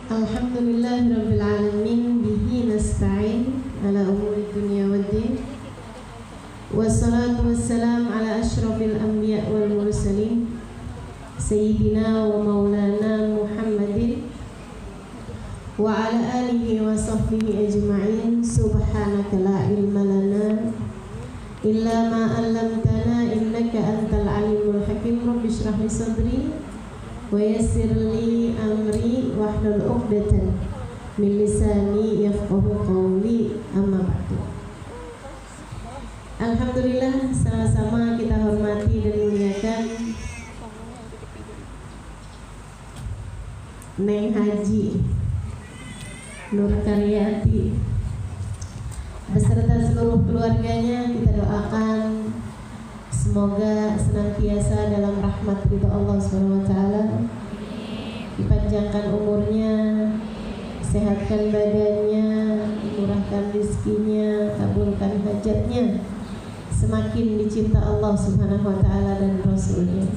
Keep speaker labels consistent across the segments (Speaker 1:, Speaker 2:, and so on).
Speaker 1: Alhamdulillahirabbil alamin bihi nasta'in ala umuri dunya waddin. Wassalatu wassalam ala asyrafil anbiya wal mursalin sayyidina wa maulana Muhammadin wa ala alihi wa sahbihi ajma'in. Subhanaka la ilma lana illa ma 'allamtana innaka antal alimul hakim. Rabbi shrah li sadri wa yassir li amri wahlul 'uqdatan min lisani yafqahu qawli. Amma ba'du. Alhamdulillah, sama-sama kita hormati dan muliakan Neng Haji Nur Karyati beserta seluruh keluarganya. Kita doakan semoga senantiasa dalam rahmat ridha Allah Subhanahu wa taala, dipanjangkan umurnya, sehatkan badannya, murahkan rezekinya, kabulkan hajatnya, semakin dicinta Allah Subhanahu wa taala dan Rasulnya.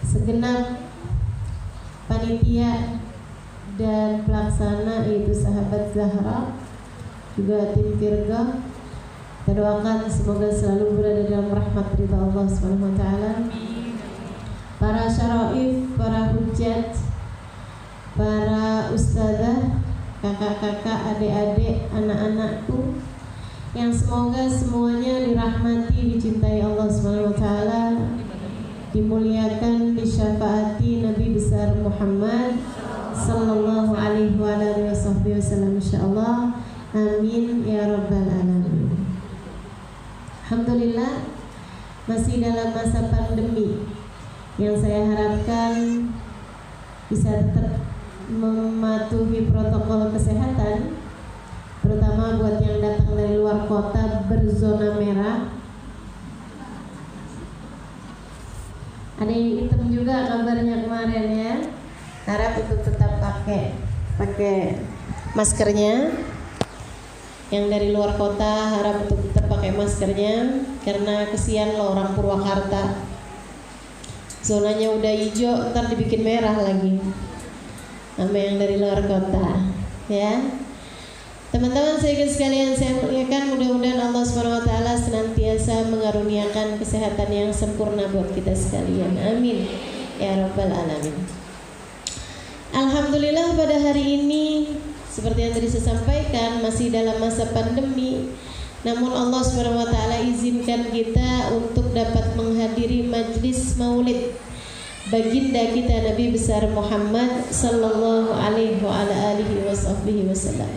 Speaker 1: Segenap panitia dan pelaksana yaitu sahabat Zahra, juga tim Firqa, kita doakan semoga selalu berada dalam rahmat ridha Allah Subhanahu wa taala. Para syaraif, para hujat, para ustazah, kakak-kakak, adik-adik, anak-anakku yang semoga semuanya dirahmati, dicintai Allah Subhanahu wa taala, dimuliakan, disyafaati Nabi besar Muhammad sallallahu alaihi wa alihi wasallam insyaallah. Amin ya rabbal alamin. Alhamdulillah, masih dalam masa pandemi yang saya harapkan bisa tetap mematuhi protokol kesehatan, terutama buat yang datang dari luar kota berzona merah. Ada yang hitam juga kabarnya kemarin ya. Harap itu tetap pakai maskernya. Yang dari luar kota harap untuk tetap pakai maskernya, karena kesian loh orang Purwakarta. Zonanya udah hijau, ntar dibikin merah lagi sama yang dari luar kota ya. Teman-teman sekalian saya muliakan, mudah-mudahan Allah Subhanahu wa taala senantiasa mengaruniakan kesehatan yang sempurna buat kita sekalian. Amin ya rabbal alamin. Alhamdulillah, pada hari ini seperti yang tadi saya sampaikan, masih dalam masa pandemi, namun Allah Subhanahu wa taala izinkan kita untuk dapat menghadiri majlis maulid baginda kita Nabi besar Muhammad sallallahu alaihi wa ala alihi wasallam.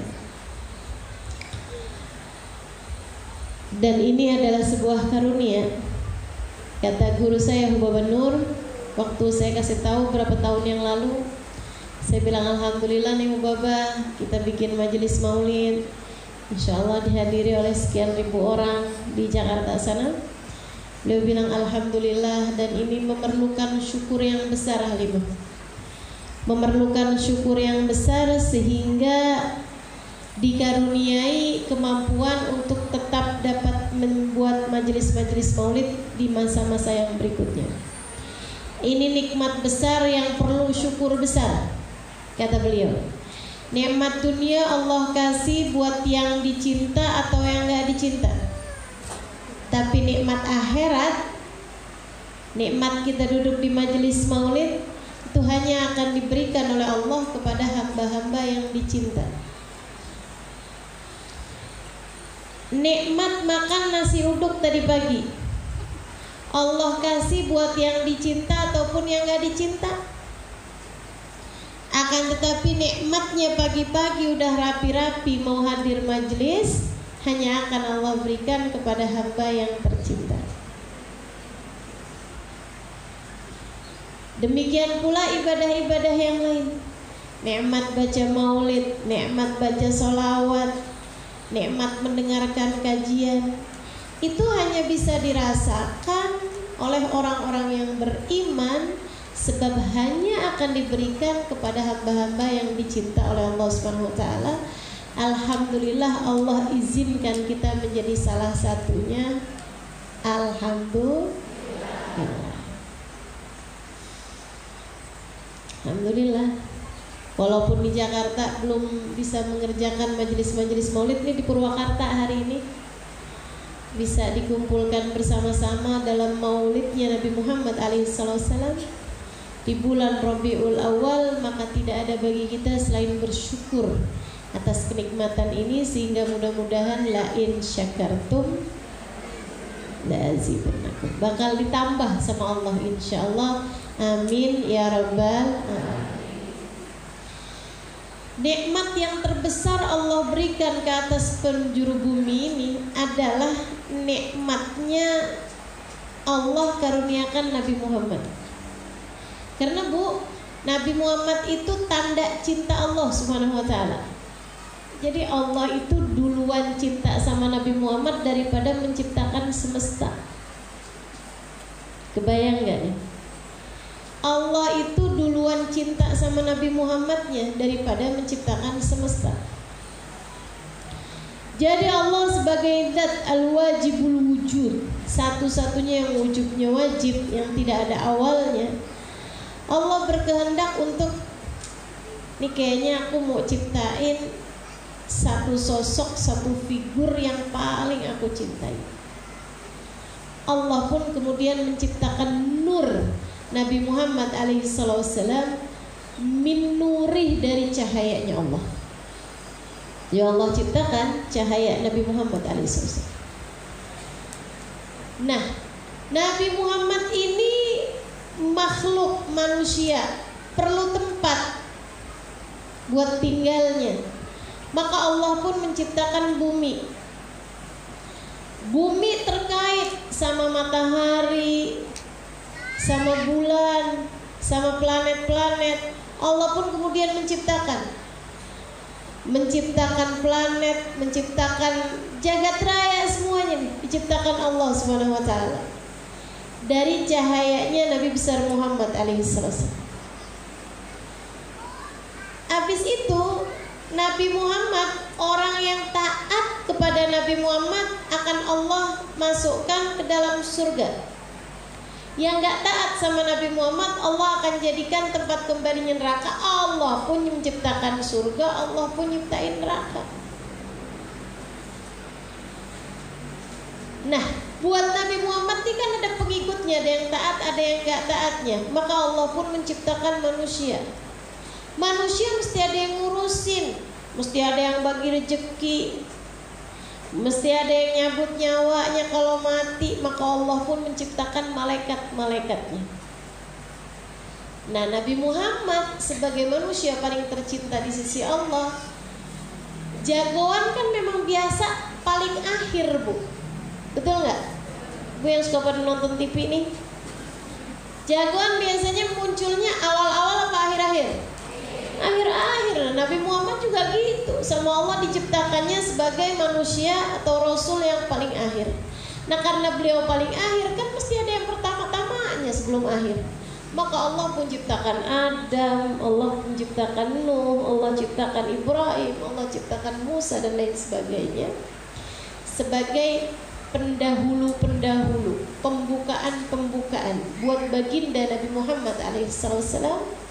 Speaker 1: Dan ini adalah sebuah karunia. Kata guru saya Hubaba Nur, waktu saya kasih tahu berapa tahun yang lalu, saya bilang alhamdulillah nih Hubaba, kita bikin majelis maulid, insyaallah dihadiri oleh sekian ribu orang di Jakarta sana. Beliau bilang alhamdulillah, dan ini memerlukan syukur yang besar Halimah, memerlukan syukur yang besar sehingga dikaruniai kemampuan untuk tetap dapat membuat majelis-majelis maulid di masa-masa yang berikutnya. Ini nikmat besar yang perlu syukur besar. Kata beliau, nikmat dunia Allah kasih buat yang dicinta atau yang gak dicinta. Tapi nikmat akhirat, nikmat kita duduk di majelis maulid, itu hanya akan diberikan oleh Allah kepada hamba-hamba yang dicinta. Nikmat makan nasi uduk tadi pagi, Allah kasih buat yang dicinta ataupun yang gak dicinta. Akan tetapi nikmatnya pagi-pagi udah rapi-rapi mau hadir majelis, hanya akan Allah berikan kepada hamba yang tercinta. Demikian pula ibadah-ibadah yang lain. Nikmat baca maulid, nikmat baca sholawat, nikmat mendengarkan kajian, itu hanya bisa dirasakan oleh orang-orang yang beriman, sebab hanya akan diberikan kepada hamba-hamba yang dicinta oleh Allah Subhanahu wa taala. Alhamdulillah, Allah izinkan kita menjadi salah satunya. Alhamdulillah. Alhamdulillah. Walaupun di Jakarta belum bisa mengerjakan majelis-majelis maulid, nih di Purwakarta hari ini bisa dikumpulkan bersama-sama dalam maulidnya Nabi Muhammad alaihissalam di bulan Rabiul Awal, maka tidak ada bagi kita selain bersyukur atas kenikmatan ini, sehingga mudah-mudahan la in syakartum la azidannakum, bakal ditambah sama Allah insyaallah. Amin ya rabbal alamin. Nikmat yang terbesar Allah berikan ke atas penjuru bumi ini adalah nikmatnya Allah karuniakan Nabi Muhammad. Karena Nabi Muhammad itu tanda cinta Allah Subhanahu wa taala. Jadi Allah itu duluan cinta sama Nabi Muhammad daripada menciptakan semesta. Kebayang gak nih? Allah itu duluan cinta sama Nabi Muhammadnya daripada menciptakan semesta. Jadi Allah sebagai zat al-wajibul wujud, satu-satunya yang wujudnya wajib, yang tidak ada awalnya, Allah berkehendak untuk, nih kayaknya aku mau ciptain satu sosok, satu figur yang paling aku cintai. Allah pun kemudian menciptakan nur Nabi Muhammad alaihissalam min nurih, dari cahayanya Allah. Ya Allah ciptakan cahaya Nabi Muhammad alaihissalam. Nah, Nabi Muhammad ini makhluk manusia, perlu tempat buat tinggalnya. Maka Allah pun menciptakan bumi. Bumi terkait sama matahari, sama bulan, sama planet-planet. Allah pun kemudian menciptakan planet, menciptakan jagat raya, semuanya diciptakan Allah Subhanahu wa taala dari cahayanya Nabi besar Muhammad alaihissalam. Habis itu Nabi Muhammad, orang yang taat kepada Nabi Muhammad akan Allah masukkan ke dalam surga. Yang gak taat sama Nabi Muhammad, Allah akan jadikan tempat kembalinya neraka. Allah pun menciptakan surga, Allah pun nyiptain neraka. Nah, buat Nabi Muhammad ini kan ada pengikutnya, ada yang taat, ada yang gak taatnya. Maka Allah pun menciptakan manusia. Manusia mesti ada yang ngurusin, mesti ada yang bagi rezeki, mesti ada yang nyabut nyawanya kalau mati. Maka Allah pun menciptakan malaikat-malaikatnya. Nah, Nabi Muhammad sebagai manusia paling tercinta di sisi Allah, jagoan kan memang biasa paling akhir, Bu. Betul nggak? Bu yang suka pada nonton TV nih, jagoan biasanya munculnya awal-awal apa akhir-akhir? Akhir-akhir. Nabi Muhammad juga gitu, sama Allah diciptakannya sebagai manusia atau rasul yang paling akhir. Nah, karena beliau paling akhir, kan mesti ada yang pertama-tamanya sebelum akhir. Maka Allah pun ciptakan Adam, Allah pun ciptakan Nuh, Allah ciptakan Ibrahim, Allah ciptakan Musa dan lain sebagainya sebagai pendahulu-pendahulu, pembukaan-pembukaan buat baginda Nabi Muhammad alaihissalam.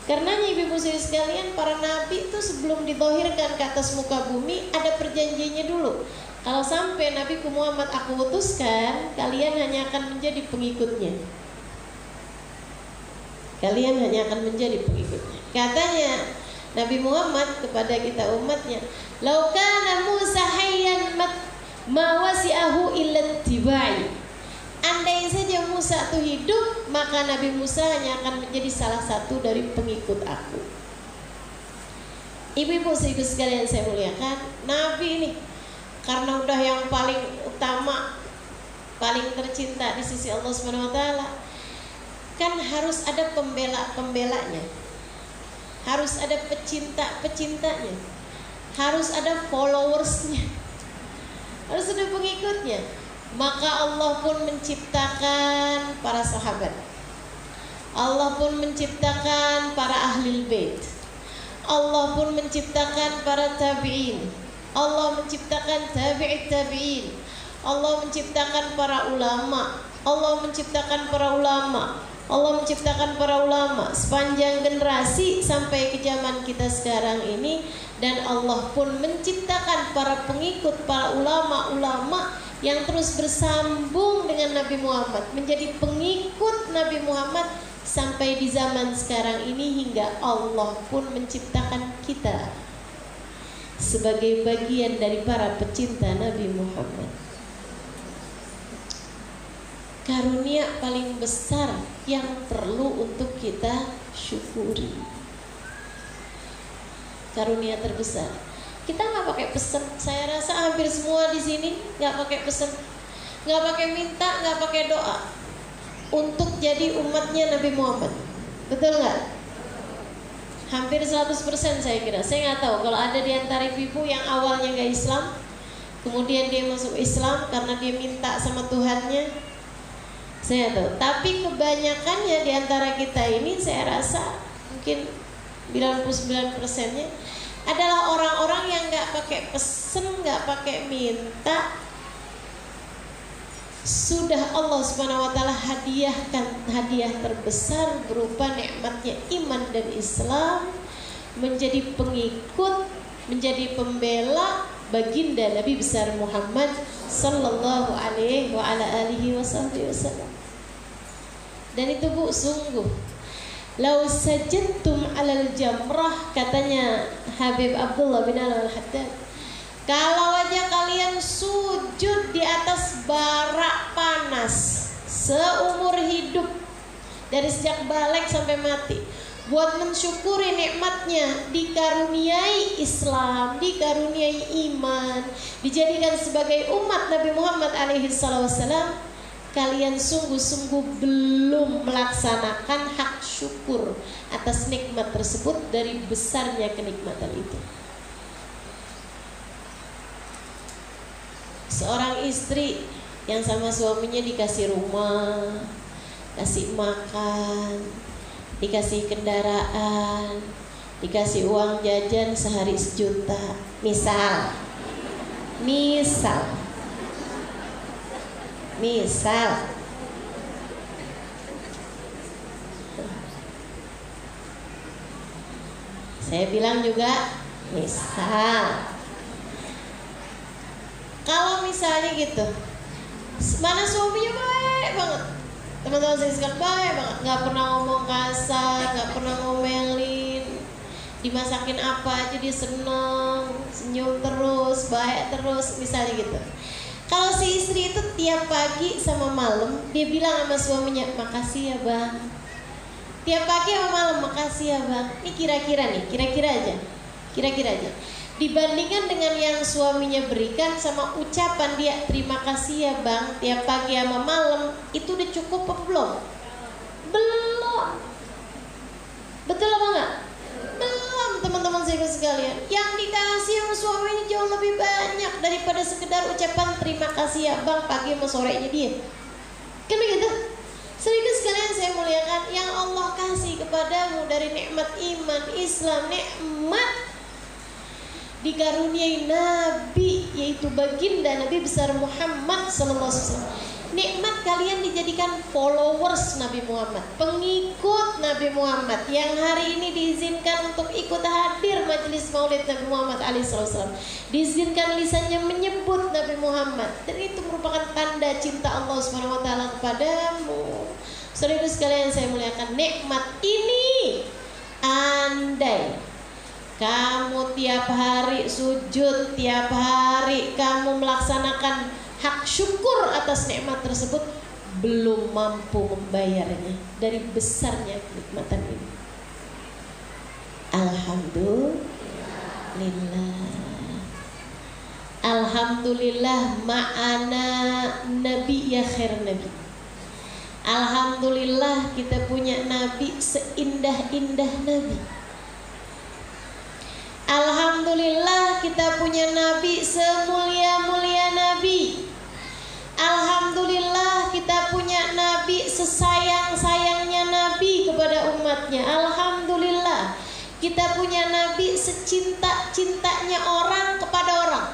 Speaker 1: Karena ibu-ibu sekalian, para nabi itu sebelum ditohirkan ke atas muka bumi ada perjanjiannya dulu. Kalau sampai Nabi Muhammad aku utuskan, kalian hanya akan menjadi pengikutnya. Kalian hanya akan menjadi pengikutnya. Katanya Nabi Muhammad kepada kita umatnya, "Lau kana Musa hayyan ma wasi'ahu illa tibai." Andai saja Musa itu hidup, maka Nabi Musa hanya akan menjadi salah satu dari pengikut aku. Ibu-ibu sekalian saya muliakan, Nabi ini karena udah yang paling utama, paling tercinta di sisi Allah Subhanahu wa taala, kan harus ada pembela-pembelanya. Harus ada pecinta-pecintanya. Harus ada followersnya. Harus ada pengikutnya. Maka Allah pun menciptakan para sahabat. Allah pun menciptakan para ahli bait. Allah pun menciptakan para tabi'in. Allah menciptakan tabi'it tabi'in. Allah menciptakan para ulama. Allah menciptakan para ulama. Allah menciptakan para ulama sepanjang generasi sampai ke zaman kita sekarang ini, dan Allah pun menciptakan para pengikut, para ulama-ulama yang terus bersambung dengan Nabi Muhammad, menjadi pengikut Nabi Muhammad sampai di zaman sekarang ini, hingga Allah pun menciptakan kita sebagai bagian dari para pecinta Nabi Muhammad. Karunia paling besar yang perlu untuk kita syukuri. Karunia terbesar. Kita nggak pakai pesan. Saya rasa hampir semua di sini nggak pakai pesan, nggak pakai minta, nggak pakai doa untuk jadi umatnya Nabi Muhammad. Betul nggak? Hampir 100% saya kira. Saya nggak tahu kalau ada di antara ibu yang awalnya nggak Islam, kemudian dia masuk Islam karena dia minta sama Tuhannya. Saya tahu, tapi kebanyakannya di antara kita ini saya rasa mungkin 99%-nya adalah orang-orang yang nggak pakai pesen, nggak pakai minta. Sudah Allah Subhanahu wa taala hadiahkan hadiah terbesar berupa nikmatnya iman dan Islam, menjadi pengikut, menjadi pembela baginda Nabi besar Muhammad sallallahu alaihi wa ala alihi wasallam. Dan itu Bu, sungguh lau sajadtum alal jamrah, katanya Habib Abdullah bin Al-Haddad, kalau aja kalian sujud di atas bara panas seumur hidup, dari sejak balik sampai mati, buat mensyukuri nikmatnya dikaruniai Islam, dikaruniai iman, dijadikan sebagai umat Nabi Muhammad alaihi wasallam, kalian sungguh-sungguh belum melaksanakan hak syukur atas nikmat tersebut dari besarnya kenikmatan itu. Seorang istri yang sama suaminya dikasih rumah, kasih makan, dikasih kendaraan, dikasih uang jajan sehari 1 juta, misal saya bilang juga misal. Kalau misalnya gitu, mana suaminya baik banget, teman-teman saya sekalian, baik banget, nggak pernah ngomong kasar, nggak pernah ngomelin, dimasakin apa aja dia seneng, senyum terus, baik terus, misalnya gitu. Kalau si istri itu tiap pagi sama malam dia bilang sama suaminya, makasih ya bang. Tiap pagi sama malam, makasih ya bang. Ini kira-kira aja. Dibandingkan dengan yang suaminya berikan sama ucapan dia, terima kasih ya bang, tiap pagi sama malam, itu udah cukup apa belum? Belum. Betul apa enggak? Belum, teman-teman saya sekalian. Yang dikasih sama suaminya jauh lebih banyak daripada sekedar ucapan terima kasih ya bang pagi sama sorenya dia. Kan begitu? Saudara sekalian saya muliakan, yang Allah kasih kepadamu dari nikmat iman, Islam, nikmat dikaruniai Nabi, yaitu baginda Nabi besar Muhammad sallallahu alaihi wasallam. Nikmat kalian dijadikan followers Nabi Muhammad, pengikut Nabi Muhammad, yang hari ini diizinkan untuk ikut hadir majelis maulid Nabi Muhammad alaihi wasallam, diizinkan lisannya menyebut Nabi Muhammad, dan itu merupakan tanda cinta Allah Subhanahu wa taala kepadamu. Saudara sekalian saya muliakan, nikmat ini andai kamu tiap hari sujud, tiap hari kamu melaksanakan hak syukur atas nikmat tersebut, belum mampu membayarnya dari besarnya kenikmatan ini. Alhamdulillah ma'ana nabi ya khair nabi. Alhamdulillah kita punya nabi seindah-indah nabi. Alhamdulillah kita punya nabi semulia-mulia nabi. Alhamdulillah kita punya nabi sesayang-sayangnya nabi kepada umatnya. Alhamdulillah kita punya nabi secinta-cintanya orang kepada orang.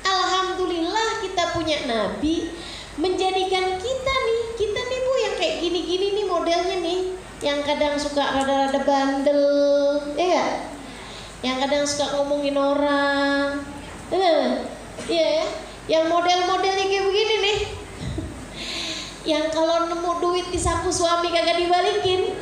Speaker 1: Alhamdulillah kita punya nabi menjadikan kita nih Bu yang kayak gini-gini nih modelnya nih, yang kadang suka rada-rada bandel, ya, yang kadang suka ngomongin orang, ya, yang model-modelnya kayak begini nih, yang kalau nemu duit di saku suami kagak dibalikin,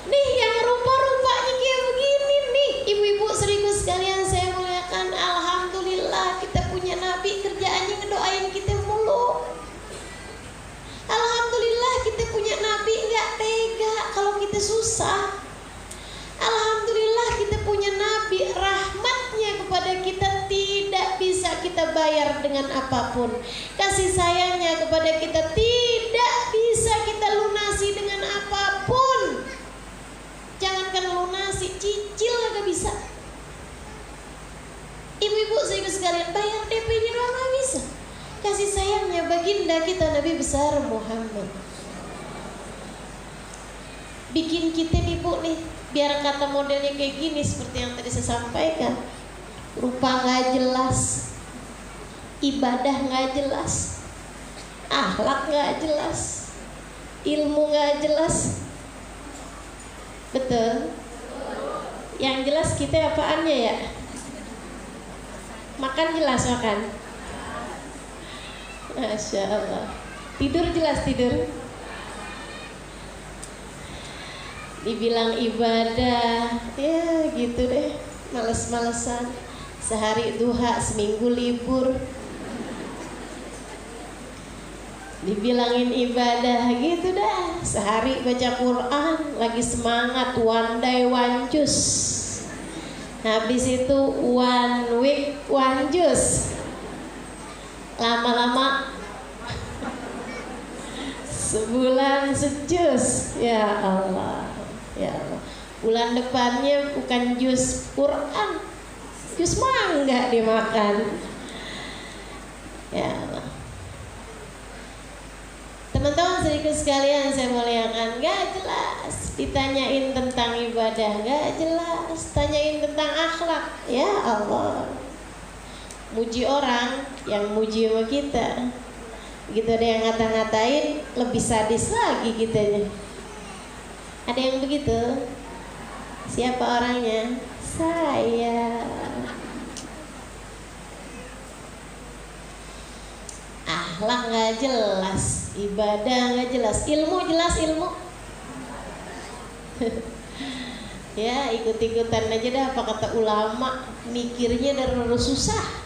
Speaker 1: nih yang rupa-rupanya kayak begini nih, ibu-ibu seribu sekalian saya muliakan, alhamdulillah kita punya nabi kerjaannya ngedoain kita mulu. Alhamdulillah kita punya nabi nggak tega kalau kita susah. Alhamdulillah kita punya nabi, rahmatnya kepada kita tidak bisa kita bayar dengan apapun. Kasih sayangnya kepada kita tidak bisa kita lunasi dengan apapun. Jangankan lunasi, cicil nggak bisa. Ibu-ibu saya sekalian, bayar DP-nya doang nggak bisa. Kasih sayangnya baginda kita Nabi besar Muhammad bikin kita nih Bu nih, biar kata modelnya kayak gini seperti yang tadi saya sampaikan, rupa nggak jelas, ibadah nggak jelas, akhlak nggak jelas, ilmu nggak jelas. Betul? Yang jelas kita apaannya ya? Makan jelas makan. Masya Allah. Tidur jelas tidur. Dibilang ibadah, ya gitu deh, males-malesan. Sehari duha, seminggu libur. Dibilangin ibadah gitu dah. Sehari baca Quran, lagi semangat, one day one juice. Habis itu one week one juice. Lama-lama sebulan sejus. Ya Allah, ya Allah. Bulan depannya bukan jus Quran, jus mangga dimakan. Ya Allah. Teman-teman sedikit sekalian saya muliakan, gak jelas ditanyain tentang ibadah, gak jelas tanyain tentang akhlak. Ya Allah, muji orang yang muji sama kita, gitu. Ada yang ngata-ngatain, lebih sadis lagi kitanya. Ada yang begitu. Siapa orangnya? Saya. Akhlak nggak jelas, ibadah nggak jelas, ilmu jelas ilmu. Ya ikut-ikutan aja dah apa kata ulama, mikirnya dari susah.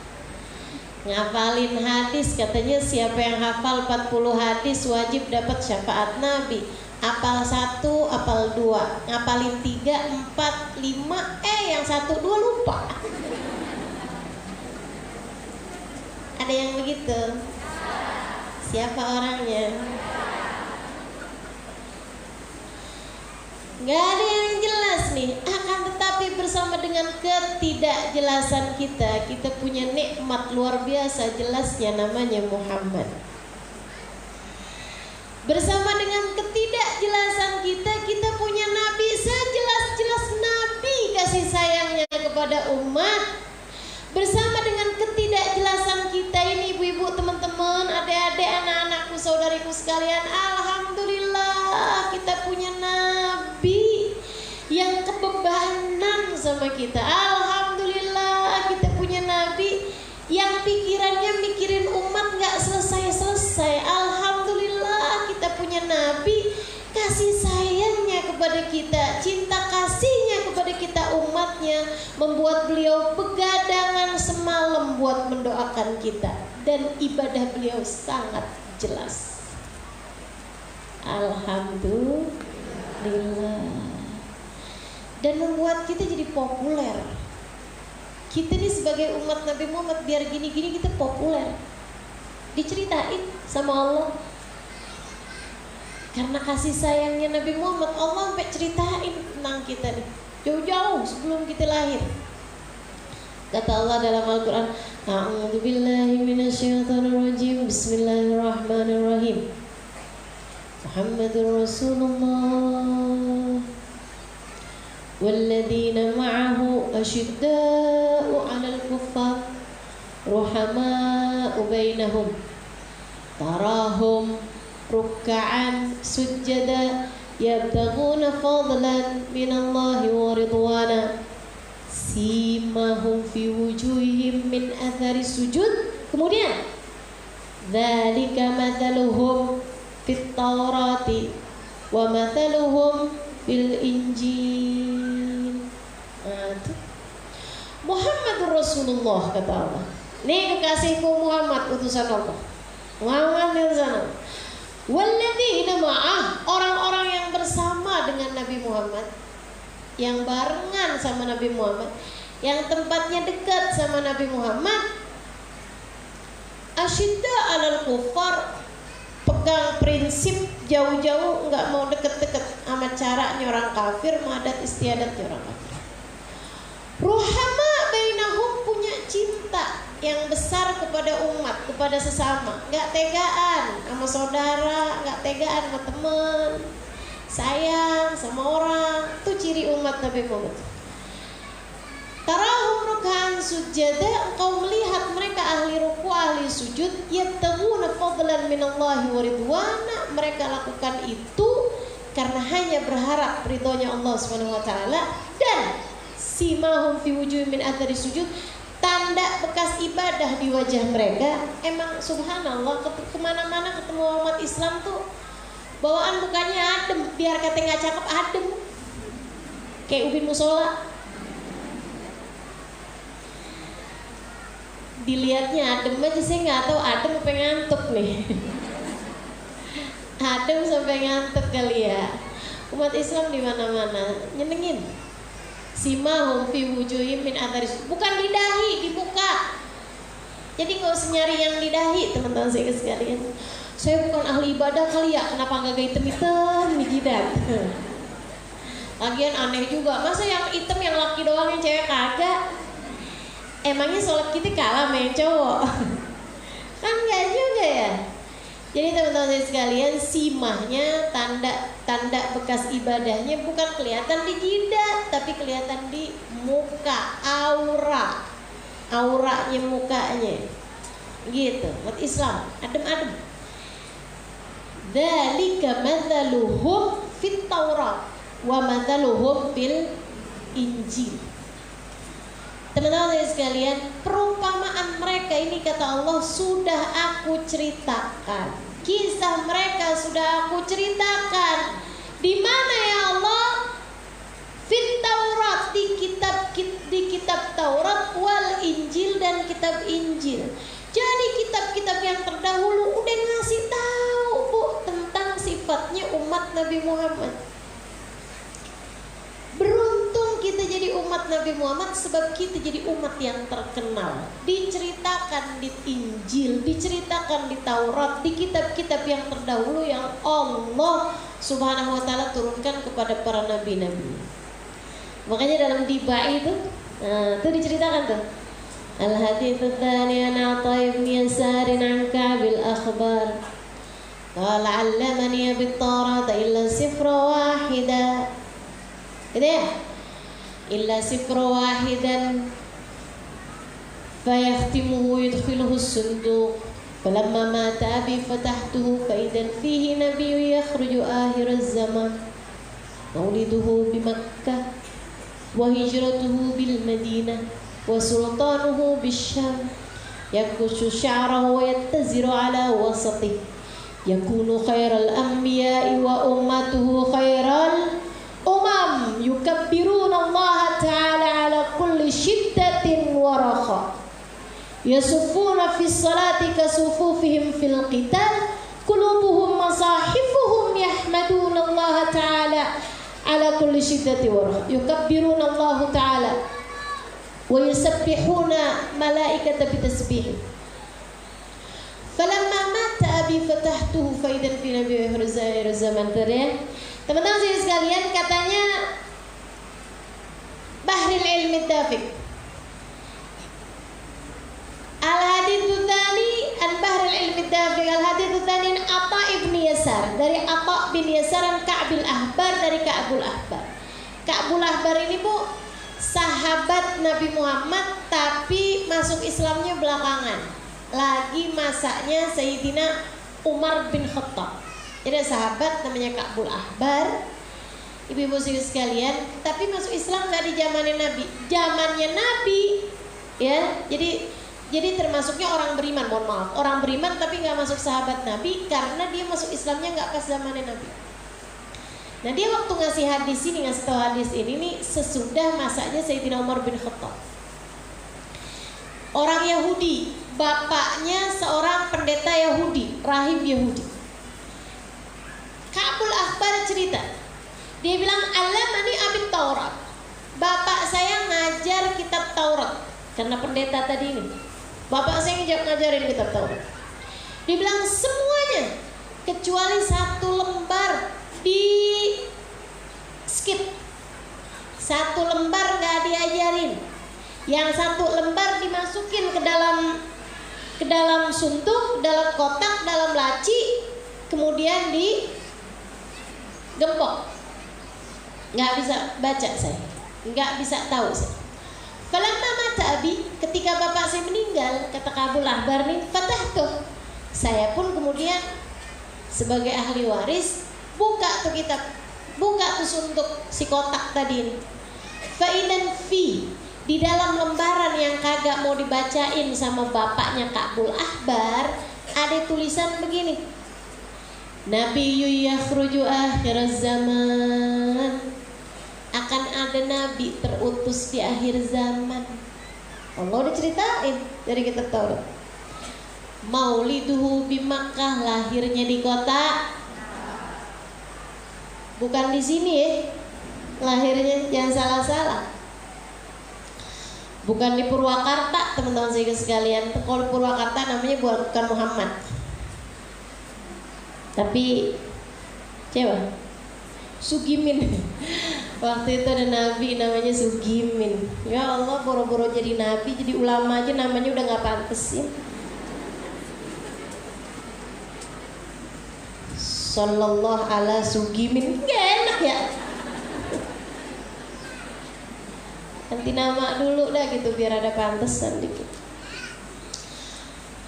Speaker 1: Ngapalin hadis, katanya siapa yang hafal 40 hadis wajib dapat syafaat Nabi. Apal 1, apal 2, ngapalin 3, 4, 5, yang 1, 2 lupa. Ada yang begitu? Siapa orangnya? Gak ada yang jelas nih. Akan tetapi bersama dengan ketidakjelasan kita, kita punya nikmat luar biasa jelasnya, namanya Muhammad. Bersama dengan ketidakjelasan kita, kita punya Nabi sejelas-jelas Nabi kasih sayangnya kepada umat. Bersama dengan ketidakjelasan kita ini, ibu-ibu, teman-teman, adik-adik, anak-anakku, saudariku sekalian, alhamdulillah kita punya Nabi yang kebebanan sama kita. Alhamdulillah kita punya Nabi yang pikirannya mikirin umat gak selesai-selesai. Alhamdulillah kita punya Nabi kasih sayangnya kepada kita, cinta kasihnya kepada kita umatnya, membuat beliau begadangan semalam buat mendoakan kita, dan ibadah beliau sangat jelas. Alhamdulillah. Dan membuat kita jadi populer. Kita ini sebagai umat Nabi Muhammad biar gini-gini kita populer, diceritain sama Allah. Karena kasih sayangnya Nabi Muhammad, Allah sampai ceritain tentang kita nih jauh-jauh sebelum kita lahir. Kata Allah dalam Al-Quran, A'udzubillahi minasyaitonirrajim, Bismillahirrahmanirrahim. Muhammadur Rasulullah walladzina ma'ahu asyidda'u 'alal kuffar ruhama'u bainahum tarahum ruk'an sujada yabtaghuna fadlan minallahi wa ridwana simahum fi wujuhihim min athari sujud. Kemudian dzalika mathaluhum fit taurati wa mathaluhum fil injil. Muhammadur Rasulullah, kata Allah. Ini kekasihku Muhammad, utusan Allah. Muhammad utusan Allah. Walladzina ma'ah, orang-orang yang bersama dengan Nabi Muhammad, yang barengan sama Nabi Muhammad, yang tempatnya dekat sama Nabi Muhammad. Asyidda alal kufar, pegang prinsip jauh-jauh, nggak mau deket-deket sama caranya orang kafir, madat istiadatnya orang kafir. Ruhama bainahum, punya cinta yang besar kepada umat, kepada sesama, nggak tegaan sama saudara, nggak tegaan sama teman, sayang sama orang. Itu ciri umat Nabi Muhammad. Tarahum ruk'an sujada, engkau melihat mereka ahli ruku, ahli sujud, yabtaghuna fadlan minallahi wa ridwana, mereka lakukan itu karena hanya berharap ridhonya Allah Subhanahu wa taala. Dan simahum fi wujuhihim min athari sujud, tanda bekas ibadah di wajah mereka. Emang subhanallah, kemana-mana ketemu umat Islam tuh bawaan mukanya adem, biar kata nggak cakep adem, kayak ubin musola. Dilihatnya adem aja, saya nggak tahu adem sampai ngantuk nih. Adem sampai ngantuk kali ya. Umat Islam di mana-mana nyenengin. Simahum fi wujuhihim min athari, bukan di dahi, dibuka. Jadi nggak usah nyari yang di dahi, teman-teman saya sekalian. Saya bukan ahli ibadah kali ya, kenapa nggak hitam-hitam di jidat? Lagian aneh juga, masa yang hitam yang laki doang, yang cewek kagak? Emangnya sholat kita kalah sama yang cowok? Kan nggak juga ya. Jadi teman-teman saya sekalian, simahnya, tanda bekas ibadahnya bukan kelihatan di jidat, tapi kelihatan di muka, auranya mukanya, gitu. Buat Islam adem-adem. Dzalika mathaluhum fit Taurat wa mathaluhum fil Injil. Teman-teman sekalian, perumpamaan mereka ini, kata Allah, sudah aku ceritakan. Kisah mereka sudah aku ceritakan. Di mana ya Allah? Fit Taurat, di kitab Taurat, wal Injil, dan kitab Injil. Jadi kitab-kitab yang terdahulu udah ngasih tahu, Bu, tentang sifatnya umat Nabi Muhammad. Beruntung kita jadi umat Nabi Muhammad, sebab kita jadi umat yang terkenal. Diceritakan di Injil, diceritakan di Taurat, di kitab-kitab yang terdahulu yang Allah Subhanahu wa taala turunkan kepada para nabi-nabi. Makanya dalam Diba itu diceritakan tuh. Al-haditsu tsani an Atha ibn Yasar an Ka'bil akhbar. Qala 'allamani bit-Taurat illa sifra wahida. Gitu ya, illa sifra wahidan fayakhtimuhu yudkhiluhu as-sunduq falamma mata abi fatahtuhu fa idan fihi nabiyyun yakhruju akhir az-zaman mauliduhu bi Makkah wa hijratuhu bil Madinah wa sultanuhu bisyam yakushu sya'rahu wa yattaziru ala wasatih yakunu khairal anbiya'i wa ummatuhu khairal umam yukabbiruna Allah ta'ala ala kulli shiddatin wa rakha yasufuna fi salati kasufufihim fil qital qulubuhum masahifuhum yahmaduna Allah ta'ala ala kulli shiddatin wa rakha yukabbiruna Allah ta'ala wa yusabbihuna malaikata bitasbih falamma mata abi fatahtuhu faidan fi nabiyyi akhir zaman. Teman-teman sekalian, katanya Bahril Ilmi Dafiq, Al-Haditsu Tsani an Bahril Ilmi Dafiq, Al-Haditsu Tsani an Atha ibn Yasar, dari Atha bin Yasar an Ka'bil Ahbar, dari Ka'bul Ahbar. Ka'bul Ahbar ini, Bu, sahabat Nabi Muhammad, tapi masuk Islamnya belakangan. Lagi masaknya Sayyidina
Speaker 2: Umar bin Khattab. Jadi sahabat namanya Ka'bul Ahbar. Ibu-ibu sekalian, tapi masuk Islam nggak di zamannya Nabi. Zamannya Nabi, ya. Jadi termasuknya orang beriman, mohon maaf, orang beriman tapi nggak masuk sahabat Nabi karena dia masuk Islamnya nggak pas zamannya Nabi. Nah dia waktu ngasih hadis ini, ngasih tahu hadis ini nih sesudah masanya Sayyidina Umar bin Khattab. Orang Yahudi, bapaknya seorang pendeta Yahudi, rahib Yahudi. Ka'bul Ahbar cerita, dia bilang alamani abit Taurat. Bapak saya ngajar kitab Taurat. Karena pendeta tadi ini, bapak saya ngajarin kitab Taurat. Dia bilang semuanya kecuali satu lembar di skip. Satu lembar nggak diajarin. Yang satu lembar dimasukin ke dalam suntuk, dalam kotak, dalam laci, kemudian digempok. Nggak bisa baca saya, nggak bisa tahu saya. Falamma mata abi, ketika bapak saya meninggal, kata Ka'bul Ahbar nih, fatahtuh. Saya pun kemudian sebagai ahli waris buka tuh kitab, buka tuh suntuk si kotak tadi ini. Fa'idan fi, di dalam lembaran yang kagak mau dibacain sama bapaknya Ka'bul Ahbar ada tulisan begini, Nabiyyu yakhruju akhir zaman, akan ada nabi terutus di akhir zaman. Allah udah ceritain dari kitab Taurat. Mauliduhu bi Makkah, lahirnya di kota, bukan di sini ya, lahirnya jangan salah-salah. Bukan di Purwakarta, teman-teman saya sekalian. Kalau Purwakarta namanya bukan Muhammad, tapi siapa? Sugimin. Waktu itu ada nabi namanya Sugimin. Ya Allah, boro-boro jadi nabi, jadi ulama aja namanya udah gak pantes ya. Sallallahu ala Sugimin, gak enak ya. Ganti nama dulu dah gitu biar ada pantesan dikit.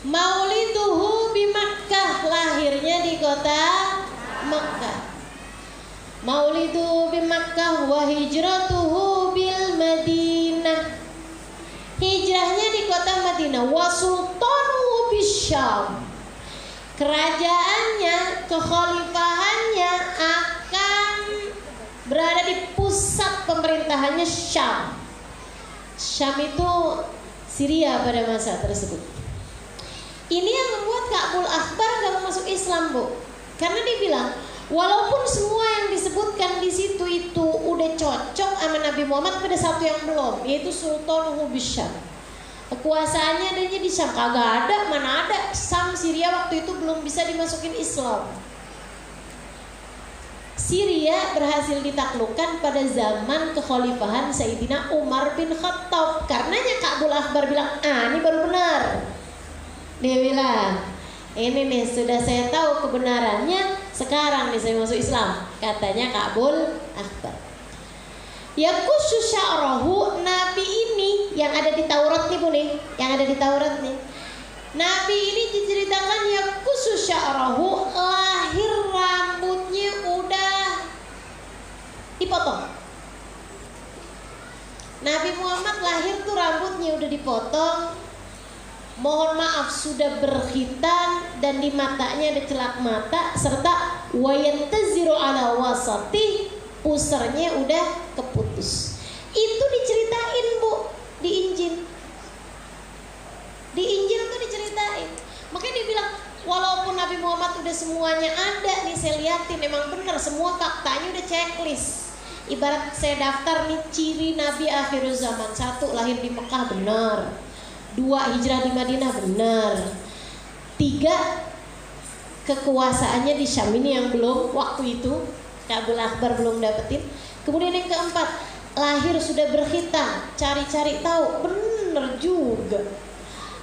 Speaker 2: Mauliduhu bi Makkah, lahirnya di kota Makkah. Maulidu bi Makkah wa hijratuhu bil Madinah. Hijrahnya di kota Madinah. Wa sultanuhu bisyam. Kerajaannya, kekhalifahannya akan berada di pusat pemerintahannya Syam. Syam itu Syria pada masa tersebut. Ini yang membuat Ka'bul Ahbar gak mau masuk Islam, Bu. Karena dia bilang, walaupun semua yang disebutkan di situ itu udah cocok sama Nabi Muhammad, pada satu yang belum, yaitu Sultanuhu bisyam. Kekuasaannya adanya di Syam, kagak ada, mana ada. Syam, Syria waktu itu belum bisa dimasukin Islam. Syria berhasil ditaklukkan pada zaman kekhalifahan Sayyidina Umar bin Khattab. Karenanya Ka'bul Ahbar bilang, ini baru benar. Dia bilang, ini nih sudah saya tahu kebenarannya, sekarang nih saya masuk Islam, katanya Ka'bul Ahbar. Yakushu sya'rahu, nabi ini yang ada di Taurat nih Bu nih, yang ada di Taurat nih. Nabi ini diceritakan yakushu sya'rahu, lahir rambutnya udah dipotong. Nabi Muhammad lahir tuh rambutnya udah dipotong. Mohon maaf sudah berkhitan dan di matanya ada celak mata serta wayantaziru ala wasati, pusernya udah keputus. Itu diceritain Bu di Injil. Di Injil tuh diceritain. Makanya dia bilang walaupun Nabi Muhammad udah semuanya ada nih, saya liatin memang benar semua faktanya udah checklist. Ibarat saya daftar nih ciri Nabi akhir zaman. 1, lahir di Mekah, benar. 2, hijrah di Madinah, benar. 3, kekuasaannya di Syam, ini yang belum waktu itu Ka'bul Ahbar belum dapetin. Kemudian yang keempat, lahir sudah berkhitan, cari-cari tahu, bener juga.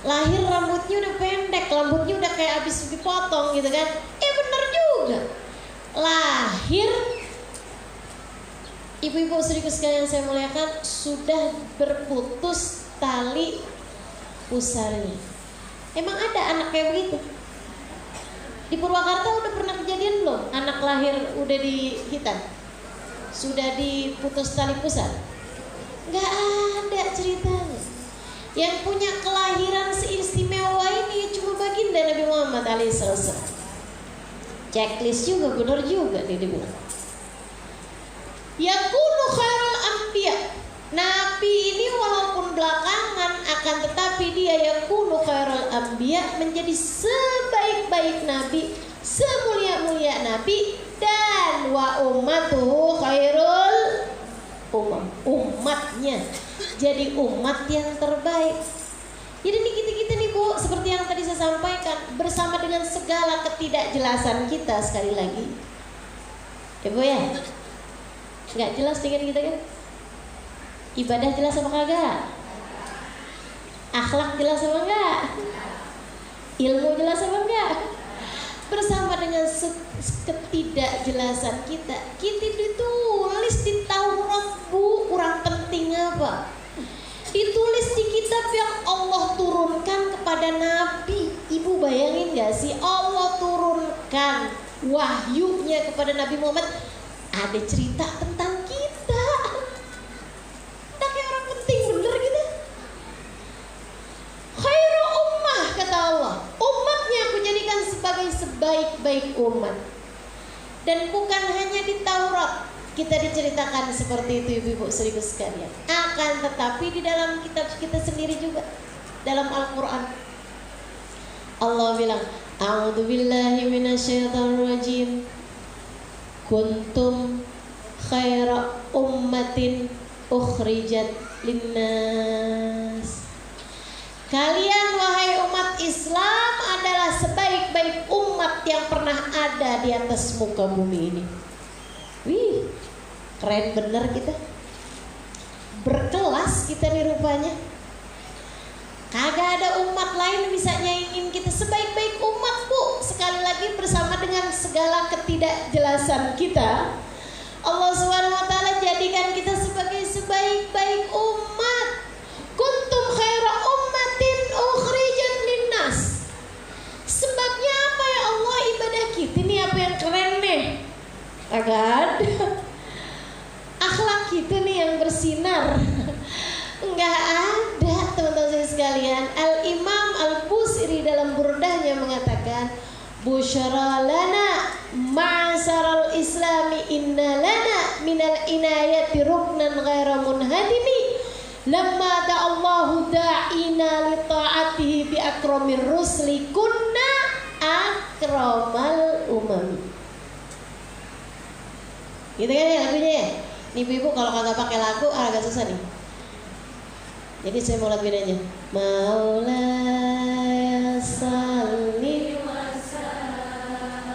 Speaker 2: Lahir rambutnya udah pendek, rambutnya udah kayak habis dipotong gitu kan. Bener juga. Lahir, ibu-ibu saudaraku sekalian saya muliakan, sudah berputus tali pusarnya. Emang ada anak kayak begitu? Di Purwakarta udah pernah kejadian belum? Anak lahir udah dihitan? Sudah diputus tali pusat? Nggak ada ceritanya. Yang punya kelahiran seistimewa ini cuma baginda Nabi Muhammad SAW. Checklist juga, benar juga dia bilang. Yakunu khairul anbiya. Nabi ini walaupun belakangan, akan tetapi dia yakunu khairul anbiya, menjadi sebaik-baik nabi, semulia-mulia nabi, dan wa ummatuhu khairul umam, umatnya jadi umat yang terbaik. Jadi ini kita nih Bu, seperti yang tadi saya sampaikan, bersama dengan segala ketidakjelasan kita, sekali lagi ya Bu ya, nggak jelas dengan kita kan. Ibadah jelas apa kagak? Akhlak jelas apa enggak? Ilmu jelas apa enggak? Bersama dengan ketidakjelasan kita ditulis di Taurat Bu, kurang penting apa? Ditulis di kitab yang Allah turunkan kepada Nabi. Ibu bayangin gak sih, Allah turunkan wahyunya kepada Nabi Muhammad, ada cerita tentang kita. Udah kayak orang penting bener gitu. Khairu ummah kata Allah, umatnya aku jadikan sebagai sebaik-baik umat. Dan bukan hanya di Taurat kita diceritakan seperti itu ibu-ibu seribu sekalian, akan tetapi di dalam kitab kita sendiri juga, dalam Al-Quran Allah bilang, a'udzubillahi minasyaitonirrajim, kuntum khaira ummatin ukhrijat linnas. Kalian wahai umat Islam adalah sebaik-baik umat yang pernah ada di atas muka bumi ini. Wih, keren bener kita. Berkelas kita nih rupanya. Kagak ada umat lain bisa nyaingin kita sebaik-baik umat Bu. Sekali lagi bersama dengan segala ketidakjelasan kita, Allah SWT jadikan kita sebagai sebaik-baik umat. Kuntum khaira ummatin ukhrijat linnas. Sebabnya apa ya Allah? Ibadah kita ini apa yang keren nih? Agak ada. Akhlak kita nih yang bersinar. Enggak ada teman-teman saya sekalian. Al-Imam Al-Busiri dalam burdahnya mengatakan, Busyara lana ma'asaral islami inna lana minal inayati ruknan ghaira munhadimi lamma da'allahu da'ina li ta'atihi bi akramir rusli kunna akramal umami. Gitu kan ya lagunya ya. Nih ibu kalau kagak pakai lagu agak susah nih. Jadi saya mau laguin aja. Maulaya salli wa sallim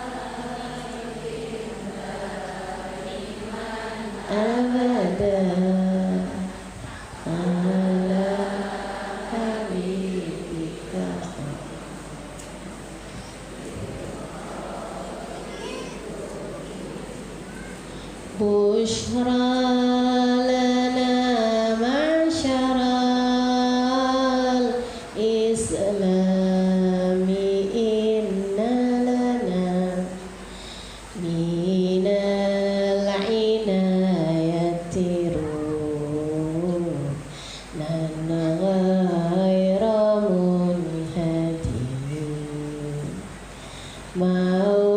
Speaker 2: abada ala habibika. Bushra lana ma'syaral islami inna lana minal inayati runan ghaira munhadimin. Maulaya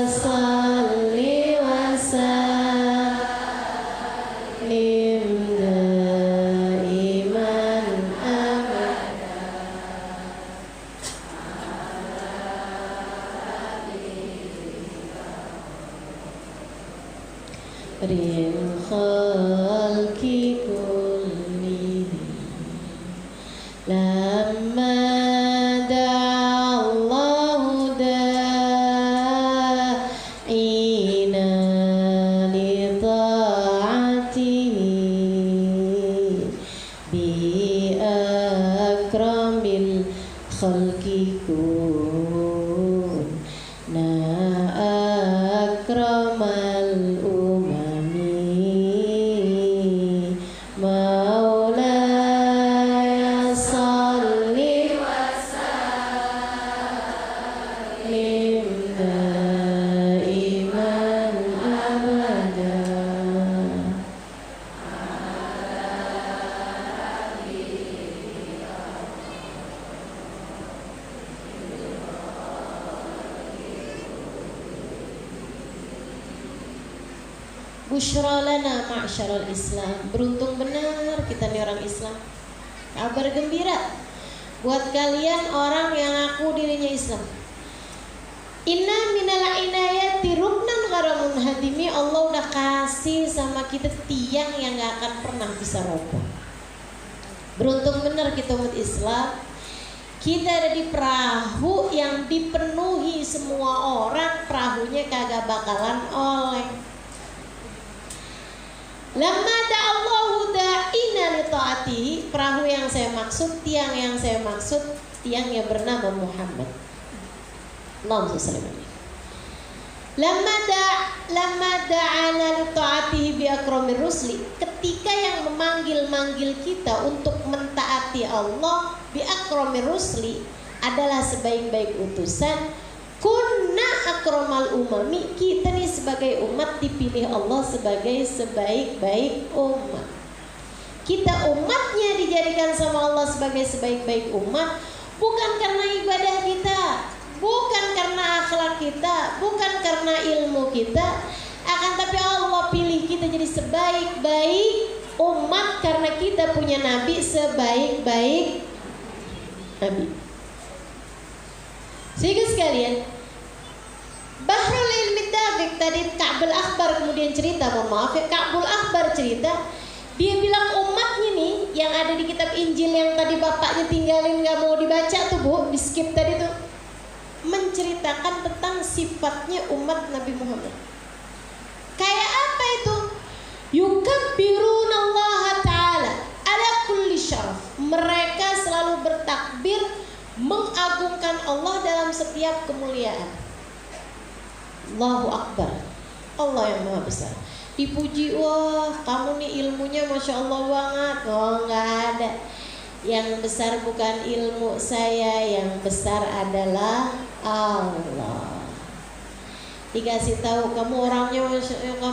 Speaker 2: salli wa sallim daiman abada ril khalqi kullihim lamma da'allahu da'ina li ta'atihi bi akramil khalqi kunna akramal umami Busyra lana ma'syaral Islam. Beruntung benar kita nih orang Islam. Kabar gembira buat kalian orang yang ngaku dirinya Islam. Inna minal inayati ruknan gharamun hadimi. Allah udah kasih sama kita tiang yang gak akan pernah bisa roboh. Beruntung benar kita umat Islam. Kita ada di perahu yang dipenuhi semua orang. Perahunya kagak bakalan oleng. Lamma da'allahu da'ina li ta'atihi. Perahu yang saya maksud, tiang yang saya maksud, tiang yang bernama Muhammad. Allahumma shalli alaihi. Lamma da'ana li ta'atihi bi akramir rusli. Ketika yang memanggil kita untuk mentaati Allah bi akramir rusli adalah sebaik-baik utusan. Kunna akramal umami. Kita nih sebagai umat dipilih Allah sebagai sebaik-baik umat. Kita umatnya dijadikan sama Allah sebagai sebaik-baik umat, bukan karena ibadah kita, bukan karena akhlak kita, bukan karena ilmu kita, akan tapi Allah pilih kita jadi sebaik-baik umat karena kita punya nabi sebaik-baik nabi. Sehingga sekalian, Bahrul Ilmi Daqiq tadi Ka'bul Akhbar kemudian cerita, mohon maaf ya, Ka'bul Akhbar cerita, dia bilang umatnya nih yang ada di kitab Injil yang tadi bapaknya tinggalin gak mau dibaca tuh bu, di skip tadi tuh, menceritakan tentang sifatnya umat Nabi Muhammad. Kayak apa itu? Yukabbirunallaha ta'ala ala kulli syaraf. Mereka selalu bertakbir, mengagungkan Allah dalam setiap kemuliaan. Allahu Akbar, Allah yang maha besar. Dipuji, wah kamu nih ilmunya Masya Allah banget. Oh nggak ada. Yang besar bukan ilmu saya, yang besar adalah Allah. Dikasih tahu kamu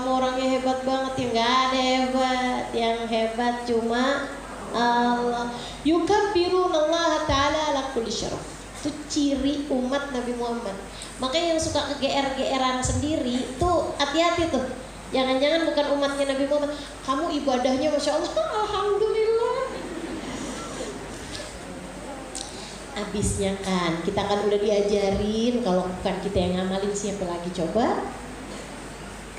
Speaker 2: orangnya hebat banget, ya nggak ada hebat. Yang hebat cuma Allah. Yukabbirunallaha ta'ala ala kulli syaraf. Itu ciri umat Nabi Muhammad. Makanya yang suka kegeer-geeran sendiri tuh hati-hati tuh. Jangan-jangan bukan umatnya Nabi Muhammad. Kamu ibadahnya Masya Allah, alhamdulillah. Abisnya kan kita kan udah diajarin, kalau bukan kita yang ngamalin siapa lagi coba.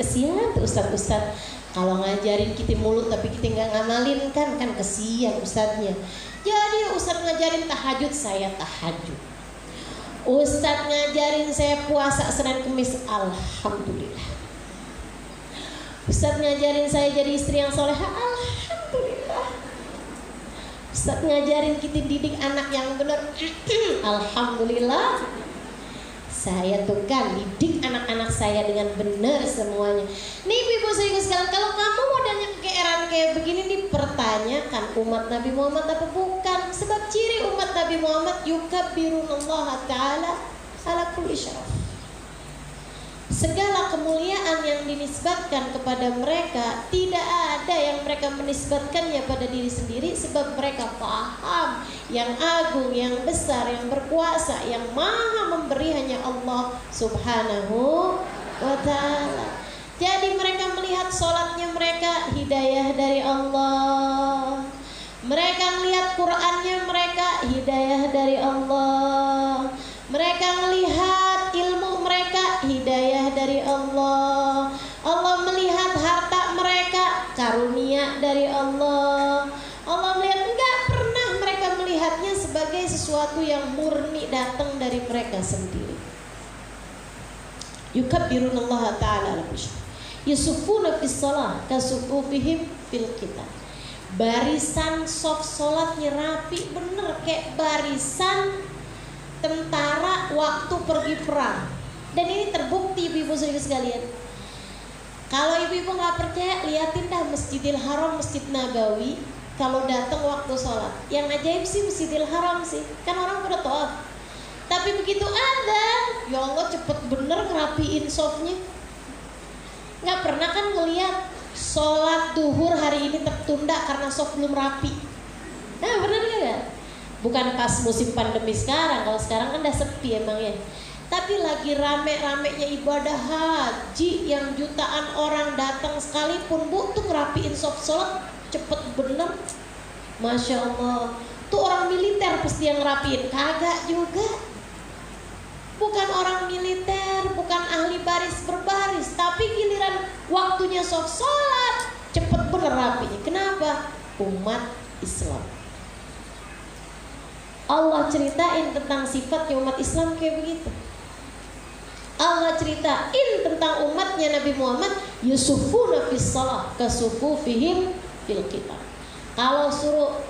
Speaker 2: Kesian tuh ustadz-ustadz kalau ngajarin kita mulut tapi kita nggak ngamalin, kan kesian ustadznya. Jadi ustadz ngajarin tahajud, saya tahajud. Ustadz ngajarin saya puasa Senin Kemis, alhamdulillah. Ustadz ngajarin saya jadi istri yang soleha, alhamdulillah. Ustadz ngajarin kita didik anak yang benar, alhamdulillah. Saya tuh kan didik anak-anak saya dengan benar semuanya. Nih ibu saya sekalian, kalau kamu modelnya kegeeran kayak begini, dipertanyakan umat Nabi Muhammad apa bukan? Sebab ciri umat Nabi Muhammad yukabbirunallaha ta'ala ala kulli syaraf. Segala kemuliaan yang dinisbatkan kepada mereka, tidak ada yang mereka menisbatkannya pada diri sendiri, sebab mereka paham yang agung, yang besar, yang berkuasa, yang maha memberi hanya Allah subhanahu wa ta'ala. Jadi mereka melihat sholatnya mereka hidayah dari Allah, mereka melihat Qur'annya mereka hidayah dari Allah, mereka melihat ilmu mereka hidayah dari Allah. Allah melihat harta mereka karunia dari Allah. Allah melihat, enggak pernah mereka melihatnya sebagai sesuatu yang murni datang dari mereka sendiri. Yukabbirunallaha ta'ala ala kulli syai. Yusufuna fis shalah kasufufihim fil kitab. Barisan soft sholatnya rapi bener kayak barisan tentara waktu pergi perang. Dan ini terbukti ibu-ibu sekalian. Kalau ibu-ibu nggak percaya, liatin dah Masjidil Haram, Masjid Nabawi. Kalau datang waktu sholat, yang ajaib sih Masjidil Haram sih, kan orang pada tawaf. Tapi begitu ada, ya Allah cepet bener ngerapiin softnya. Nggak pernah kan ngeliat sholat duhur hari ini tertunda karena soft belum rapi. Nah bener nggak? Bukan pas musim pandemi sekarang, kalau sekarang kan udah sepi emangnya. Tapi lagi rame-ramenya ibadah haji yang jutaan orang datang sekalipun, Bu, tuh ngerapiin soft sholat cepet bener. Masya Allah. Tuh orang militer pasti yang ngerapiin. Kagak juga. Bukan orang militer, bukan ahli baris berbaris, tapi giliran waktunya soft sholat cepet bener rapinya. Kenapa? Umat Islam. Allah ceritain tentang sifatnya umat Islam kayak begitu. Allah ceritain tentang umatnya Nabi Muhammad, yusufuna fis shalah kasufufihim fil kitab. Kalau suruh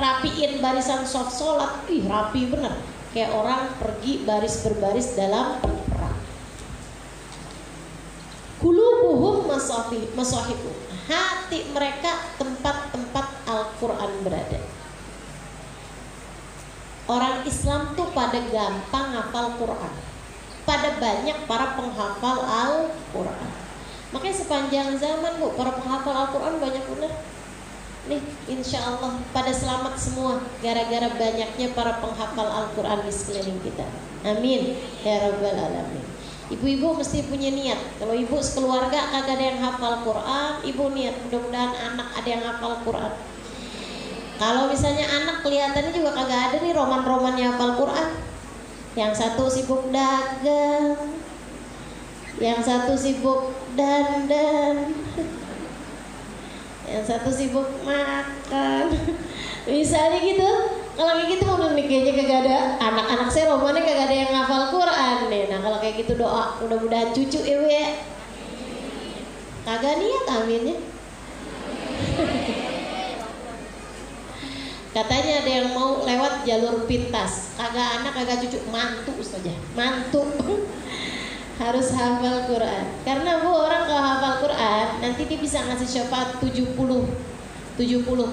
Speaker 2: rapiin barisan soft sholat, rapi bener, kayak orang pergi baris berbaris dalam perang. Qulubuhum masahibu, hati mereka tempat-tempat Al-Quran berada. Orang Islam tuh pada gampang hafal Quran, pada banyak para penghafal Al-Quran. Makanya sepanjang zaman, Bu, para penghafal Al-Quran banyak bener. Nih, insya Allah pada selamat semua gara-gara banyaknya para penghafal Al-Quran di sekeliling kita. Amin ya rabbal alamin. Ibu-ibu mesti punya niat. Kalau ibu sekeluarga kagak ada yang hafal Quran, ibu niat mudah-mudahan anak ada yang hafal Quran. Kalau misalnya anak kelihatannya juga kagak ada nih roman-romannya hafal Quran, yang satu sibuk dagang, yang satu sibuk dandan, yang satu sibuk makan. Misalnya gitu. Kalau kayak gitu kayaknya kagak ada, anak-anak saya romannya kagak ada yang hafal Quran nih. Nah kalau kayak gitu doa mudah-mudahan cucu ibu ya. Kagak niat aminnya. Katanya ada yang mau lewat jalur pintas, kagak anak kagak cucu, mantu saja, mantu. Harus hafal Quran. Karena Bu, orang kalau hafal Quran nanti dia bisa ngasih syafaat 70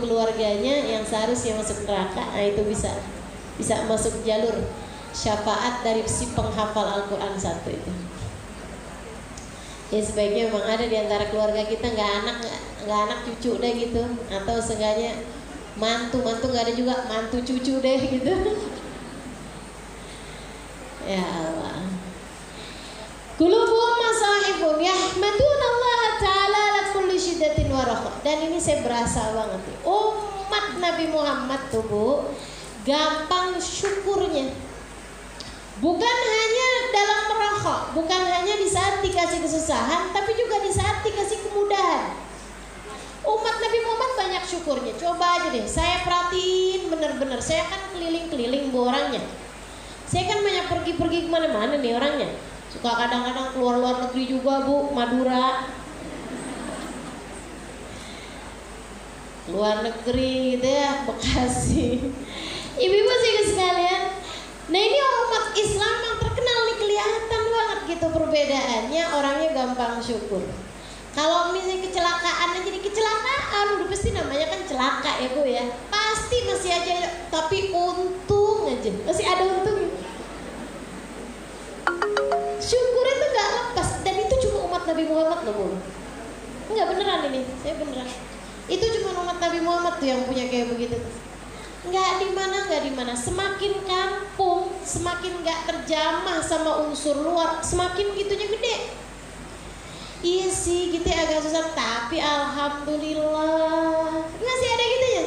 Speaker 2: keluarganya yang seharusnya masuk neraka. Nah itu bisa masuk jalur syafaat dari si penghafal Al-Quran satu itu. Ya sebaiknya memang ada di antara keluarga kita nggak anak cucu deh gitu, atau seenggaknya mantu nggak ada juga, mantu cucu deh gitu. Ya Allah. Qulubuhum masahibun yahmaduna Allah ta'ala ala kulli syiddatin wa raha. Dan ini saya berasa banget nih, umat Nabi Muhammad tuh Bu, gampang syukurnya. Bukan hanya dalam raha, bukan hanya di saat dikasih kesusahan, tapi juga di saat dikasih kemudahan. Umat Nabi Muhammad banyak syukurnya. Coba aja deh, saya perhatiin bener-bener. Saya kan keliling-keliling Bu orangnya. Saya kan banyak pergi-pergi kemana-mana nih orangnya. Suka kadang-kadang keluar luar negeri juga Bu, Madura, luar negeri gitu ya, Bekasi. Ibu-ibu sih sekalian. Nah ini umat Islam yang terkenal nih, kelihatan banget gitu perbedaannya. Orangnya gampang syukur. Kalau misalnya kecelakaan jadi kecelakaan, udah pasti namanya kan celaka ya Bu ya. Pasti masih aja, tapi untung aja, masih ada untungnya. Syukur itu gak lepas, dan itu cuma umat Nabi Muhammad loh Bu. Enggak, beneran ini, saya beneran. Itu cuma umat Nabi Muhammad tuh yang punya kayak begitu. Nggak di mana. Semakin kampung, semakin nggak terjamah sama unsur luar, semakin gitunya gede. Iya sih, gitu agak susah, tapi alhamdulillah masih ada gitu ya.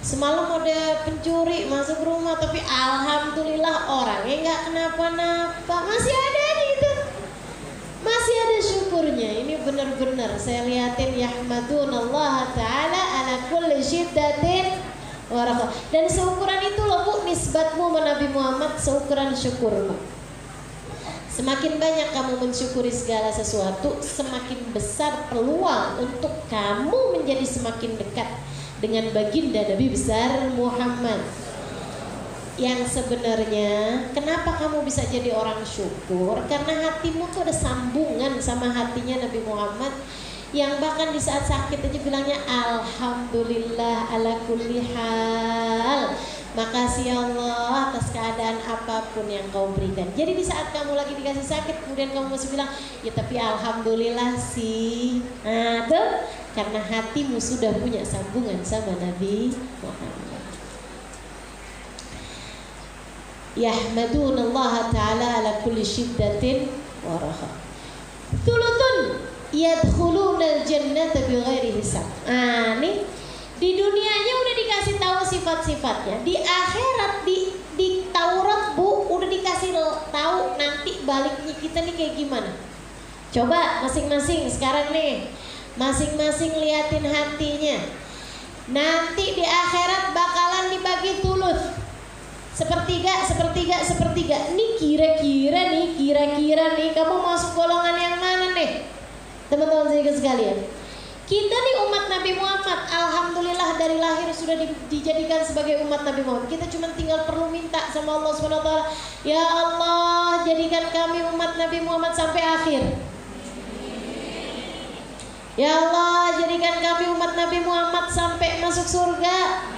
Speaker 2: Semalam ada pencuri masuk rumah, tapi alhamdulillah orangnya nggak kenapa-napa, masih ada gitu, masih ada syukurnya. Ini benar-benar saya liatin, yahmadunallah ta'ala ala kulli syiddatin warahmah. Dan seukuran itu loh Bu, nisbatmu sama Nabi Muhammad seukuran syukurmu. Semakin banyak kamu mensyukuri segala sesuatu, semakin besar peluang untuk kamu menjadi semakin dekat dengan baginda Nabi besar Muhammad. Yang sebenarnya kenapa kamu bisa jadi orang syukur? Karena hatimu tuh ada sambungan sama hatinya Nabi Muhammad, yang bahkan di saat sakit aja bilangnya alhamdulillah ala kulli hal. Makasih ya Allah atas keadaan apapun yang kau berikan. Jadi di saat kamu lagi dikasih sakit, kemudian kamu masih bilang, ya tapi alhamdulillah sih. Nah tuh, karena hatimu sudah punya sambungan sama Nabi Muhammad. yahmadunallaha ta'ala ala kulli syiddatin wa raha. Thuluthun yadkhulunal jannata bighairi hisab. Nih di dunianya udah dikasih tahu sifat-sifatnya. Di akhirat di Taurat Bu udah dikasih tahu nanti baliknya kita nih kayak gimana. Coba masing-masing sekarang nih, masing-masing liatin hatinya. Nanti di akhirat bakalan dibagi thuluth. Sepertiga. Ini kira-kira nih kamu masuk golongan yang mana nih? Teman-teman sekalian. Kita nih umat Nabi Muhammad, alhamdulillah dari lahir sudah dijadikan sebagai umat Nabi Muhammad. Kita cuma tinggal perlu minta sama Allah SWT, ya Allah jadikan kami umat Nabi Muhammad sampai akhir. Ya Allah jadikan kami umat Nabi Muhammad sampai masuk surga.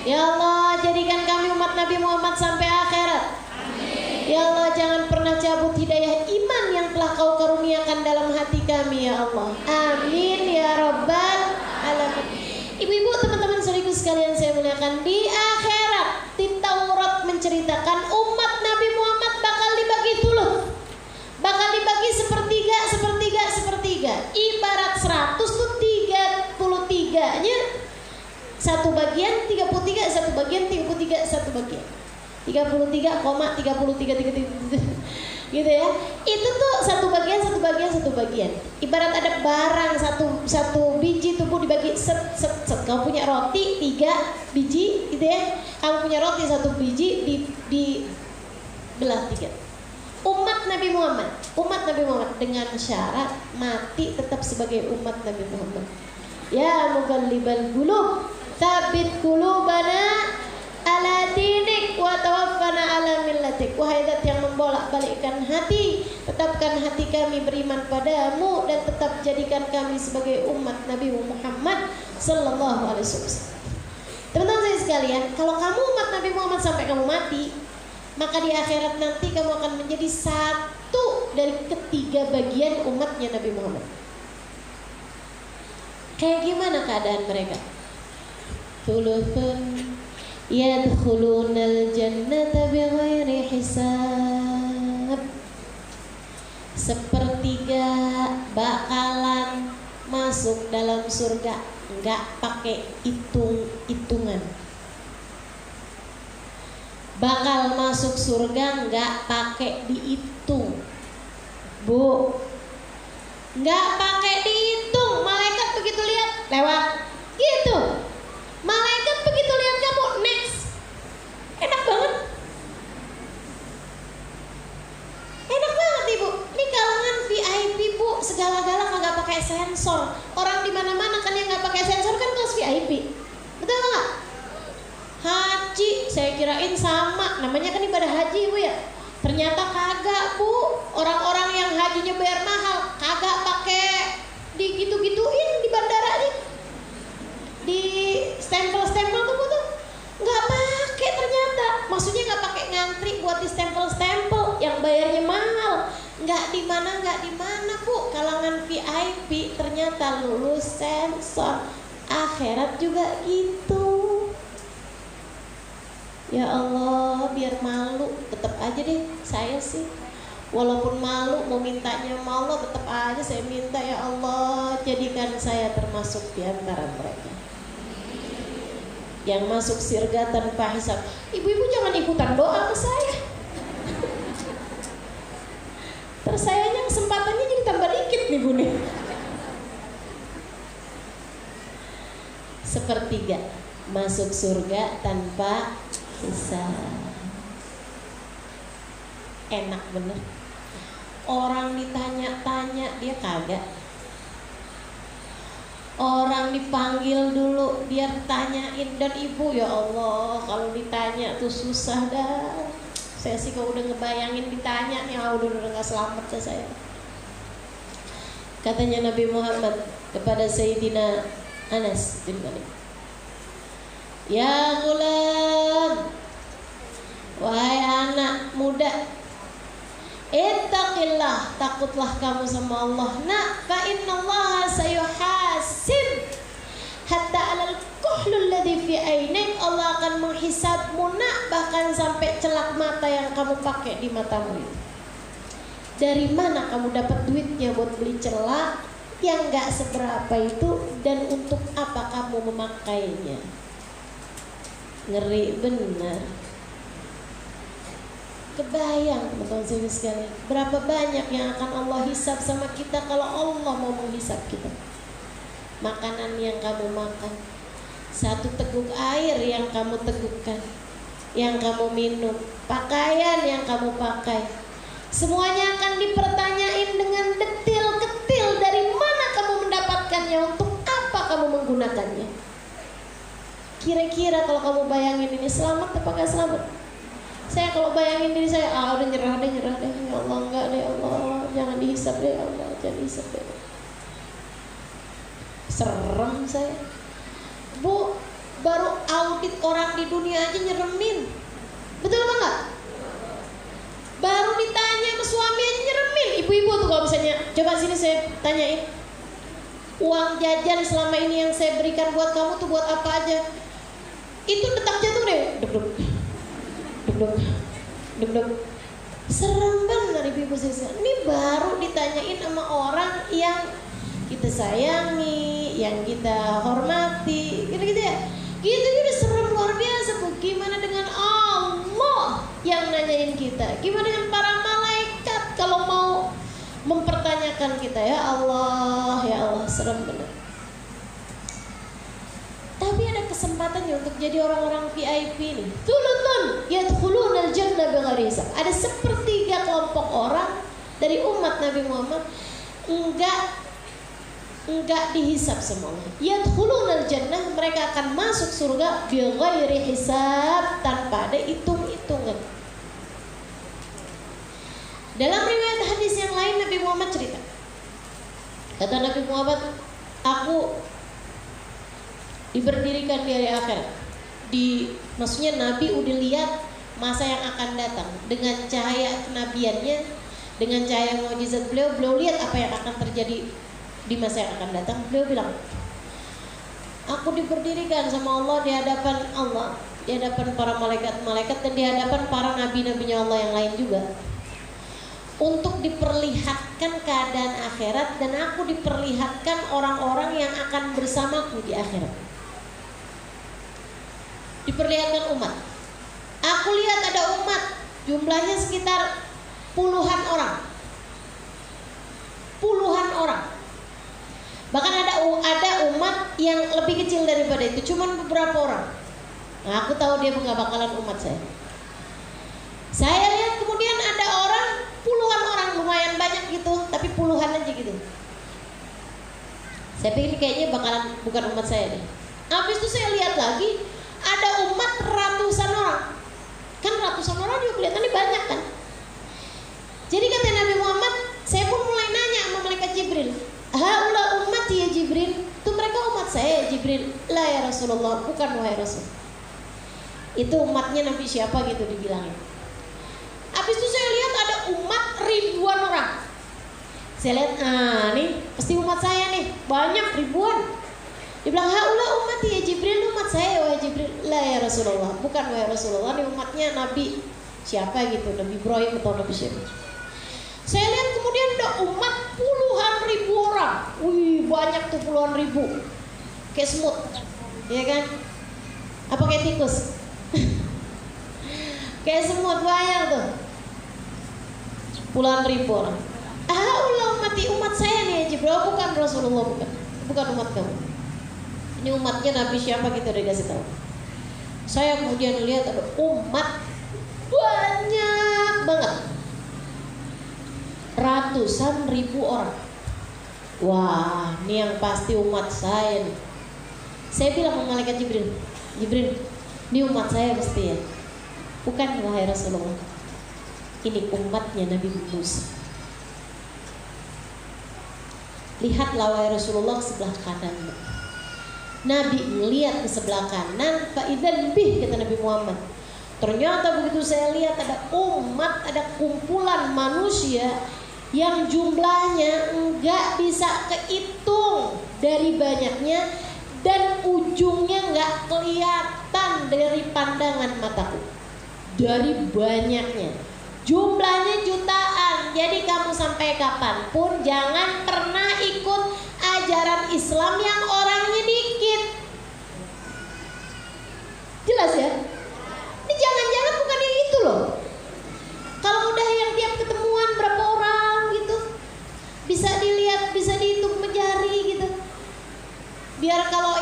Speaker 2: Ya Allah jadikan kami umat Nabi Muhammad sampai akhirat. Ya Allah jangan pernah cabut hidayah iman yang telah kau karuniakan dalam hati kami ya Allah. Amin ya Rabbal Alamin. Ibu-ibu, teman-teman saudaraku sekalian saya muliakan, di akhirat di Taurat menceritakan umat Nabi Muhammad bakal dibagi thuluth. Bakal dibagi sepertiga. Ibarat 100 tuh 33-nya satu bagian, 33 satu bagian, 33 satu bagian. 33,33 gitu ya. Itu tuh satu bagian. Ibarat ada barang satu biji tubuh dibagi set. Kamu punya roti 3 biji gitu ya. Kamu punya roti 1 biji di belah 3. Umat Nabi Muhammad dengan syarat mati tetap sebagai umat Nabi Muhammad. Ya muqallibal qulub, tsabbit qulubana ala dinik wa tawaffana ala millatik. Wahai zat yang membolak-balikkan hati, tetapkan hati kami beriman padamu dan tetap jadikan kami sebagai umat Nabi Muhammad sallallahu alaihi wasallam. Teman-teman saya sekalian, kalau kamu umat Nabi Muhammad sampai kamu mati, maka di akhirat nanti kamu akan menjadi satu dari ketiga bagian umatnya Nabi Muhammad. Kayak gimana keadaan mereka? Thuluthun yadkhulunal jannata bighairi hisab. Sepertiga bakalan masuk dalam surga, enggak pakai hitung-hitungan. Bakal masuk surga enggak pakai dihitung. Bu, enggak pakai dihitung. Malaikat begitu lihat lewat gitu. Malaikat begitu lihat kamu next. Enak banget. Enak banget Ibu. Ini kalangan VIP Bu, segala-gala kagak pakai sensor. Orang di mana-mana kan yang nggak pakai sensor kan kelas VIP. Betul nggak? Haji, saya kirain sama. Namanya kan ibadah haji Bu ya. Ternyata kagak Bu. Orang-orang yang hajinya bayar mahal kagak pakai digitu-gituin di bandara nih. Di stempel-stempel tuh nggak pakai ternyata. Maksudnya nggak pakai ngantri buat di stempel-stempel yang bayarnya mahal. Nggak di mana Bu. Kalangan VIP ternyata lulus sensor. Akhirat juga gitu. Ya Allah, biar malu tetap aja deh saya sih. Walaupun malu mau mintanya sama Allah, tetap aja saya minta, ya Allah jadikan saya termasuk di antara mereka yang masuk surga tanpa hisab. Ibu-ibu jangan ikutan doa ke saya. Terus sayanya kesempatannya jadi tambah dikit nih Bu nih. Sepertiga masuk surga tanpa hisab. Enak bener. Orang ditanya-tanya dia kagak. Orang dipanggil dulu dia tanyain. Dan Ibu ya Allah kalau ditanya tuh susah dah. Saya sih kalau udah ngebayangin ditanya ya udah gak selamat dah saya. Katanya Nabi Muhammad kepada Sayyidina Anas bin Malik, ya gulam, wahai anak muda, ittaqillah, takutlah kamu sama Allah. Nak, fa innallaha sayuhasib hatta alal kuhlul ladzi fi ainik. Allah akan akan menghisabmu nak, bahkan sampai celak mata yang kamu pakai di matamu itu. Dari mana kamu dapat duitnya buat beli celak yang gak seberapa itu, dan untuk apa kamu memakainya? Ngeri benar. Kebayang teman-teman sekalian, berapa banyak yang akan Allah hisab sama kita kalau Allah mau menghisab kita. Makanan yang kamu makan, satu teguk air yang kamu tegukkan, yang kamu minum, pakaian yang kamu pakai, semuanya akan dipertanyain dengan detil-detil. Dari mana kamu mendapatkannya, untuk apa kamu menggunakannya. Kira-kira kalau kamu bayangin ini, selamat apa gak selamat? Saya kalau bayangin diri saya, udah nyerah deh. Ya Allah, enggak deh, Allah, jangan dihisab deh, Allah, jangan dihisab deh. Serem saya. Bu, baru audit orang di dunia aja nyeremin. Betul apa enggak? Baru ditanya sama suami aja nyeremin. Ibu-ibu tuh kalau misalnya, coba sini saya tanyain, uang jajan selama ini yang saya berikan buat kamu tuh buat apa aja? Itu detak jantung deh. Deg-deg. Serem benar ibu-ibu saya. Ini baru ditanyain sama orang yang kita sayangi, yang kita hormati, gitu-gitu ya. Gitu udah serem luar biasa, Bu. Gimana dengan Allah yang nanyain kita? Gimana dengan para malaikat kalau mau mempertanyakan kita? Ya Allah, serem benar. Tapi ada kesempatannya untuk jadi orang-orang VIP nih. Thuluthun yadkhulunal jannah bighairi hisab. Ada sepertiga kelompok orang dari umat Nabi Muhammad enggak dihisab semuanya. Yadkhulunal jannah, mereka akan masuk surga bighairi hisab, tanpa ada hitung-hitungan. Dalam riwayat hadis yang lain Nabi Muhammad cerita. Kata Nabi Muhammad, aku diberdirikan di hari akhirat. Maksudnya Nabi udah lihat masa yang akan datang dengan cahaya kenabiannya, dengan cahaya mukjizat beliau lihat apa yang akan terjadi di masa yang akan datang. Beliau bilang, aku diberdirikan sama Allah di hadapan Allah, di hadapan para malaikat-malaikat, dan di hadapan para nabi-nabinya Allah yang lain juga, untuk diperlihatkan keadaan akhirat, dan aku diperlihatkan orang-orang yang akan bersamaku di akhirat. Diperlihatkan umat. Aku lihat ada umat jumlahnya sekitar puluhan orang. Bahkan ada umat yang lebih kecil daripada itu, cuman beberapa orang. Nah, aku tahu dia nggak bakalan umat saya. Saya lihat kemudian ada puluhan orang, lumayan banyak gitu, tapi puluhan aja gitu. Saya pikir ini kayaknya bakalan bukan umat saya deh. Habis itu saya lihat lagi, ada umat ratusan orang. Kan ratusan orang juga kelihatannya banyak kan. Jadi kata Nabi Muhammad, saya pun mulai nanya sama malaikat Jibril, haula ummati ya Jibril, itu mereka umat saya ya Jibril. La ya Rasulullah, bukan wahai Rasul. Itu umatnya Nabi siapa gitu dibilangin. Habis itu saya lihat ada umat ribuan orang. Saya lihat, nih pasti umat saya nih, banyak ribuan. Dia bilang, haula ummati ya Jibril, umat saya wahai Jibril. La ya Rasulullah, bukan wahai Rasulullah, ini umatnya Nabi siapa gitu, Nabi Ibrahim atau Nabi siapa. Saya lihat kemudian ada umat puluhan ribu orang. Wih, banyak tuh puluhan ribu. Kayak semut, ya kan? Apa kayak tikus? Kayak semut, banyak tuh. Puluhan ribu orang. Haula ummati, umat saya nih ya Jibril, bukan Rasulullah, bukan umat kamu. Ini umatnya Nabi siapa gitu udah dikasih tahu. Saya kemudian lihat ada umat banyak banget, ratusan ribu orang. Wah, ini yang pasti umat saya nih. Saya bilang sama malaikat Jibril, ini umat saya pasti ya. Bukan wahai Rasulullah, ini umatnya Nabi Musa. Lihatlah wahai Rasulullah sebelah kanan. Nabi melihat ke sebelah kanan, faidan bih, kata Nabi Muhammad. Ternyata begitu saya lihat ada umat, ada kumpulan manusia yang jumlahnya enggak bisa kehitung dari banyaknya, dan ujungnya nggak kelihatan dari pandangan mataku. Dari banyaknya, jumlahnya jutaan. Jadi kamu sampai kapanpun jangan pernah ikut ajaran Islam yang orangnya dikit. Jelas ya? Ini jangan-jangan bukan yang itu loh. Kalau udah yang tiap ketemuan berapa orang gitu, bisa dilihat, bisa dihitung jari gitu. Biar kalau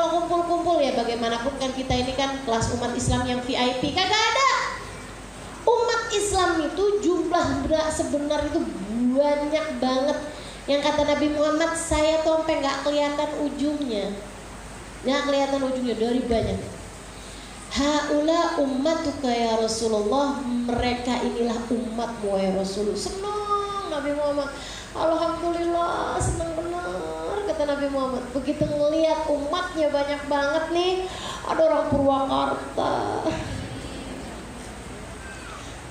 Speaker 2: kumpul-kumpul ya bagaimanapun kan kita ini kan kelas umat Islam yang VIP, kagak ada. Umat Islam itu jumlah sebenar itu banyak banget. Yang kata Nabi Muhammad, saya tuh sampai nggak kelihatan ujungnya, nggak kelihatan ujungnya dari banyak. Haula ummatuka ya Rasulullah, mereka inilah umatmu ya Rasulullah. Senang Nabi Muhammad, alhamdulillah senang benar kata Nabi Muhammad. Begitu ngelihat umatnya banyak banget nih, ada orang Purwakarta,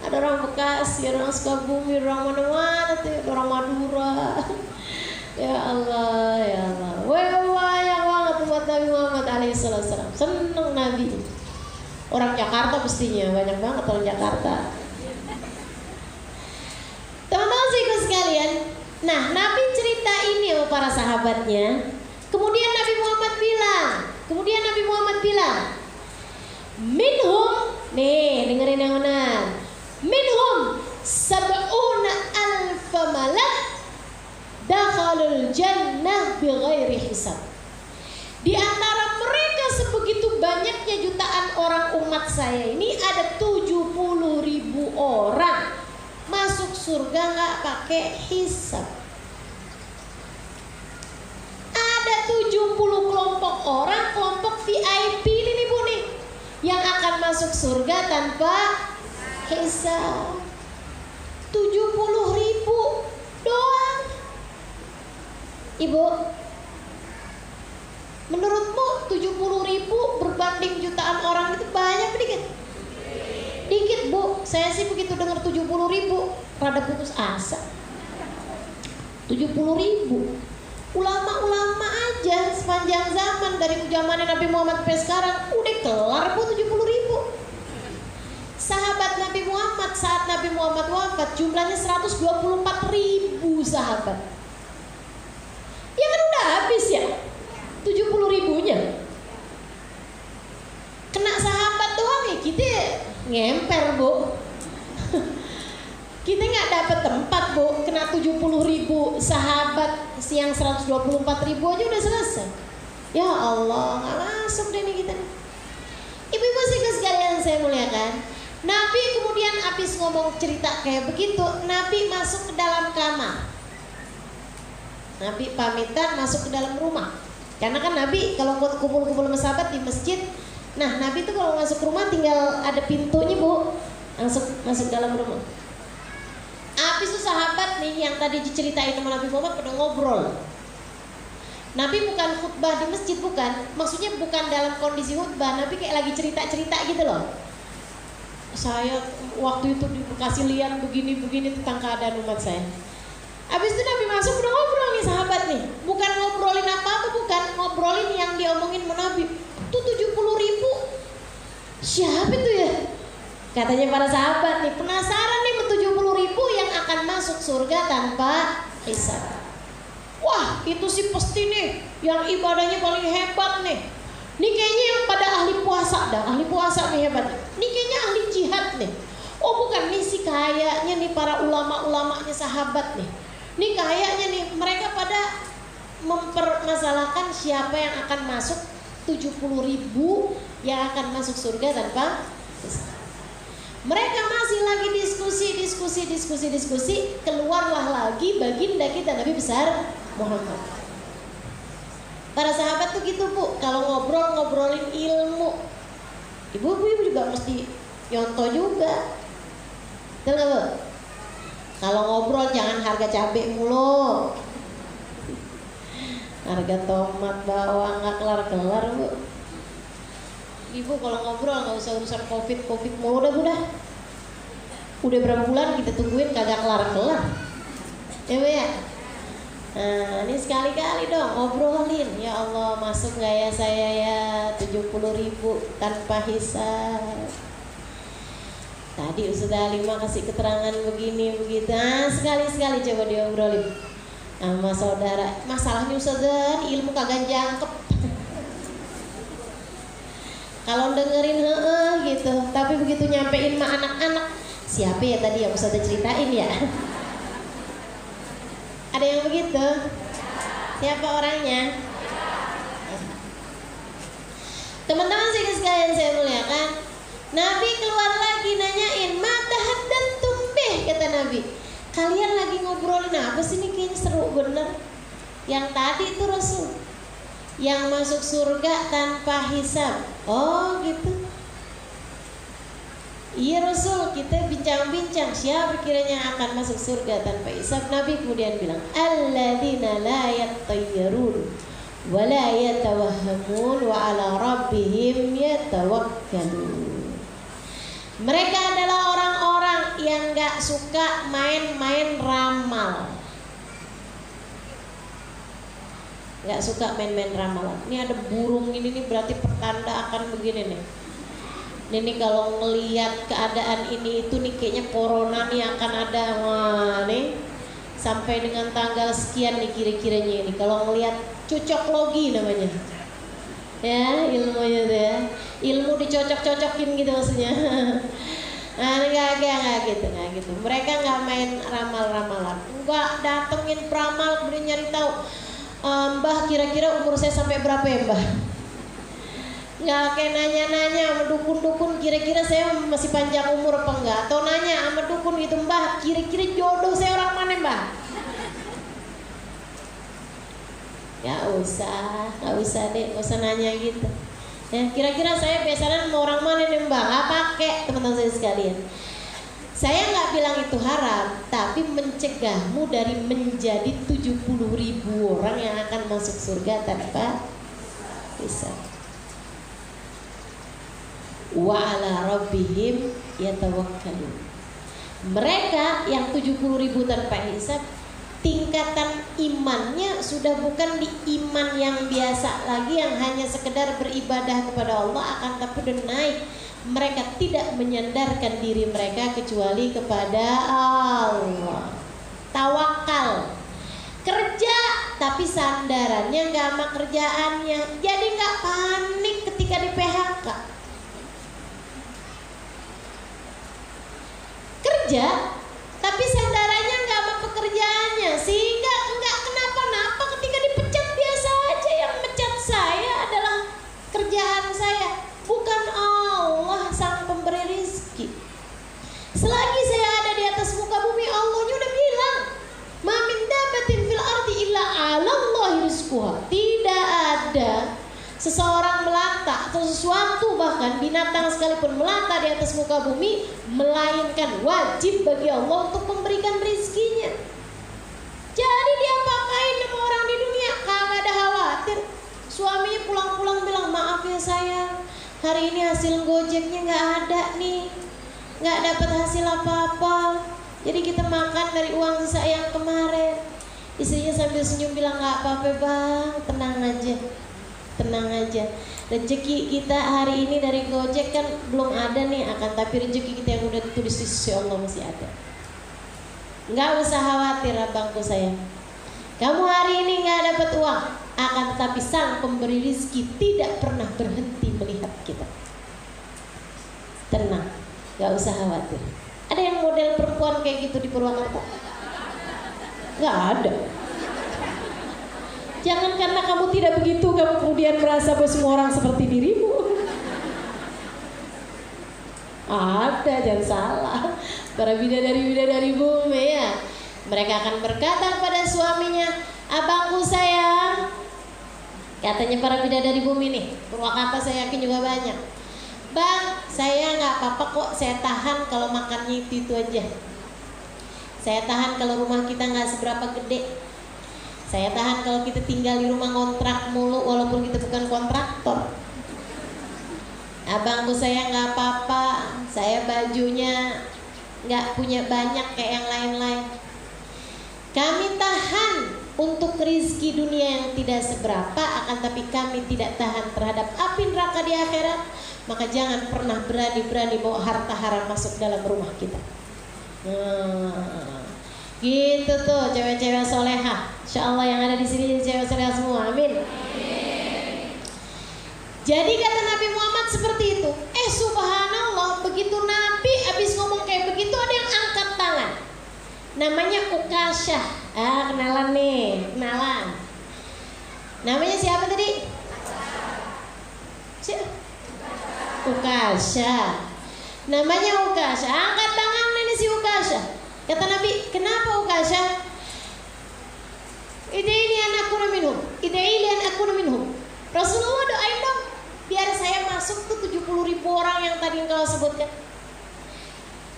Speaker 2: ada orang Bekasi, orang Sukabumi, orang mana-mana tuh, orang Madura. Ya Allah, ya Allah. Banyak banget umat Nabi Muhammad alaihissalam. Senang Nabi. Orang Jakarta pastinya, banyak banget orang Jakarta. Teman-teman sekalian sekalian, nah Nabi cerita ini sama para sahabatnya. Kemudian Nabi Muhammad bilang, minhum, nih dengerin yang benar, minhum sab'una alfa malak dakhalul jannah bighairi hisab. Di antara mereka sebegitu banyaknya jutaan orang umat saya ini ada 70.000 orang masuk surga nggak pakai hisab. Ada 70 kelompok orang, kelompok VIP ini nih Bu nih, yang akan masuk surga tanpa hisab. 70.000 doang. Ibu, menurutmu 70.000 berbanding jutaan orang itu banyak dikit? Dikit Bu, saya sih begitu dengar 70.000 rada putus asa. 70.000 ulama-ulama aja sepanjang zaman dari zaman Nabi Muhammad sampai sekarang udah kelar Bu 70.000. Sahabat Nabi Muhammad saat Nabi Muhammad wafat jumlahnya 124.000 sahabat. Ya kan udah habis ya 70.000-nya. Kena sahabat doang ya kita ngemper Bu. Kita nggak dapat tempat Bu. Kena 70.000 sahabat, yang 124.000 aja udah selesai. Ya Allah, nggak masuk deh nih kita. Ibu-ibu sekalian saya muliakan, Nabi kemudian habis ngomong cerita kayak begitu, Nabi masuk ke dalam kamar. Nabi pamitan masuk ke dalam rumah. Karena kan Nabi kalau kumpul-kumpul sama sahabat di masjid, nah Nabi itu kalau masuk rumah tinggal ada pintunya Bu, langsung masuk dalam rumah. Habis itu sahabat nih yang tadi diceritain sama Nabi Muhammad pada ngobrol. Nabi bukan khutbah di masjid, bukan. Maksudnya bukan dalam kondisi khutbah, Nabi kayak lagi cerita-cerita gitu loh. Saya waktu itu dikasih lihat begini-begini tentang keadaan umat saya. Habis itu Nabi masuk udah ngobrol nih sahabat nih. Bukan ngobrolin apa-apa, bukan. Ngobrolin yang diomongin sama Nabi. Itu 70.000. Siapa itu ya? Katanya para sahabat nih, penasaran nih 70.000 yang akan masuk surga tanpa hisab. Wah, itu sih pasti nih yang ibadahnya paling hebat nih. Nih kayaknya yang pada ahli puasa dah. Ahli puasa nih hebat. Nih kayaknya ahli jihad nih. Oh bukan, nih sih kayaknya nih para ulama-ulamanya sahabat nih. Nih kayaknya nih mereka pada mempermasalahkan siapa yang akan masuk 70.000 yang akan masuk surga tanpa hisab. Mereka masih lagi diskusi, keluarlah lagi baginda kita Nabi besar Muhammad. Para sahabat tuh gitu Bu, kalau ngobrolin ilmu. Ibu-ibu juga mesti nyontoh juga. Betul gak Bu? Kalau ngobrol jangan harga cabai mulu. Harga tomat, bawang gak kelar-kelar Bu. Ibu kalau ngobrol nggak usah urusan covid mulu dah Bu dah. Udah berapa bulan kita tungguin kagak kelar-kelar. Ya Bu ya. Nah ini sekali-kali dong ngobrolin. Ya Allah masuk nggak ya saya ya 70.000 tanpa hisab. Tadi Ustazah Halimah kasih keterangan begini begitu. Nah, sekali-sekali coba diobrolin sama saudara. Masalahnya Ustazah ilmu kagak jangkep. Kalau dengerin gitu, tapi begitu nyampein sama anak-anak, siapa ya tadi yang Ustazah ceritain ya? Ada yang begitu? Siapa orangnya? Teman-teman sekalian saya muliakan, Nabi keluar lagi nanyain, "Mata haddattum bih," kata Nabi. Kalian lagi ngobrolin apa sih nih, kayaknya seru bener. Yang tadi itu Rasul yang masuk surga tanpa hisab. Oh gitu. Iya Rasul, kita bincang-bincang siapa kiranya akan masuk surga tanpa hisab. Nabi kemudian bilang, alladzina la yattayyarun wa la yatawahhamun wa ala rabbihim yatawakkalun. Mereka adalah orang-orang yang gak suka main-main ramal. Gak suka main-main ramalan. Ini ada burung ini nih, berarti pertanda akan begini nih. Ini kalau ngelihat keadaan ini itu nih kayaknya corona nih akan ada. Wah nih sampai dengan tanggal sekian nih kira-kiranya ini. Kalau ngelihat cocoklogi namanya. Ya ilmunya tuh ya. Ilmu dicocok-cocokin gitu maksudnya. Nah nggak gitu. Mereka nggak main ramal-ramalan. Nggak datengin peramal kemudian nyari tahu. Mbah kira-kira umur saya sampai berapa ya Mbah? Nggak kayak nanya-nanya sama dukun-dukun kira-kira saya masih panjang umur apa enggak. Atau nanya sama dukun gitu, Mbah kira-kira jodoh saya orang mana Mbah? Nggak usah deh, nggak usah nanya gitu. Ya, kira-kira saya biasanya mau orang mana nih Mbah? Nggak pakai teman-teman saya sekalian. Saya nggak bilang itu haram, tapi mencegahmu dari menjadi 70.000 orang yang akan masuk surga tanpa hisab. Wa ala rabbihim yatawakkalun. Mereka yang 70.000 tanpa hisab, tingkatan imannya sudah bukan di iman yang biasa lagi yang hanya sekedar beribadah kepada Allah, akan tapi udah naik. Mereka tidak menyandarkan diri mereka kecuali kepada Allah. Tawakal. Kerja tapi sandarannya nggak sama kerjaannya. Jadi nggak panik ketika di PHK. Kerja tapi sandarannya nggak sama pekerjaannya, sehingga nggak kenapa-napa ketika dipecat. Biasa aja, yang mecat saya adalah kerjaan saya, bukan Allah sang pemberi rizki. Selagi saya ada di atas muka bumi, Allahnya udah bilang, ma min dabatin fil ardi illa 'alallahi rizquha. Tidak ada seseorang melata atau sesuatu, bahkan binatang sekalipun melata di atas muka bumi, melainkan wajib bagi Allah untuk memberikan rizkinya. Jadi diapa-apain sama orang di dunia, kagak ada khawatir. Suaminya pulang-pulang bilang, maaf ya sayang, hari ini hasil gojeknya nggak ada nih, nggak dapat hasil apa-apa. Jadi kita makan dari uang sisa yang kemarin. Istrinya sambil senyum bilang, nggak apa-apa bang, tenang aja. Rezeki kita hari ini dari Gojek kan belum ada nih, akan tapi rezeki kita yang udah ditulis di sisi Allah masih ada. Nggak usah khawatir abangku sayang. Kamu hari ini nggak dapat uang, akan tetapi sang pemberi rizki tidak pernah berhenti melihat kita. Tenang, nggak usah khawatir. Ada yang model perempuan kayak gitu di Purwakarta? Nggak ada. Jangan karena kamu tidak begitu, kamu kemudian merasa bahwa semua orang seperti dirimu. Ada, jangan salah. Para bidadari-bidadari bumi ya, mereka akan berkata pada suaminya, abangku sayang, katanya para bidadari bumi nih, Purwakarta saya yakin juga banyak. Bang, saya nggak apa-apa kok, saya tahan kalau makannya itu aja. Saya tahan kalau rumah kita nggak seberapa gede. Saya tahan kalau kita tinggal di rumah kontrak mulu, walaupun kita bukan kontraktor. Abangku saya nggak apa-apa, saya bajunya nggak punya banyak kayak yang lain-lain. Kami tahan untuk rizki dunia yang tidak seberapa, akan tapi kami tidak tahan terhadap api neraka di akhirat, maka jangan pernah berani-berani bawa harta haram masuk dalam rumah kita. Gitu tuh cewek-cewek solehah. Insyaallah yang ada di sini jadi cewek solehah semua. Amin. Jadi kata Nabi Muhammad seperti itu. Subhanallah, begitu Nabi habis ngomong kayak begitu ada yang angkat tangan. Namanya Ukasyah. Kenalan nih, kenalan. Namanya siapa tadi? Ukasyah. Namanya Ukasyah. Angkat tangan ini si Ukasyah. Kata Nabi, kenapa Ukasyah? Ida'ili an akuna minhum. Ida'ili an akuna minhum. Rasulullah doain dong, biar saya masuk tuh 70.000 orang yang tadi engkau sebutkan.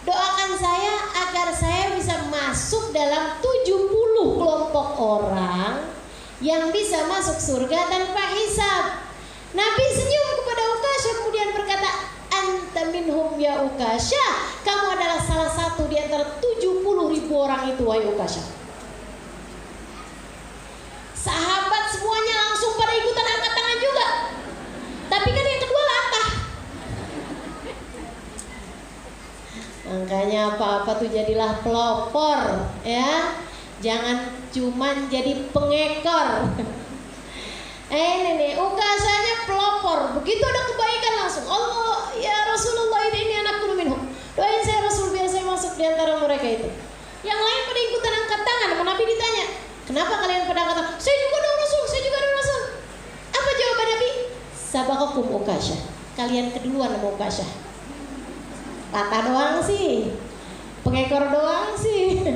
Speaker 2: Doakan saya agar saya bisa masuk dalam 70 kelompok orang yang bisa masuk surga tanpa hisab. Nabi senyum kepada Ukasyah kemudian berkata, anta minhum ya Ukasyah, kamu adalah salah satu di antara 70.000 orang itu, wahai Ukasyah. Sahabat semuanya langsung pada ikutan angkat tangan juga. Tapi kan yang kedua latah. Makanya apa-apa tuh jadilah pelopor, ya. Jangan cuman jadi pengekor. Ini nih, Ukasyahnya pelopor. Begitu ada kebaikan langsung, Allah ya Rasulullah ini anakku minhum. Doain saya Rasul biar saya masuk di antara mereka itu. Yang lain pada ikutan angkat tangan. Nabi ditanya, kenapa kalian pada angkat tangan? Saya juga dong Rasul, saya juga dong Rasul. Apa jawaban Nabi? Sabaqakum Ukasyah. Kalian keduluan sama Ukasyah. Patah doang sih, pengekor doang sih.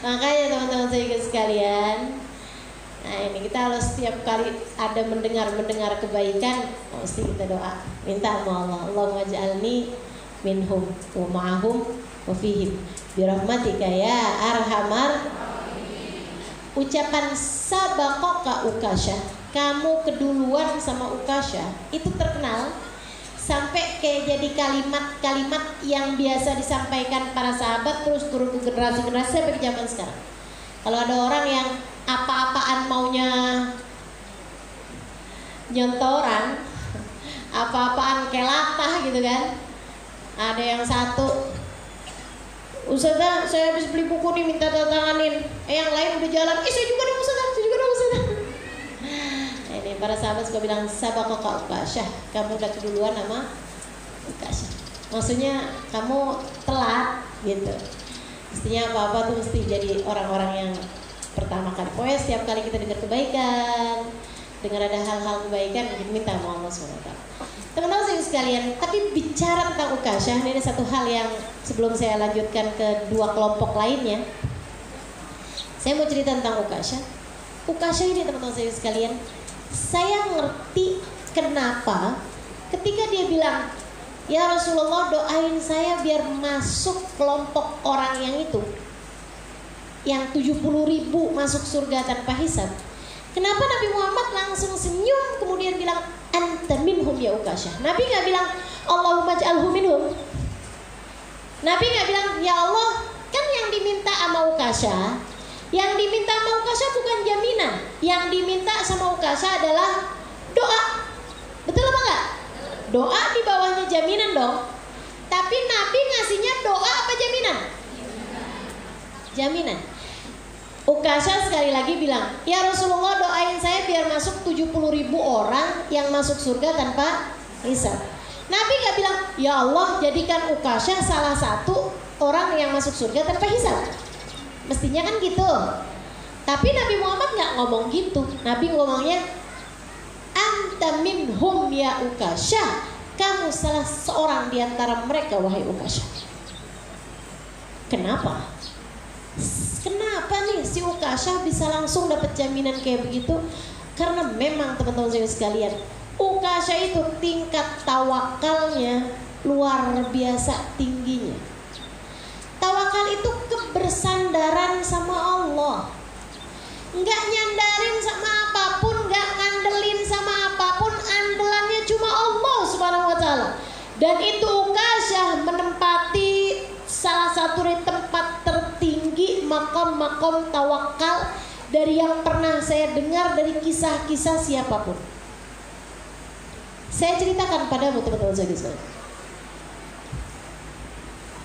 Speaker 2: Makanya teman-teman saya sekalian, nah ini kita harus setiap kali ada mendengar kebaikan, mesti kita doa, minta sama Allah, Allahumma ja'alni minhum wa ma'ahum wa fihim birahmatika ya arhamar. Ucapan sabaqaka Ukasyah, kamu keduluan sama Ukasyah, itu terkenal sampai kayak jadi kalimat-kalimat yang biasa disampaikan para sahabat terus turun ke generasi-generasi sampai ke zaman sekarang. Kalau ada orang yang apa-apaan maunya nyontoran, apa-apaan kelatah gitu kan. Ada yang satu, Ustazah saya habis beli buku nih minta tanganin. Yang lain udah jalan, saya juga dong Ustazah, saya juga dong Ustazah. Ini para sahabat suka bilang sabaqaka Ukasyah, kamu udah keduluan sama Ukasyah. Maksudnya kamu telat gitu. Mestinya apa-apa tuh mesti jadi orang-orang yang pertama kali. Pokoknya setiap kali kita dengar kebaikan, dengar ada hal-hal kebaikan, kita minta sama Allah SWT. Teman-teman saya sekalian, tapi bicara tentang Ukasyah, ini ada satu hal yang sebelum saya lanjutkan ke dua kelompok lainnya. Saya mau cerita tentang Ukasyah. Ukasyah ini teman-teman saya sekalian, saya ngerti kenapa ketika dia bilang, ya Rasulullah doain saya biar masuk kelompok orang yang itu, yang 70.000 masuk surga tanpa hisab. Kenapa Nabi Muhammad langsung senyum kemudian bilang anta minhum ya Ukasyah? Nabi gak bilang Allahumma ja'alhu minhum. Nabi gak bilang ya Allah, kan yang diminta sama Ukasyah, yang diminta sama Ukasyah bukan jaminan. Yang diminta sama Ukasyah adalah doa. Betul apa enggak? Doa di bawahnya jaminan dong. Tapi Nabi ngasihnya doa apa jaminan? Jaminan. Ukasyah sekali lagi bilang, ya Rasulullah doain saya biar masuk 70.000 orang yang masuk surga tanpa hisab. Nabi gak bilang, ya Allah jadikan Ukasyah salah satu orang yang masuk surga tanpa hisab. Mestinya kan gitu. Tapi Nabi Muhammad gak ngomong gitu. Nabi ngomongnya anta minhum ya Ukasyah, kamu salah seorang di antara mereka wahai Ukasyah. Kenapa? Kenapa nih si Ukasyah bisa langsung dapat jaminan kayak begitu? Karena memang teman-teman saya sekalian, Ukasyah itu tingkat tawakalnya luar biasa tingginya. Tawakal itu kebersandaran sama Allah, nggak nyandarin sama apapun, nggak ngandelin sama apapun, andalannya cuma Allah Subhanahu wa Ta'ala. Dan itu Ukasyah menempati salah satu tempat tertinggi makom-makom tawakal dari yang pernah saya dengar dari kisah-kisah siapapun. Saya ceritakan padamu teman-teman saya,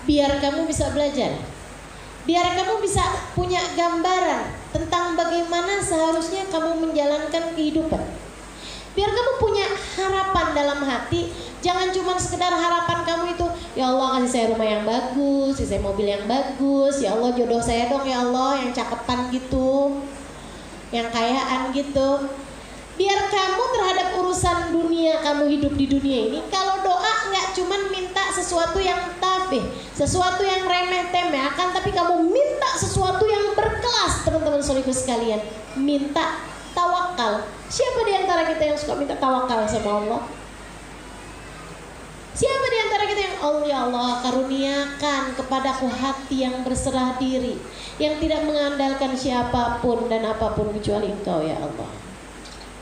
Speaker 2: biar kamu bisa belajar, biar kamu bisa punya gambaran tentang bagaimana seharusnya kamu menjalankan kehidupan. Biar kamu punya harapan dalam hati. Jangan cuma sekedar harapan kamu itu, ya Allah kasih saya rumah yang bagus, kasih saya mobil yang bagus, ya Allah jodoh saya dong ya Allah yang cakepan gitu, yang kayaan gitu. Biar kamu terhadap urusan dunia, kamu hidup di dunia ini, kalau doa nggak cuma minta sesuatu yang tafih, sesuatu yang remeh-temeh, akan tapi kamu minta sesuatu yang berkelas, teman-teman saudaraku sekalian, minta tawakal. Siapa di antara kita yang suka minta tawakal sama Allah? Siapa di antara kita yang ya Allah karuniakan kepadaku hati yang berserah diri, yang tidak mengandalkan siapapun dan apapun kecuali Engkau ya Allah.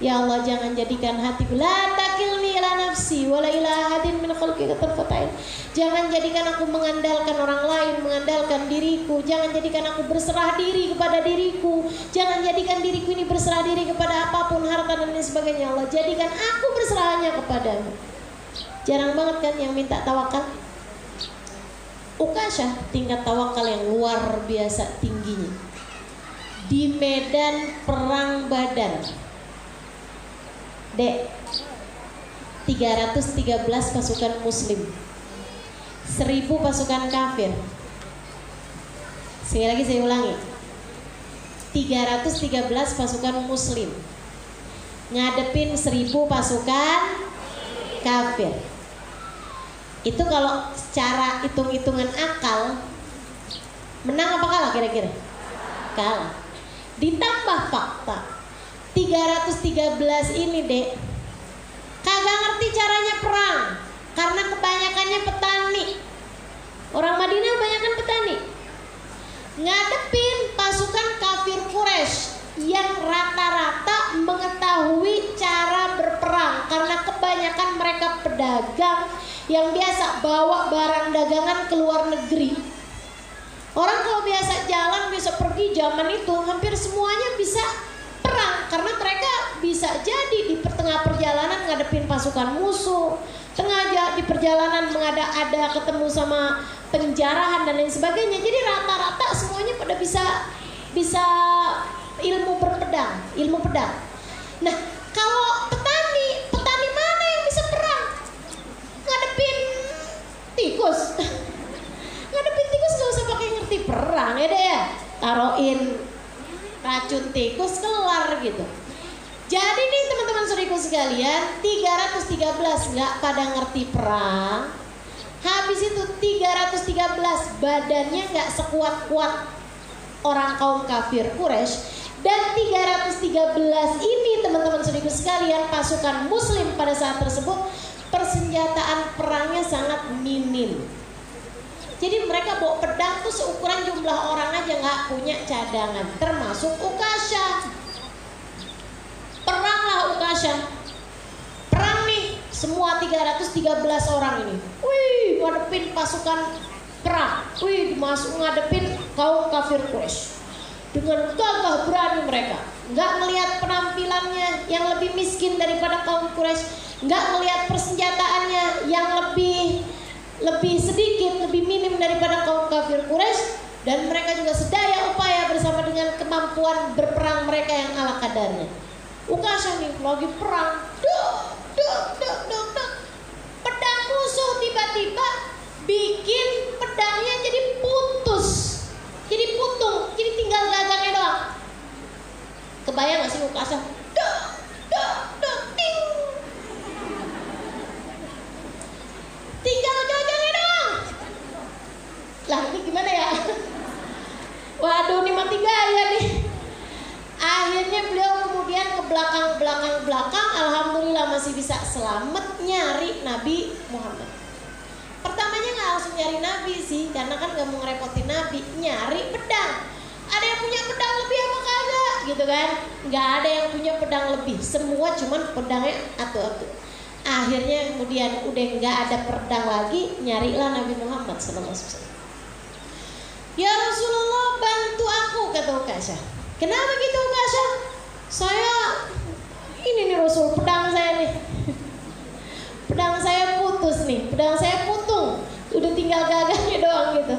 Speaker 2: Ya Allah, jangan jadikan hatiku la takilni ila nafsi wala ila ahadin min khalqika tarfatain. Jangan jadikan aku mengandalkan orang lain, mengandalkan diriku. Jangan jadikan aku berserah diri kepada diriku. Jangan jadikan diriku ini berserah diri kepada apapun, harta dan lain sebagainya. Allah, jadikan aku berserah hanya kepadamu. Jarang banget kan yang minta tawakal. Ukasyah tingkat tawakal yang luar biasa tingginya. Di medan perang Badar, Dek, 313 pasukan muslim, 1000 pasukan kafir. Sekali lagi saya ulangi, 313 pasukan muslim ngadepin 1000 pasukan kafir. Itu kalau secara hitung-hitungan akal, menang apa kalah kira-kira? Kalah. Ditambah fakta 313 ini, Dek, kagak ngerti caranya perang karena kebanyakannya petani. Orang Madinah kebanyakan petani. Ngadepin pasukan kafir Quraisy yang rata-rata mengetahui cara berperang karena kebanyakan mereka pedagang yang biasa bawa barang dagangan ke luar negeri. Orang kalau biasa jalan, bisa pergi zaman itu, hampir semuanya bisa perang karena mereka bisa jadi di tengah perjalanan ngadepin pasukan musuh, di perjalanan ada ketemu sama penjarahan dan lain sebagainya. Jadi rata-rata semuanya pada bisa ilmu pedang. Nah, kalau petani mana yang bisa perang? Ngadepin tikus. Ngadepin tikus gak usah pakai ngerti perang ya deh ya. Taruhin racun tikus kelar gitu. Jadi nih teman-teman saudaraku sekalian, 313 nggak pada ngerti perang. Habis itu 313 badannya nggak sekuat-kuat orang kaum kafir Quraisy. Dan 313 ini teman-teman saudaraku sekalian, pasukan muslim pada saat tersebut persenjataan perangnya sangat minim. Jadi mereka bawa pedang tuh seukuran jumlah orang aja, nggak punya cadangan, termasuk Ukasyah. Peranglah Ukasyah. Perang nih, semua 313 orang ini. Wih, ngadepin pasukan perang. Wih, masuk ngadepin kaum kafir Quraisy. Dengan gagah berani mereka. Nggak ngelihat penampilannya yang lebih miskin daripada kaum Quraisy, nggak ngelihat persenjataannya yang lebih sedikit, lebih minim daripada kaum kafir Quraisy, dan mereka juga sedaya upaya bersama dengan kemampuan berperang mereka yang ala kadarnya. Ukasyah nih lagi perang, pedang musuh tiba-tiba bikin pedangnya jadi putus, jadi putung, jadi tinggal gagangnya doang. Kebayang gak sih Ukasyah? Ting. Tinggal gagangnya doang. Lah ini gimana ya? Waduh, ini mati gaya nih. Akhirnya beliau kemudian ke belakang. Alhamdulillah masih bisa selamat, nyari Nabi Muhammad. Pertamanya nggak langsung nyari Nabi sih, karena kan nggak mau ngerepotin Nabi. Nyari pedang. Ada yang punya pedang lebih apa kagak? Gitu kan? Nggak ada yang punya pedang lebih. Semua cuman pedangnya atu-atu. Akhirnya kemudian udah nggak ada pedang lagi, nyarilah Nabi Muhammad SAW. Ya Rasulullah, bantu aku, kata Ukasyah. Kenapa gitu Ukasha? Saya ini nih Rasul, pedang saya nih. Pedang saya putus nih, pedang saya putung. Udah tinggal gagahnya doang gitu.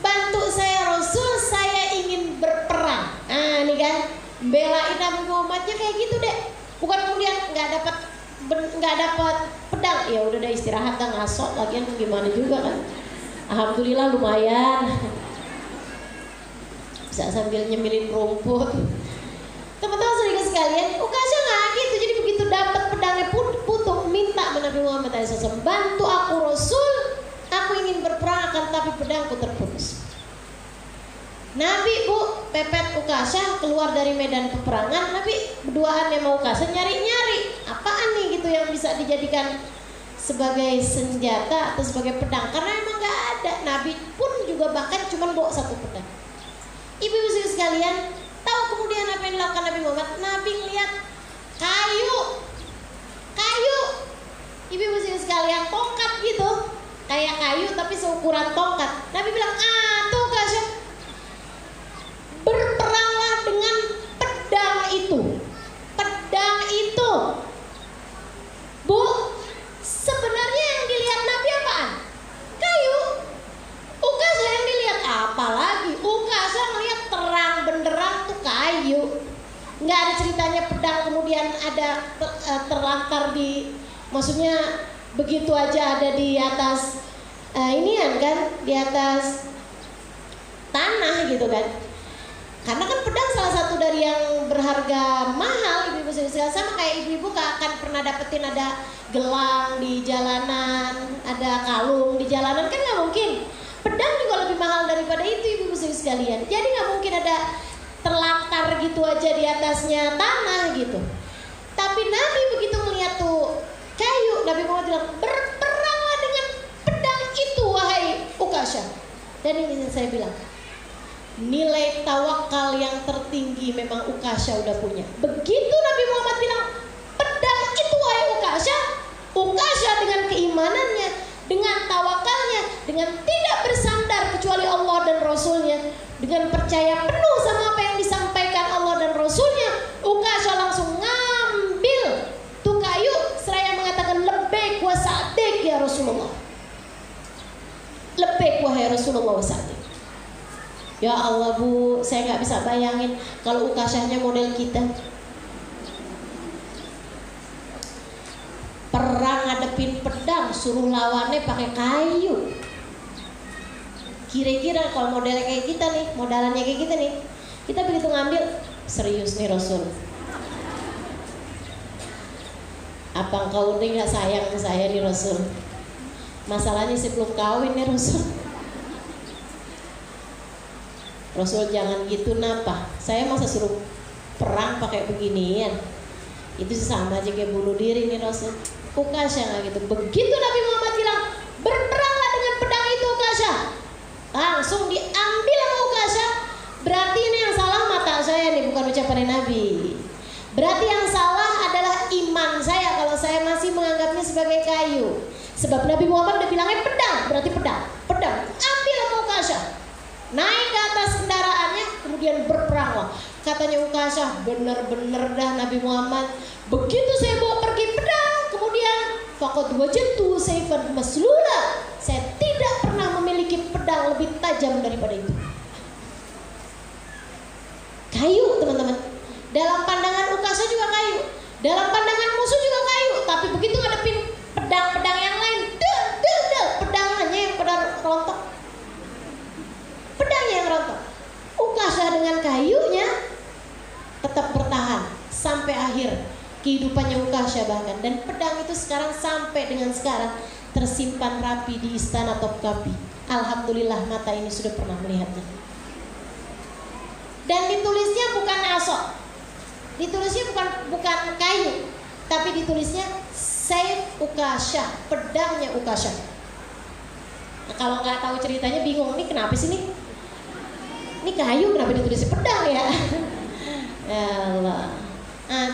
Speaker 2: Bantu saya Rasul, saya ingin berperang. Nah ini kan, belain Nabi Muhammadnya kayak gitu deh. Bukan kemudian nggak dapat pedang, ya udah deh istirahat dan ngasok lagian gimana juga kan. Alhamdulillah lumayan. Bisa sambil nyemilin rumput. Teman-teman saudara sekalian, Ukasha nggak gitu. Jadi begitu dapat pedangnya putung, minta Nabi Muhammad SAW, bantu aku Rasul, aku ingin berperang akan tapi pedangku terputus. Nabi pepet Ukasha keluar dari medan peperangan. Nabi berduaan sama Ukasha nyari-nyari apaan nih gitu yang bisa dijadikan sebagai senjata atau sebagai pedang, karena emang nggak ada. Nabi pun juga bahkan cuma bawa satu pedang. Ibu-ibu sekalian, tahu kemudian apa yang dilakukan Nabi Muhammad? Nabi ngeliat kayu. Ibu-ibu sekalian, tongkat gitu, kayak kayu tapi seukuran tongkat. Nabi bilang, tuh Ukasha, berperanglah dengan pedang itu. Bu, sebenarnya yang dilihat Nabi apaan? Kayu. Ukasha yang dilihat apa lagi? Ukasha ngelihat terang benderang tuh kayu. Nggak ada ceritanya pedang kemudian ada terlantar di, maksudnya begitu aja ada di atas inian kan, di atas tanah gitu kan. Karena kan pedang salah satu dari yang berharga mahal, ibu-ibu sekalian. Sama kayak ibu-ibu akan pernah dapetin ada gelang di jalanan, ada kalung di jalanan, kan nggak mungkin. Pedang juga lebih mahal daripada itu ibu-ibu sekalian. Jadi nggak mungkin ada terlantar gitu aja di atasnya tanah gitu. Tapi Nabi begitu melihat tuh kayu, Nabi Muhammad bilang, berperanglah dengan pedang itu wahai Ukasha. Dan ini saya bilang, nilai tawakal yang tertinggi memang Ukasha udah punya. Begitu Nabi Muhammad bilang pedang itu wahai Ukasha, Ukasha dengan keimanannya, dengan tawakalnya, dengan tidak bersandar kecuali Allah dan Rasulnya, dengan percaya penuh sama apa yang disampaikan Allah dan Rasulnya, Ukasha langsung ngambil tuh kayu seraya mengatakan lebbaik wa sa'dik ya Rasulullah. Lebbaik wahai Rasulullah wa sa'dik. Ya Allah Bu, saya nggak bisa bayangin kalau Ukashanya model kita. Perang ngadepin pedang, suruh lawannya pakai kayu. Kira-kira kalau modelnya kayak kita nih, modalannya kayak kita nih, kita begitu ngambil, serius nih Rasul. Apa engkau nih nggak sayang sama saya nih Rasul? Masalahnya sih belum kawin nih Rasul. Rasul jangan gitu napa, saya masa suruh perang pakai beginian, itu sama aja kayak bunuh diri nih Rasul. Ukasha nggak gitu. Begitu Nabi Muhammad bilang berperanglah dengan pedang itu Ukasha, langsung diambil sama Ukasha. Berarti ini yang salah mata saya nih, bukan ucapan Nabi. Berarti yang salah adalah iman saya kalau saya masih menganggapnya sebagai kayu. Sebab Nabi Muhammad udah bilangnya pedang, berarti pedang. Ambil sama Ukasha, naik ke atas kendaraannya, kemudian berperanglah. Katanya Ukasha, bener-bener dah Nabi Muhammad, begitu saya bawa pergi pedang, kemudian faqad wajadtu sayfan maslula, saya tidak pernah memiliki pedang lebih tajam daripada itu. Kayu teman-teman. Dalam pandangan Ukasha juga kayu, dalam pandangan musuh juga kayu. Tapi begitu ngadepin pedang-pedang yang lain, pedangnya yang pada rontok, pedangnya yang rontok. Ukasha dengan kayunya tetap bertahan sampai akhir kehidupannya Ukasha bahkan. Dan pedang itu sekarang sampai dengan sekarang tersimpan rapi di istana Topkapi. Alhamdulillah mata ini sudah pernah melihatnya. Dan ditulisnya bukan asok, ditulisnya bukan kayu, tapi ditulisnya Saif Ukasha, pedangnya Ukasha. Nah, kalau nggak tahu ceritanya bingung, nih kenapa sih nih? Ini kayu kenapa ditulisnya pedang ya? Ya Allah.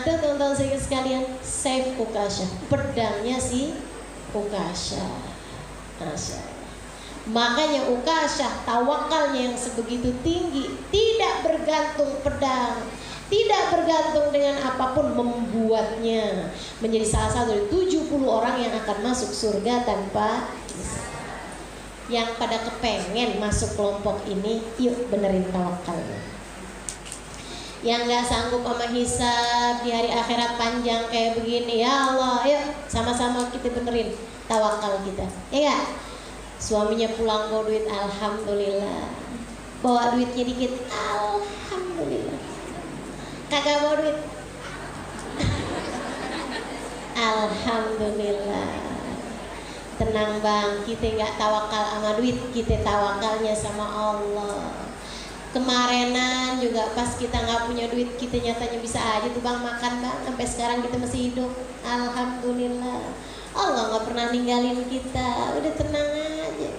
Speaker 2: Itu teman-teman sekalian, Saif Ukasha, pedangnya si Ukasha. Masya Allah. Makanya Ukasyah tawakalnya yang sebegitu tinggi, tidak bergantung pedang, tidak bergantung dengan apapun, membuatnya menjadi salah satu dari 70 orang yang akan masuk surga tanpa hisab. Yang pada kepengen masuk kelompok ini, yuk benerin tawakalnya. Yang gak sanggup sama hisab di hari akhirat panjang kayak begini, ya Allah, yuk sama-sama kita benerin tawakal kita, ya gak? Suaminya pulang bawa duit, alhamdulillah. Bawa duitnya dikit, alhamdulillah. Kagak bawa duit, alhamdulillah. Tenang bang, kita gak tawakal sama duit, kita tawakalnya sama Allah. Kemarenan juga pas kita gak punya duit, kita nyatanya bisa aja tuh bang makan bang, sampai sekarang kita masih hidup, alhamdulillah. Allah gak pernah ninggalin kita, udah tenang aja.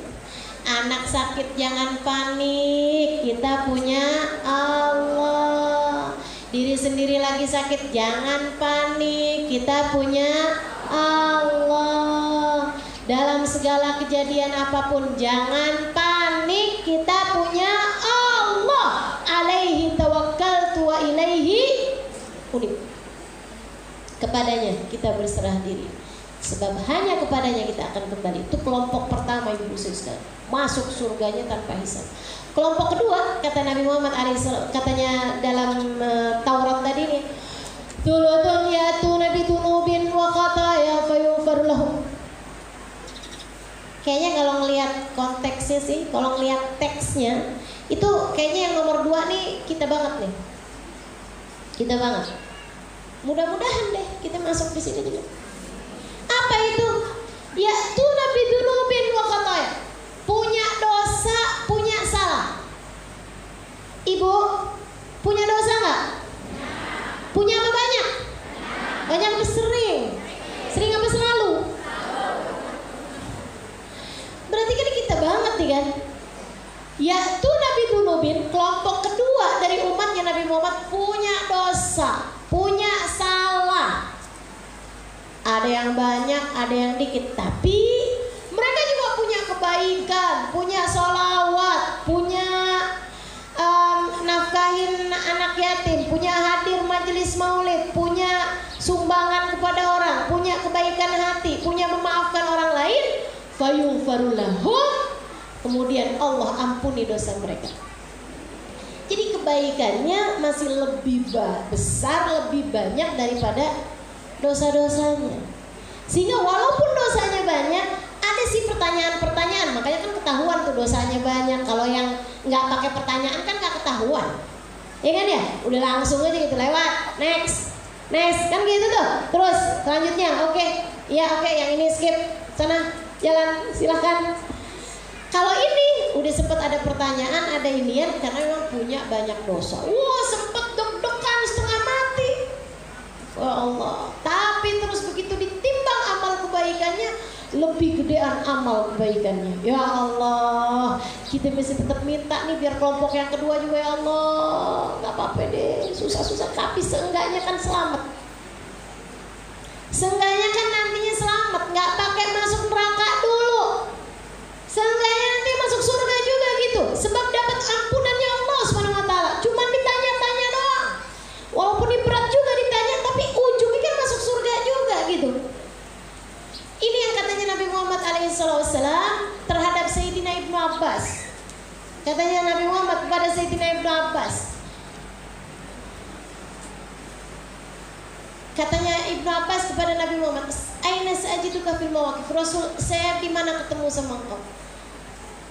Speaker 2: Anak sakit jangan panik, kita punya Allah. Diri sendiri lagi sakit jangan panik, kita punya Allah. Dalam segala kejadian apapun jangan panik, kita punya Allah. Alaihi tawakkaltu wa ilaihi unib. Kepadanya kita berserah diri, sebab hanya kepadanya kita akan kembali. Itu kelompok pertama ibu sekalian, masuk surganya tanpa hisab. Kelompok kedua kata Nabi Muhammad alaihissalam, katanya dalam Taurat tadi nih, tulutun yatuna bitunubin wa khataya fayughfar lahum. Kayaknya kalau ngelihat konteksnya sih, kalau ngelihat teksnya itu kayaknya yang nomor 2 nih kita banget nih, kita banget. Mudah-mudahan deh kita masuk di sini juga. Apa itu? Ya tu nabi dunubin wa khataya. Punya dosa, punya salah. Ibu, punya dosa nggak? Punya apa banyak? Banyak apa sering? Sering apa selalu? Berarti kan kita banget nih kan? Ya tu nabi dunubin, kelompok kedua dari umatnya Nabi Muhammad punya dosa, punya salah. Ada yang banyak, ada yang dikit, tapi mereka juga punya kebaikan, punya sholawat, punya nafkahin anak yatim, punya hadir majelis maulid, punya sumbangan kepada orang, punya kebaikan hati, punya memaafkan orang lain. Fayughfaru lahum, kemudian Allah ampuni dosa mereka. Jadi kebaikannya masih lebih besar, lebih banyak daripada dosa-dosanya. Sehingga walaupun dosanya banyak, ada sih pertanyaan-pertanyaan. Makanya kan ketahuan tuh dosanya banyak. Kalau yang nggak pakai pertanyaan kan nggak ketahuan, ya kan ya? Udah langsung aja gitu lewat, next kan gitu tuh. Terus selanjutnya, oke, yang ini skip, sana jalan silahkan. Kalau ini udah sempet ada pertanyaan, ada inian, karena memang punya banyak dosa. Wah, sempet deg-degan setengah mati. Ya Allah, tapi terus begitu ditimbang amal kebaikannya, lebih gedean amal kebaikannya. Ya Allah, kita mesti tetap minta nih biar kelompok yang kedua juga, ya Allah. Gak apa-apa deh, susah-susah, tapi seenggaknya kan selamat. Seenggaknya kan nantinya selamat, gak pakai masuk neraka dulu. Seenggaknya nanti masuk surga juga gitu, sebab dapat ampunannya Allah Subhanahu wa taala. Cuman ditanya-tanya doang. Walaupun ini berat juga ditanya, tapi ujungnya kan masuk surga juga gitu. Ini yang katanya Nabi Muhammad alaihissalam terhadap Sayyidina Ibnu Abbas. Katanya Nabi Muhammad kepada Sayyidina Ibnu Abbas, katanya Ibnu Abbas kepada Nabi Muhammad, aina sa'jiduka fil mawaqif, Rasul, saya di mana ketemu sama engkau?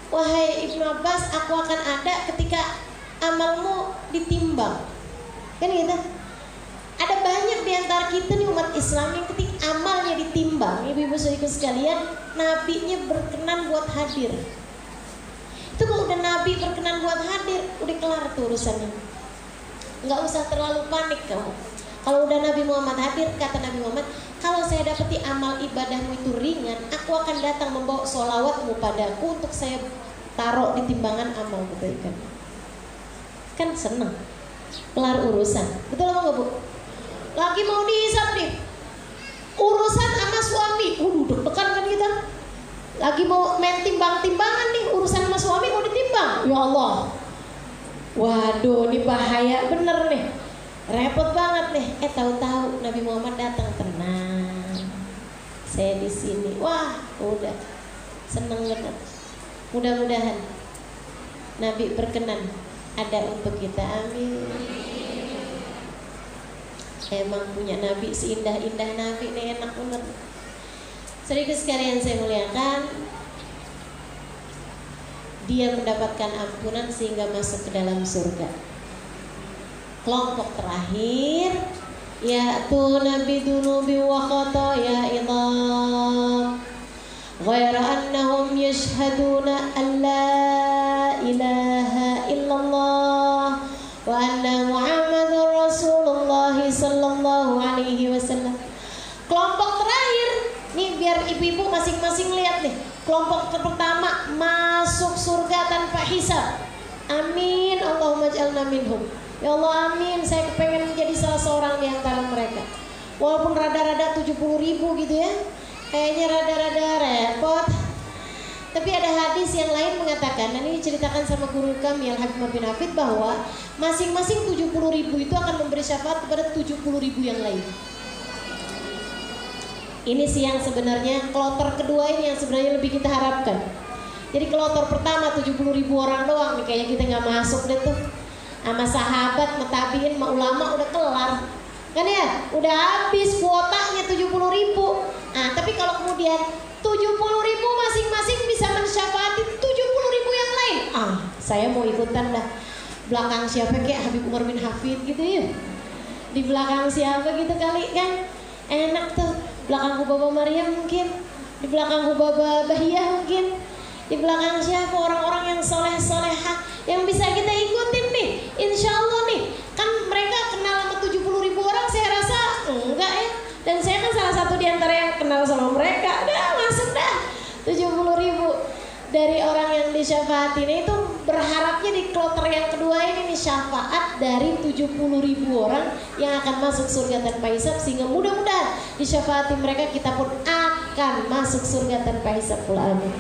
Speaker 2: Wahai Ibnu Abbas, aku akan ada ketika amalmu ditimbang. Kan gitu. Ada banyak di antara kita nih umat Islam yang ketika amalnya ditimbang, ibu-ibu saudaraku sekalian, nabinya berkenan buat hadir. Itu kalau udah nabi berkenan buat hadir, udah kelar tuh urusannya. Nggak usah terlalu panik kamu. Kalau udah Nabi Muhammad hadir, kata Nabi Muhammad, kalau saya dapati amal ibadahmu itu ringan, aku akan datang membawa sholawatmu padaku untuk saya taruh di timbangan amal kebaikan. Kan seneng, kelar urusan. Betul apa enggak, Bu? Lagi mau dihisab nih, urusan sama suami, deg-degan kan kita. Lagi mau main timbang-timbangan nih, urusan sama suami mau ditimbang. Ya Allah. Waduh, ini bahaya bener nih. Repot banget nih. Tahu-tahu Nabi Muhammad datang, tenang. Saya di sini. Wah, udah seneng banget. Mudah-mudahan Nabi berkenan ada untuk kita. Amin. Emang punya Nabi seindah-indah Nabi nih, enak banget. Saudaraku sekalian saya muliakan, dia mendapatkan ampunan sehingga masuk ke dalam surga. Kelompok terakhir, ya'tuna bidunubi wa khataya idham ghaira annahum yashhaduna an la ilaha illallah wa anna Muhammadar Rasulullah sallallahu alaihi wasallam. Kelompok terakhir nih, biar ibu-ibu masing-masing lihat nih. Kelompok pertama masuk surga tanpa hisab. Amin, Allahumma ij'alna minhum. Ya Allah amin, saya kepengen menjadi salah seorang di antara mereka. Walaupun rada-rada 70.000 gitu ya, kayaknya rada-rada repot. Tapi ada hadis yang lain mengatakan, dan ini diceritakan sama guru kami Al-Habib bin Hafid, bahwa masing-masing 70.000 itu akan memberi syafaat kepada 70.000 yang lain. Ini sih yang sebenarnya kloter kedua ini yang sebenarnya lebih kita harapkan. Jadi kloter pertama 70.000 orang doang nih, kayaknya kita nggak masuk deh tuh. Sama sahabat, matabiin, sama ulama udah kelar. Kan ya, udah habis kuotanya 70.000. Nah, tapi kalau kemudian 70.000 masing-masing bisa mensyafaati 70.000 yang lain. Saya mau ikutan dah. Belakang siapa kayak Habib Umar bin Hafid gitu ya. Di belakang siapa gitu kali kan. Enak tuh. Belakang Baba Maryam mungkin, di belakang Baba Bahiyah mungkin, di belakang siapa orang-orang yang soleh-solehah yang bisa kita ikutin nih. Insya Allah nih, kan mereka kenal sama 70.000 orang, saya rasa enggak ya. Dan saya kan salah satu di antara yang kenal sama mereka. Dah masuk dah 70.000 dari orang yang disyafaati. Nah itu berharapnya di kloter yang kedua ini nih, syafaat dari 70.000 orang yang akan masuk surga tanpa hisab, sehingga mudah-mudahan disyafaati mereka, kita pun akan masuk surga tanpa hisab pula. Amin.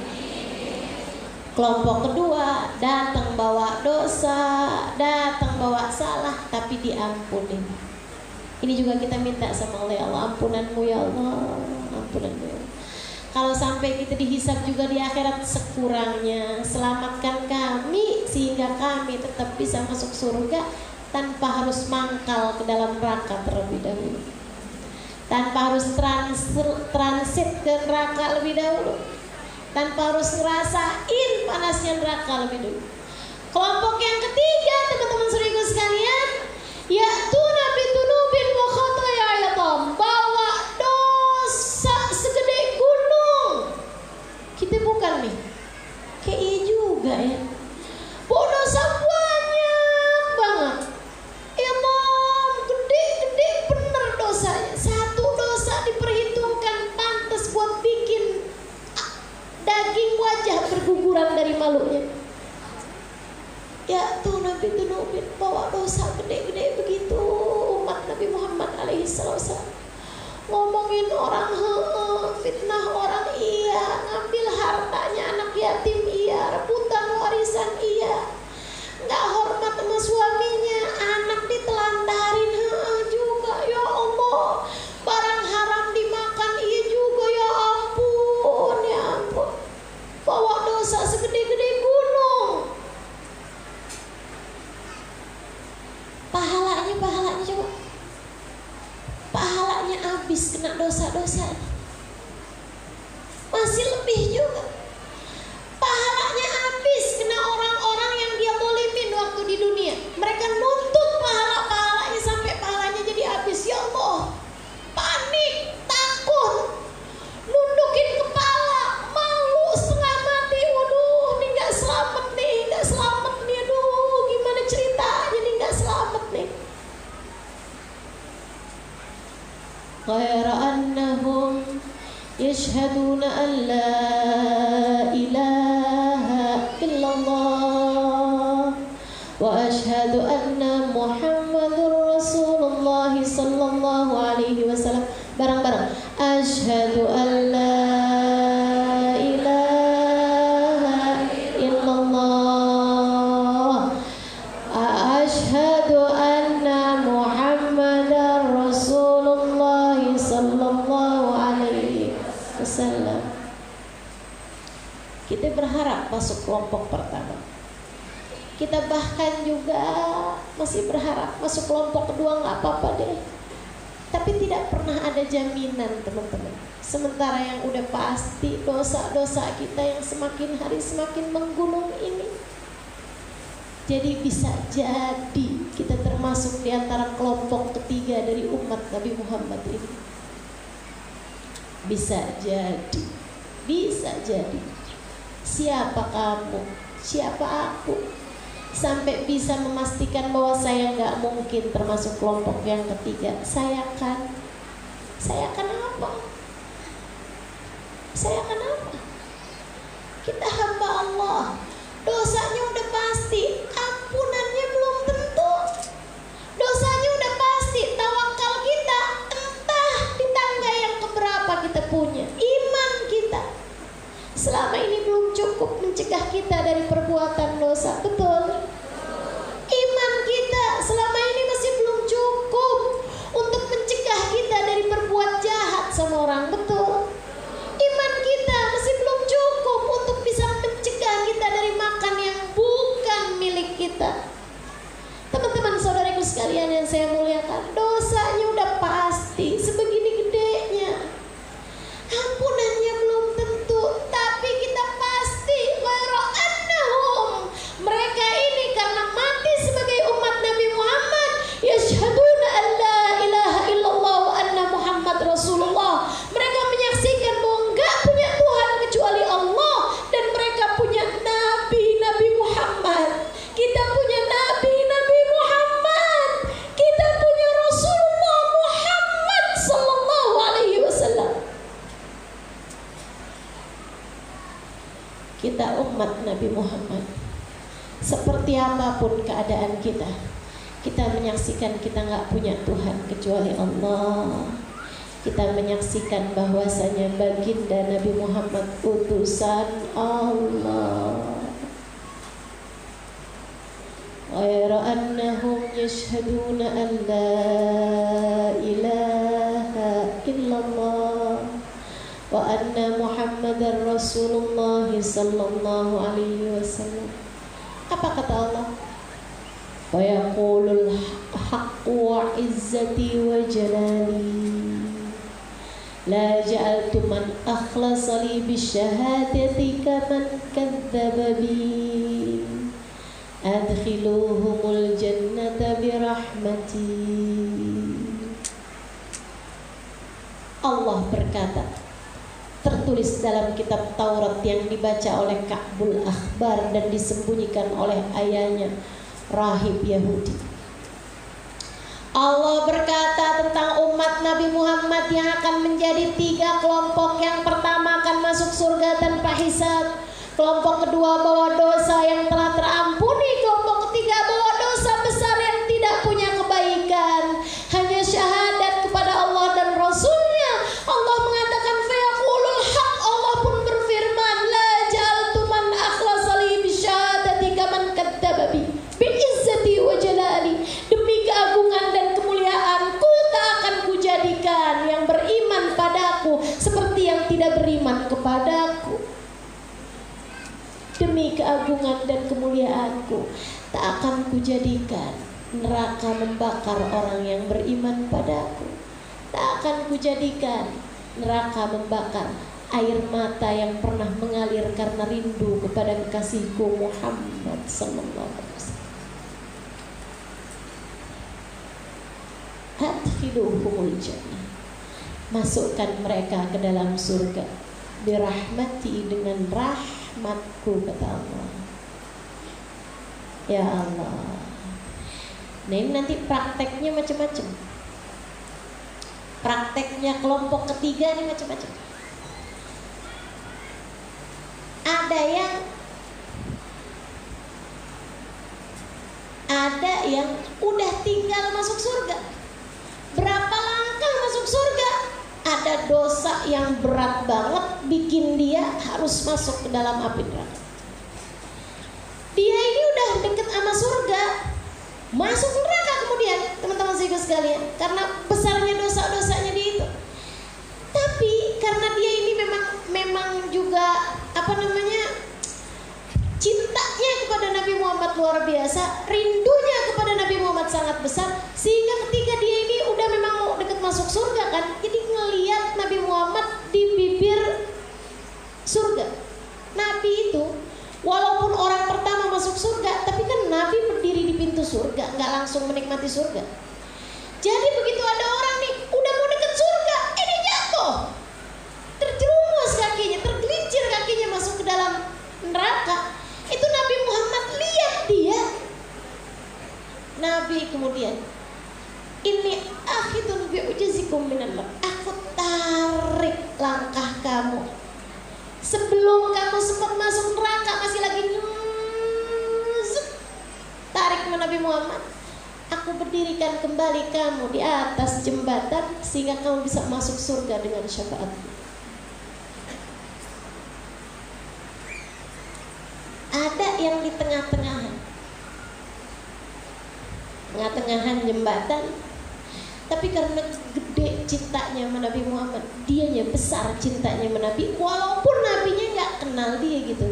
Speaker 2: Kelompok kedua datang bawa dosa, datang bawa salah, tapi diampuni. Ini juga kita minta sama Allah, ya Allah ampunanmu ya Allah, ampunanmu ya Allah. Kalau sampai kita dihisab juga di akhirat sekurangnya, selamatkan kami sehingga kami tetap bisa masuk surga tanpa harus mangkal ke dalam neraka terlebih dahulu, tanpa harus transit ke neraka lebih dahulu, tanpa harus ngerasain panasnya neraka lebih dulu. Kelompok yang ketiga, teman-teman saudaraku sekalian, ya'tuna bidunubin wa khataya idham, bawa dosa segede gunung. Kita bukan nih, kayak iya juga ya, bawa dosa banyak banget. Imam gede-gede bener dosanya. Satu dosa diperhitungkan pantas buat bikin daging wajah berguguran dari malunya. Ya tuh Nabi tuh Nabi bawa dosa gede-gede begitu. Umat Nabi Muhammad alaihissalam ngomongin orang, fitnah orang iya, ngambil hartanya anak yatim iya, rebutan warisan iya, nggak hormat sama suaminya, anak ditelantarin juga, ya Allah, barang haram dimakan iya juga, ya ampun, ya ampun, bawa dosa segede-gede gunung. Pahalanya coba, pahalanya habis kena dosa-dosa, masih lebih juga. Pahalanya habis kena orang-orang yang dia zalimin waktu di dunia. Mereka nuntut pahalanya sampai pahalanya jadi habis. Ya Allah, panik, takut, nundukin kepala, malu setengah mati. Waduh, ini nggak selamat nih, aduh, gimana ceritanya nih nggak selamat nih. Ghaira annahum yashhaduna an la ilaha illallah wa ashhadu anna Muhammadur Rasulullah sallallahu alaihi wasallam. Bareng-bareng, ashhadu an la ilaha berharap masuk kelompok pertama. Kita bahkan juga masih berharap masuk kelompok kedua, nggak apa-apa deh. Tapi tidak pernah ada jaminan, teman-teman. Sementara yang udah pasti dosa-dosa kita yang semakin hari semakin menggunung ini. Jadi bisa jadi kita termasuk di antara kelompok ketiga dari umat Nabi Muhammad ini. Bisa jadi. Bisa jadi. Siapa kamu? Siapa aku? Sampai bisa memastikan bahwa saya nggak mungkin termasuk kelompok yang ketiga. Saya akan apa? Saya akan apa? Kita hamba Allah, dosanya udah pasti, ampunannya belum tentu. Dosanya udah pasti, tawakal kita entah di tangga yang keberapa kita punya. Iman kita selama ini belum cukup mencegah kita dari perbuatan dosa, betul? Iman kita selama ini masih belum cukup untuk mencegah kita dari berbuat jahat sama orang, betul? Iman kita masih belum cukup untuk bisa mencegah kita dari makan yang bukan milik kita. Teman-teman saudaraku sekalian yang saya muliakan, dosanya udah pasti sebegini gedenya. Ampunannya belum tentu, tapi kita pasti wara'annahum, mereka ini karena mati sebagai umat Nabi Muhammad, yashhaduna an la ilaha illallah wa anna Muhammad Rasulullah. Mereka menyaksikan bahwa enggak punya Tuhan kecuali Allah, dan mereka punya Nabi Muhammad. Kita punya Nabi Muhammad. Kita punya Rasulullah Muhammad sallallahu alaihi wasallam. Kita umat Nabi Muhammad. Seperti apapun keadaan kita, kita menyaksikan kita nggak punya Tuhan kecuali Allah. Kita menyaksikan bahwasanya baginda Nabi Muhammad utusan Allah. Ghaira annahum yashhaduna an la ilaha illallah wa anna Muhammadar Rasulullah sallallahu alaihi wasallam. Apa kata Allah? Wa yaqulul haqqu wa izzati wa jalali la ja'altu man akhlasa li bisyahadati kaman kadzdzaba bi adkhiluhumul jannata birahmati. Allah berkata, tertulis dalam kitab Taurat yang dibaca oleh Ka'bul Akhbar dan disembunyikan oleh ayahnya rahib Yahudi. Allah berkata tentang umat Nabi Muhammad yang akan menjadi 3 kelompok. Yang pertama akan masuk surga tanpa hisab. Kelompok kedua bawa dosa yang telah terampuni. Kelompok ketiga bawa dosa besar yang tidak punya kebaikan, hanya syahadat kepada Allah dan Rasulnya. Allah mengatakan fayaqulul haq. Allah pun berfirman, la ja'altu man akhlasa li bisyahadati kaman kadzdzaba bi izzati wa jalali. Demi keagungan dan kemuliaanku tak akan kujadikan yang beriman padaku seperti yang tidak beriman kepadaku. Demi keagungan dan kemuliaanku tak akan kujadikan neraka membakar orang yang beriman padaku. Tak akan kujadikan neraka membakar air mata yang pernah mengalir karena rindu kepada kekasihku Muhammad sallallahu alaihi wasallam. Adkhiluhumul jannah, masukkan mereka ke dalam surga, birahmati, dengan rahmatku, kata Allah. Ya Allah. Nah ini nanti prakteknya macam-macam. Prakteknya kelompok ketiga ini macam-macam. Ada yang udah tinggal masuk surga. Berapa langkah masuk surga? Ada dosa yang berat banget bikin dia harus masuk ke dalam api neraka. Dia ini udah deket sama surga, masuk neraka kemudian, teman-teman sekalian, karena besarnya dosa-dosanya dia itu. Tapi karena dia ini memang juga masuk surga kan. Jadi ngelihat Nabi Muhammad di bibir surga. Nabi itu walaupun orang pertama masuk surga, tapi kan Nabi berdiri di pintu surga, nggak langsung menikmati surga. Jadi begitu ada orang nih udah mau deket surga, ini jatuh, terjerumus kakinya, tergelincir kakinya masuk ke dalam neraka. Itu Nabi Muhammad lihat dia. Nabi kemudian, ini akhidun bi'ujazikum minan nar. Aku tarik langkah kamu. Sebelum kamu sempat masuk neraka, masih lagi tarik Nabi Muhammad. Aku berdirikan kembali kamu di atas jembatan sehingga kamu bisa masuk surga dengan syafaatku. Ada yang di tengah-tengahan jembatan, tapi karena gede cintanya sama Nabi Muhammad, dianya besar cintanya sama Nabi, walaupun Nabinya nggak kenal dia gitu.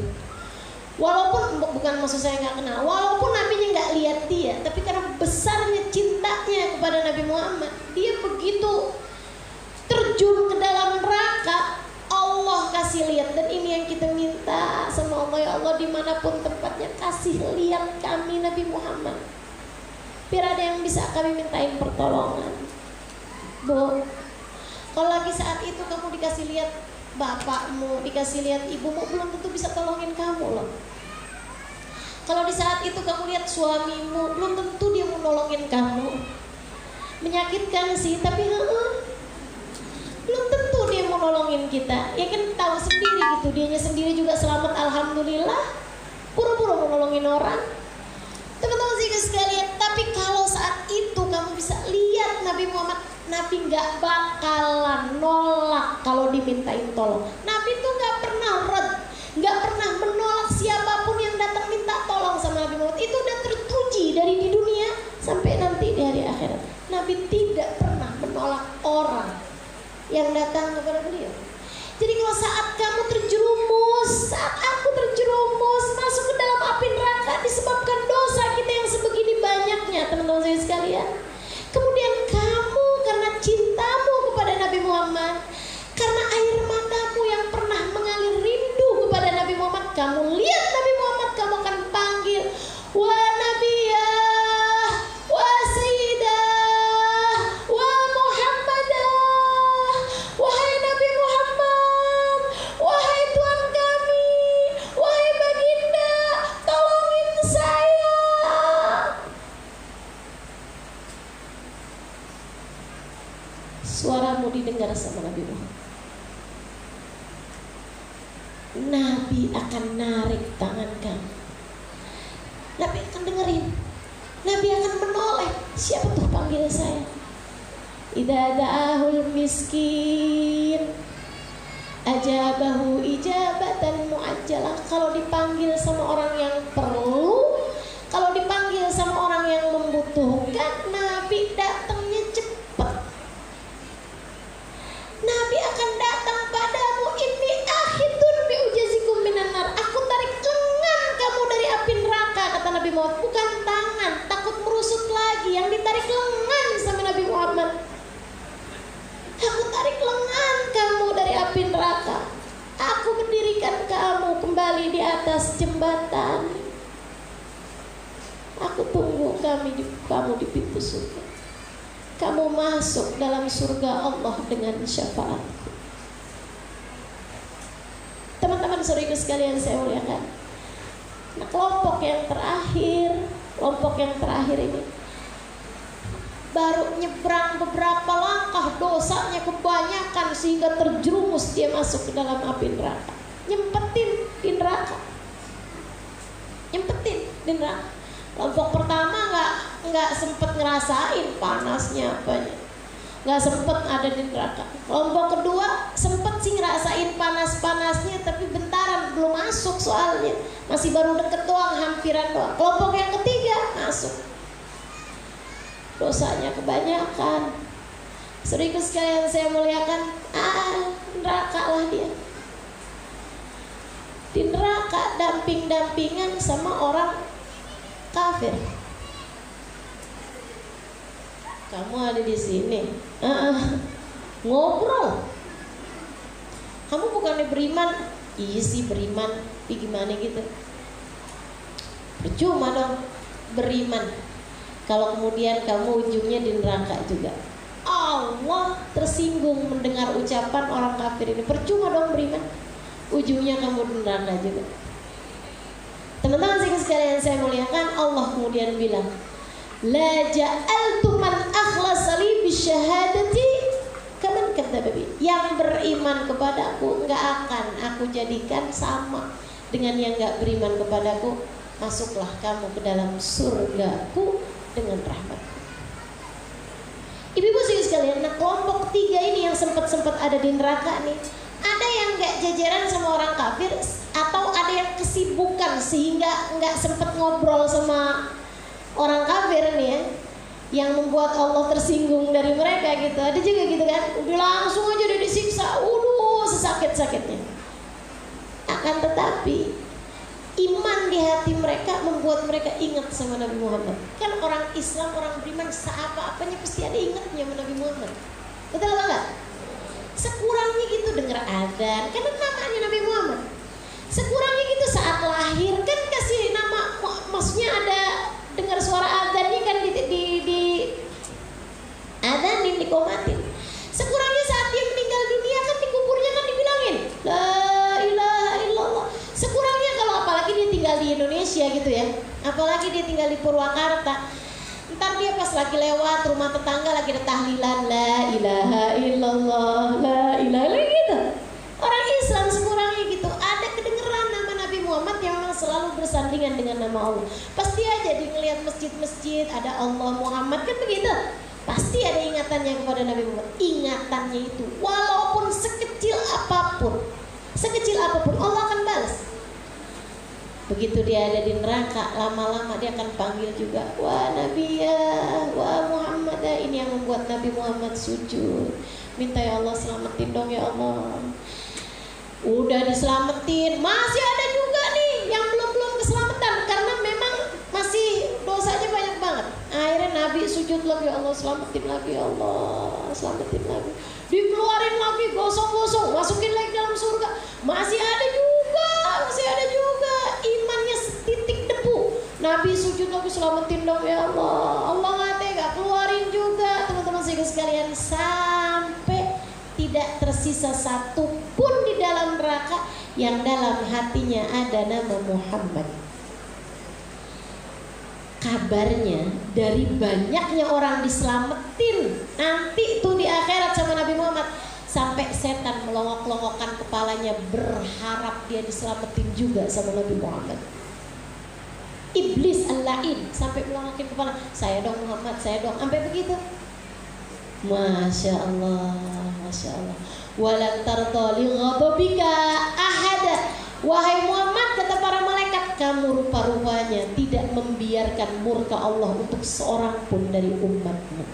Speaker 2: Walaupun bukan maksud saya nggak kenal, walaupun Nabinya nggak lihat dia, tapi karena besarnya cintanya kepada Nabi Muhammad, dia begitu terjun ke dalam neraka, Allah kasih lihat. Dan ini yang kita minta sama Allah, ya Allah dimanapun tempatnya kasih lihat kami Nabi Muhammad, biar ada yang bisa kami mintain pertolongan. Bu, kalau lagi saat itu kamu dikasih lihat bapakmu, dikasih lihat ibumu, belum tentu bisa tolongin kamu loh. Kalau di saat itu kamu lihat suamimu, belum tentu dia mau nolongin kamu. Menyakitkan sih, tapi belum tentu dia mau nolongin kita. Ya kan tahu sendiri gitu, dianya sendiri juga selamat alhamdulillah, pura-pura mau nolongin orang. Teman-teman sekalian, tapi kalau saat itu kamu bisa lihat Nabi Muhammad, Nabi nggak bakalan nolak kalau dimintain tolong. Nabi tuh nggak pernah nggak pernah menolak siapapun yang datang minta tolong sama Nabi Muhammad. Itu udah terpuji dari di dunia sampai nanti di hari akhirat. Nabi tidak pernah menolak orang yang datang kepada beliau. Jadi kalau saat kamu terjerumus, saat aku terjerumus masuk ke dalam api neraka disebabkan dosa kita yang sebegini banyaknya, teman-teman saya sekalian. Kemudian kamu karena cintamu kepada Nabi Muhammad, karena air matamu yang pernah mengalir rindu kepada Nabi Muhammad, kamu lihat Nabi Muhammad, kamu akan panggil, wa nabiyah, wa sayyidah, wa muhammadah, wahai Nabi Muhammad, wahai Tuhan kami, wahai baginda, tolongin saya. Suaramu didengar sama Nabi Muhammad. Nabi akan narik tangan kamu. Nabi akan dengerin. Nabi akan menoleh. Siapa tuh panggil saya? Idza da'ahul miskin ajabahu ijabatan muajjalah. Kalau dipanggil sama orang yang perlu, kalau dipanggil sama orang yang membutuhkan, Nabi datangnya cepat. Nabi akan datang padamu, inni akhidun bi'ujazikum minan nar. Aku tarik lengan kamu dari api neraka, kata Nabi Muhammad. Bukan tangan, takut merusut lagi. Yang ditarik lengan sama Nabi Muhammad. Aku tarik lengan kamu dari api neraka. Aku berdirikan kamu kembali di atas jembatan. Aku tunggu kamu di pintu surga. Kamu masuk dalam surga Allah dengan syafaatku. Teman-teman saudara sekalian saya muliakan. Nah, kelompok yang terakhir ini baru nyebrang beberapa langkah, dosanya kebanyakan sehingga terjerumus dia masuk ke dalam api neraka. Nyempetin di neraka. Kelompok pertama nggak sempet ngerasain panasnya apanya, nggak sempet ada di neraka. Kelompok kedua sempet sih ngerasain panas-panasnya, tapi bentaran, belum masuk soalnya, masih baru deket doang, hampiran doang. Kelompok yang ketiga masuk, dosanya kebanyakan. Saudara sekalian saya muliakan, neraka lah dia. Di neraka damping-dampingan sama orang kafir. Kamu ada di sini, Ngobrol. Kamu bukannya beriman? Iya sih beriman, tapi gimana gitu? Percuma dong beriman kalau kemudian kamu ujungnya di neraka juga. Allah tersinggung mendengar ucapan orang kafir ini. Percuma dong beriman, ujungnya kamu di neraka juga. Teman-teman sekalian saya muliakan, Allah kemudian bilang, la ja'altu man akhlasa li bisyahadati kaman kadzababi. Yang beriman kepadaku enggak akan aku jadikan sama dengan yang enggak beriman kepadaku. Masuklah kamu ke dalam surgaku dengan rahmatku. Ibu-ibu sekalian, nah kelompok ketiga ini yang sempat ada di neraka nih, ada yang enggak jajaran sama orang kafir, atau ada yang kesibukan sehingga enggak sempat ngobrol sama orang kafir nih ya, yang membuat Allah tersinggung dari mereka gitu. Ada juga gitu kan, udah langsung aja udah disiksa, sesakit-sakitnya. Akan tetapi iman di hati mereka membuat mereka ingat sama Nabi Muhammad. Kan orang Islam, orang beriman, seapa-apanya pasti ada ingatnya sama Nabi Muhammad. Betul apa enggak? Sekurangnya gitu dengar adzan, karena namanya Nabi Muhammad. Sekurangnya gitu saat lahir kan kasih nama, maksudnya ada dengar suara adzannya kan di adzanin, dikomatin. Sekurangnya saat dia meninggal dunia kan dikuburnya kan dibilangin la ilaha illallah. Sekurangnya kalau apalagi dia tinggal di Indonesia gitu ya, apalagi dia tinggal di Purwakarta, ntar dia pas lagi lewat rumah tetangga lagi ada tahlilan la ilaha illallah, la ilaha illallah gitu. Orang Islam sekurangnya gitu ada kedengeran nama Nabi Muhammad yang memang selalu bersandingan dengan nama Allah. Pasti aja di ngelihat masjid-masjid ada Allah Muhammad kan begitu. Pasti ada ingatannya kepada Nabi Muhammad. Ingatannya itu walaupun sekecil apapun Allah akan balas. Begitu dia ada di neraka, lama-lama dia akan panggil juga, wah Nabi ya, wah Muhammad ya. Ini yang membuat Nabi Muhammad sujud, minta ya Allah selamatin dong ya Allah. Udah diselamatin, masih ada juga nih yang belum keselamatan karena memang masih dosanya banyak banget. Akhirnya Nabi sujud lagi, ya Allah selamatin lagi, ya Allah selamatin lagi. Dikeluarin lagi, gosong-gosong, masukin lagi dalam surga. Masih ada juga imannya setitik debu. Nabi sujud lagi, selamatin dong ya Allah. Allah nggak tega, keluarin juga teman-teman sekalian, sampai tidak tersisa satu pun di dalam neraka yang dalam hatinya ada nama Muhammad. Kabarnya dari banyaknya orang diselamatin nanti itu di akhirat sama Nabi Muhammad, sampai setan melongok-longokkan kepalanya berharap dia diselamatin juga sama Nabi Muhammad. Iblis al-la'in sampai melongokin kepala, saya dong Muhammad, saya dong, sampai begitu. Masya Allah, Masya Allah. Walan tarda li ghadabika ahada. Wahai Muhammad, kata para malaikat, kamu rupa-rupanya tidak membiarkan murka Allah untuk seorang pun dari umatmu.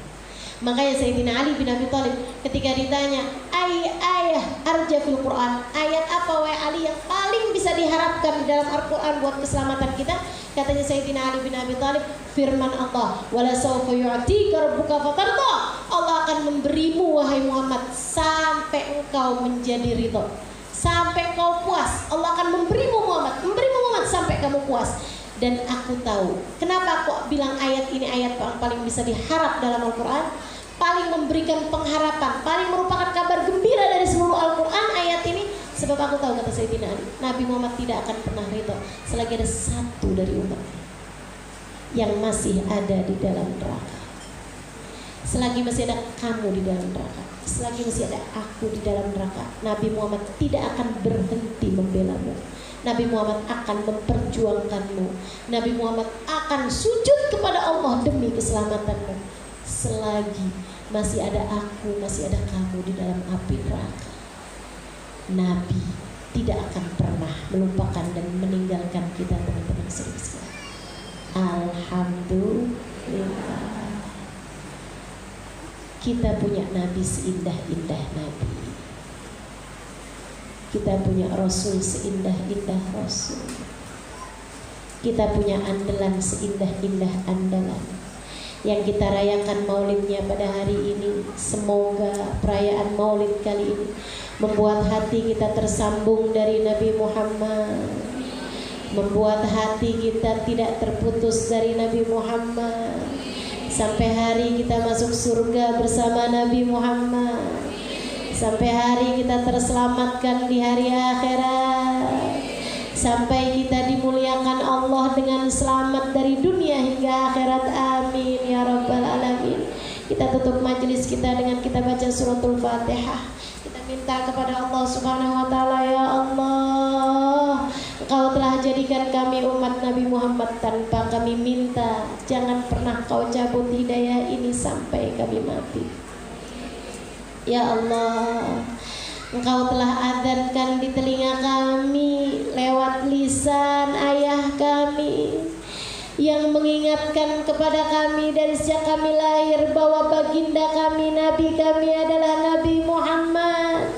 Speaker 2: Makanya Sayyidina Ali bin Abi Thalib ketika ditanya, ayah arja fil Quran, ayat apa wahai Ali yang paling bisa diharapkan di dalam Al-Quran buat keselamatan kita? Katanya Sayyidina Ali bin Abi Thalib, firman Allah, wala sawfa yu'tika rabbuka fatarda. Allah akan memberimu wahai Muhammad sampai engkau menjadi ridho, sampai engkau puas. Allah akan memberimu Muhammad sampai kamu puas. Dan aku tahu kenapa kok bilang ayat ini ayat yang paling bisa diharap dalam Al-Quran, paling memberikan pengharapan, paling merupakan kabar gembira dari seluruh Al-Quran ayat ini. Sebab aku tahu, kata Sayyidina Ali, Nabi Muhammad tidak akan pernah ridho selagi ada satu dari umatnya yang masih ada di dalam neraka. Selagi masih ada kamu di dalam neraka, selagi masih ada aku di dalam neraka, Nabi Muhammad tidak akan berhenti membelamu. Nabi Muhammad akan memperjuangkanmu. Nabi Muhammad akan sujud kepada Allah demi keselamatanmu. Selagi masih ada aku, masih ada kamu di dalam api neraka, Nabi tidak akan pernah melupakan dan meninggalkan kita, teman-teman sekalian. Alhamdulillah, kita punya Nabi seindah-indah Nabi. Kita punya Rasul seindah-indah Rasul. Kita punya andalan seindah-indah andalan. yang kita rayakan maulidnya pada hari ini. Semoga perayaan maulid kali ini membuat hati kita tersambung dari Nabi Muhammad, membuat hati kita tidak terputus dari Nabi Muhammad, sampai hari kita masuk surga bersama Nabi Muhammad, sampai hari kita terselamatkan di hari akhirat, sampai kita dimuliakan Allah dengan selamat dari dunia hingga akhirat. Amin ya rabbal alamin. Kita tutup majelis kita dengan kita baca suratul Fatihah. Kita minta kepada Allah Subhanahu wa taala, ya Allah, Engkau telah jadikan kami umat Nabi Muhammad tanpa kami minta. Jangan pernah Kau cabut hidayah ini sampai kami mati. Ya Allah, Engkau telah adzankan di telinga kami lewat lisan ayah kami yang mengingatkan kepada kami dari sejak kami lahir bahwa baginda kami, Nabi kami adalah Nabi Muhammad.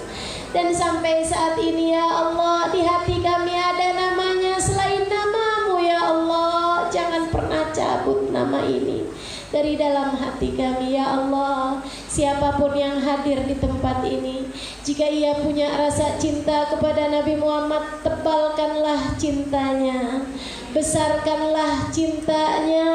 Speaker 2: Dan sampai saat ini ya Allah, di hati kami ada namanya selain namamu ya Allah. Jangan pernah cabut nama ini dari dalam hati kami ya Allah. Siapapun yang hadir di tempat ini, jika ia punya rasa cinta kepada Nabi Muhammad, tebalkanlah cintanya, besarkanlah cintanya,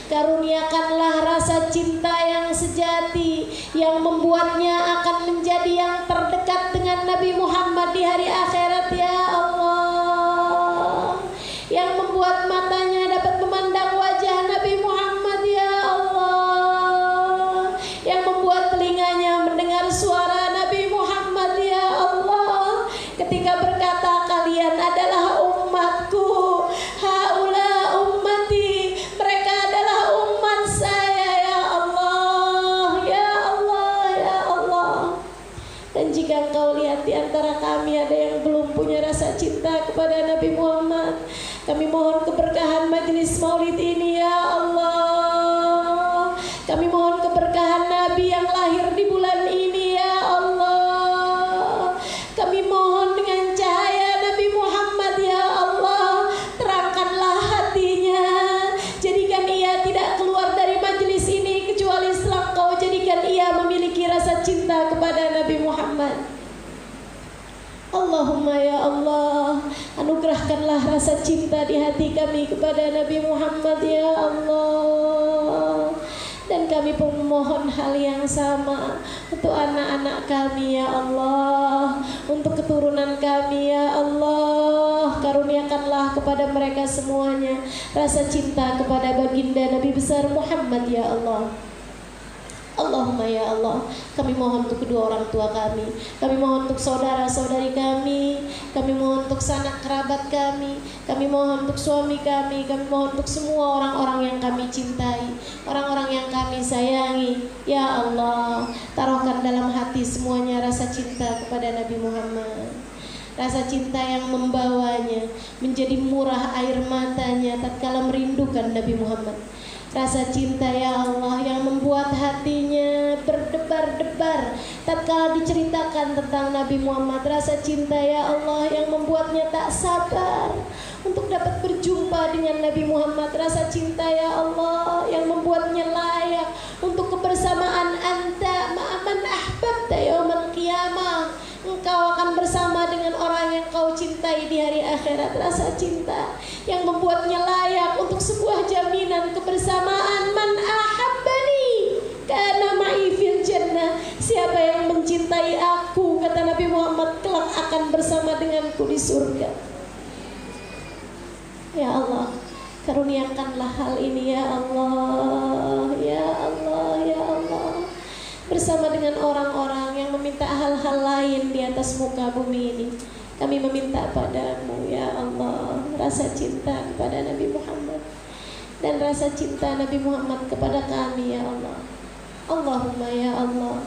Speaker 2: karuniakanlah rasa cinta yang sejati yang membuatnya akan menjadi yang terdekat dengan Nabi Muhammad di hari akhirat ya Allah, yang membuat matanya dapat memandang wajah Nabi Muhammad ya Allah, yang membuat telinganya mendengar suara Nabi Muhammad ya Allah, ketika berkata kalian adalah umatku, haula ummati, mereka adalah umat saya ya Allah, ya Allah, ya Allah. Dan jika engkau lihat di antara kami ada yang belum punya rasa cinta kepada Nabi Muhammad, kami mohon keberkahan majelis maulid ini ya Allah. Kami mohon keberkahan Nabi yang lahir di bulan ini ya Allah. Kami mohon dengan cahaya Nabi Muhammad ya Allah, terangkanlah hatinya. Jadikan ia tidak keluar dari majelis ini kecuali setelah Kau jadikan ia memiliki rasa cinta kepada Nabi Muhammad. Allahumma ya Allah, anugerahkanlah rasa cinta di hati kami kepada Nabi Muhammad ya Allah. Dan kami pun memohon hal yang sama untuk anak-anak kami ya Allah, untuk keturunan kami ya Allah. Karuniakanlah kepada mereka semuanya rasa cinta kepada baginda Nabi besar Muhammad ya Allah. Allahumma ya Allah, kami mohon untuk kedua orang tua kami mohon untuk saudara-saudari kami mohon untuk sanak kerabat kami mohon untuk suami kami mohon untuk semua orang-orang yang kami cintai, orang-orang yang kami sayangi. Ya Allah, taruhkan dalam hati semuanya rasa cinta kepada Nabi Muhammad, rasa cinta yang membawanya menjadi murah air matanya tatkala merindukan Nabi Muhammad. Rasa cinta ya Allah yang membuat hatinya berdebar-debar tatkala diceritakan tentang Nabi Muhammad. Rasa cinta ya Allah yang membuatnya tak sabar untuk dapat berjumpa dengan Nabi Muhammad. Rasa cinta ya Allah yang membuatnya layak untuk kebersamaan anta ma'aman ahbabta yaumal qiyamah. Engkau akan bersama dengan orang yang kau cintai di hari akhirat. Rasa cinta yang membuatnya layak untuk sebuah jaminan kebersamaan. Man ahabbani kana ma'i fil jannah. Siapa yang mencintai aku, kata Nabi Muhammad, kelak akan bersama denganku di surga. Ya Allah, karuniakanlah hal ini ya Allah, ya Allah, ya Allah. Bersama dengan orang-orang yang meminta hal-hal lain di atas muka bumi ini, kami meminta padamu ya Allah rasa cinta kepada Nabi Muhammad dan rasa cinta Nabi Muhammad kepada kami ya Allah. Allahumma ya Allah,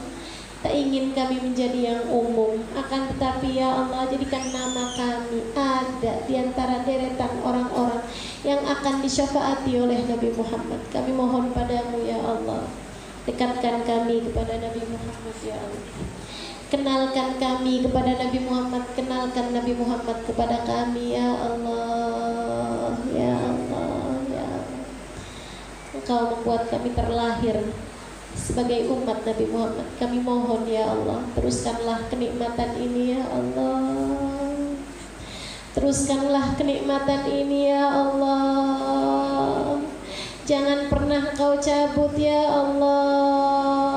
Speaker 2: tak ingin kami menjadi yang umum, akan tetapi ya Allah jadikan nama kami ada di antara deretan orang-orang yang akan disyafaati oleh Nabi Muhammad. Kami mohon padamu ya Allah, dekatkan kami kepada Nabi Muhammad ya Allah. Kenalkan kami kepada Nabi Muhammad, kenalkan Nabi Muhammad kepada kami ya Allah, ya Allah, ya Allah. Engkau membuat kami terlahir sebagai umat Nabi Muhammad. Kami mohon ya Allah, teruskanlah kenikmatan ini ya Allah. Teruskanlah kenikmatan ini ya Allah. Jangan pernah Engkau cabut ya Allah.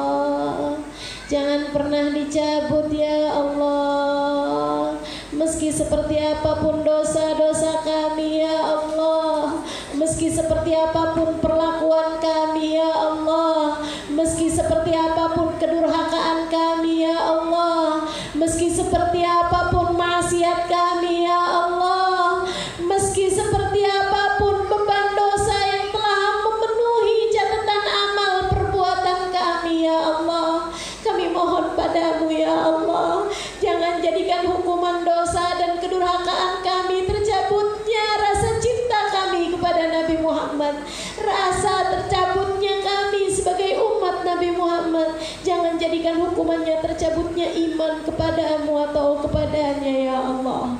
Speaker 2: Jangan pernah dicabut ya Allah. Meski seperti apapun dosa-dosa kami ya Allah, meski seperti apapun perlakuan kami ya Allah, meski seperti apapun kedurhakaan kami ya Allah, meski seperti apapun maksiat kami ya Allah, meski seperti apapun beban dosa yang telah memenuhi catatan amal perbuatan kami ya Allah, kami mohon padamu ya Allah, jangan jadikan hukuman dosa dan kedurhakaan kami tercabutnya rasa cinta kami kepada Nabi Muhammad, rasa tercabutnya kami sebagai umat Nabi Muhammad. Jangan jadikan hukumannya tercabutnya iman kepadamu atau kepadanya ya Allah.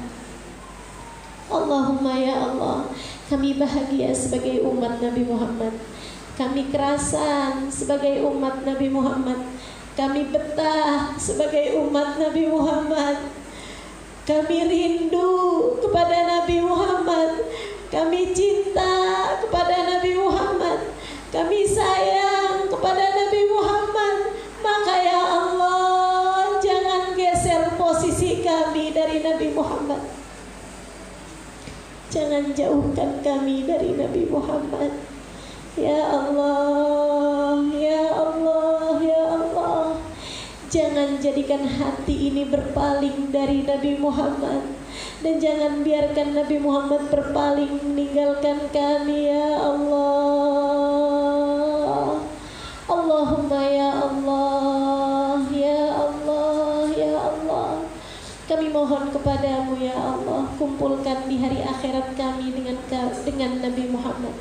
Speaker 2: Allahumma ya Allah, kami bahagia sebagai umat Nabi Muhammad, kami kerasan sebagai umat Nabi Muhammad, kami betah sebagai umat Nabi Muhammad, kami rindu kepada Nabi Muhammad, kami cinta kepada Nabi Muhammad, kami sayang kepada Nabi Muhammad. Maka ya Allah, jangan geser posisi kami dari Nabi Muhammad, jangan jauhkan kami dari Nabi Muhammad. Ya Allah, ya Allah, ya Allah, jangan jadikan hati ini berpaling dari Nabi Muhammad, dan jangan biarkan Nabi Muhammad berpaling meninggalkan kami ya Allah. Allahumma ya Allah, ya Allah, ya Allah, kami mohon kepadamu ya Allah, kumpulkan di hari akhirat kami dengan Nabi Muhammad,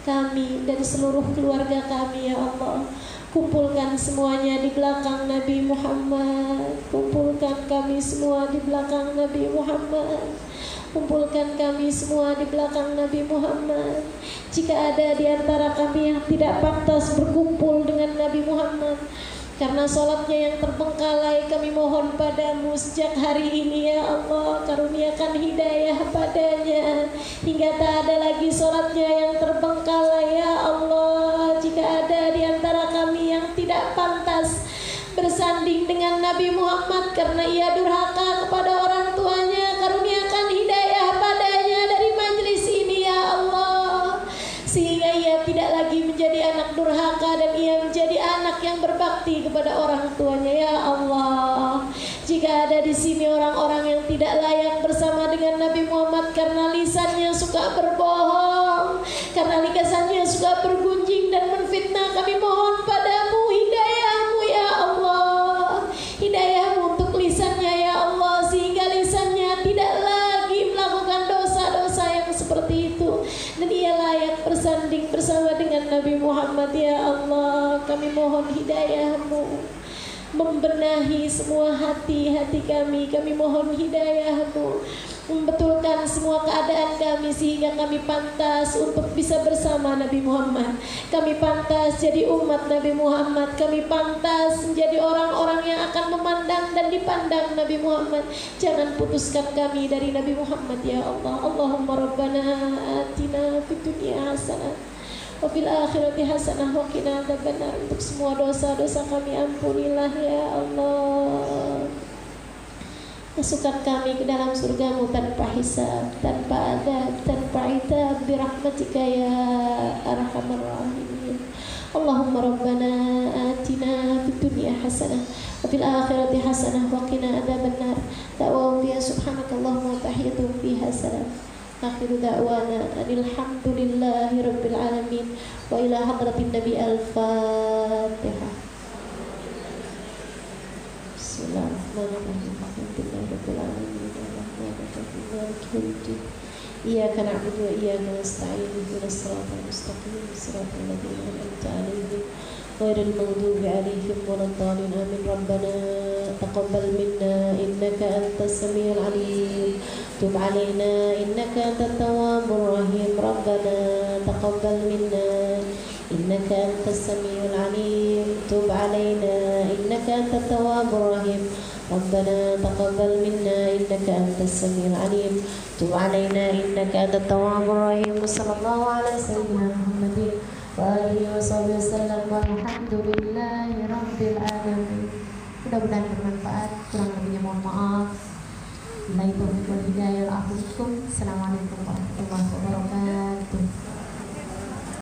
Speaker 2: kami dan seluruh keluarga kami ya Allah. Kumpulkan semuanya di belakang Nabi Muhammad. Kumpulkan kami semua di belakang Nabi Muhammad. Kumpulkan kami semua di belakang Nabi Muhammad. Jika ada di antara kami yang tidak pantas berkumpul dengan Nabi Muhammad karena sholatnya yang terbengkalai, kami mohon padamu sejak hari ini ya Allah, karuniakan hidayah padanya hingga tak ada lagi sholatnya yang terbengkalai ya Allah. Jika ada di antara kami yang tidak pantas bersanding dengan Nabi Muhammad karena ia durhaka kepada orang tuanya, karuniakan hidayah padanya dari majelis ini ya Allah, sehingga ia tidak lagi menjadi anak durhaka dan ia menjadi anak yang berbakti kepada orang tuanya ya Allah. Jika ada di sini orang-orang yang tidak layak bersama dengan Nabi Muhammad karena lisannya suka berbohong, karena lisannya suka bergunjing dan menfitnah, kami mohon padamu hidayahmu ya Allah, hidayahmu untuk lisannya ya Allah, sehingga lisannya tidak lagi melakukan dosa-dosa yang seperti itu dan ia layak bersanding bersama dengan Nabi Muhammad ya Allah. Kami mohon hidayahmu, membenahi semua hati-hati kami. Kami mohon hidayahmu, membetulkan semua keadaan kami sehingga kami pantas untuk bisa bersama Nabi Muhammad. Kami pantas jadi umat Nabi Muhammad. Kami pantas menjadi orang-orang yang akan memandang dan dipandang Nabi Muhammad. Jangan putuskan kami dari Nabi Muhammad ya Allah. Allahumma rabbana atina fid dunya hasanah wa fil akhirati hasanah wa qina adzabannar. Untuk semua dosa-dosa kami ampunilah ya Allah. Masukkan kami ke dalam surgamu tanpa hisab, tanpa adab, tanpa itab, birahmatika ya arhamar rahimin. Allahumma rabbana atina fid dunya hasanah wa fil akhirati hasanah wa qina adzabannar. Da'wahum fiha subhanakallahumma wa tahiyyatuhum fiha salam. Akhiru da'wana alhamdulillahi rabbil alamin wa ila hadratin nabi al-fatihah. Bismillahirrahmanirrahim. Iyyaka na'budu wa iyyaka nasta'in. Ihdinas siratal mustaqim. Siratal ladzina an'amta 'alaihim ghairil maghdubi 'alaihim waladdallin. Amin. Rabbana تقبل منا إنك أنت السميع العليم تب علينا إنك أنت التواب الرحيم ربنا تقبل منا إنك أنت السميع العليم تب علينا إنك أنت التواب الرحيم ربنا تقبل منا إنك أنت السميع العليم تب علينا إنك أنت التواب الرحيم وصلى الله على سيدنا محمد وآله وصحبه وسلم والحمد لله رب العالمين. Mudah-mudahan bermanfaat, kurang lebihnya mohon maaf. Assalamualaikum warahmatullahi wabarakatuh.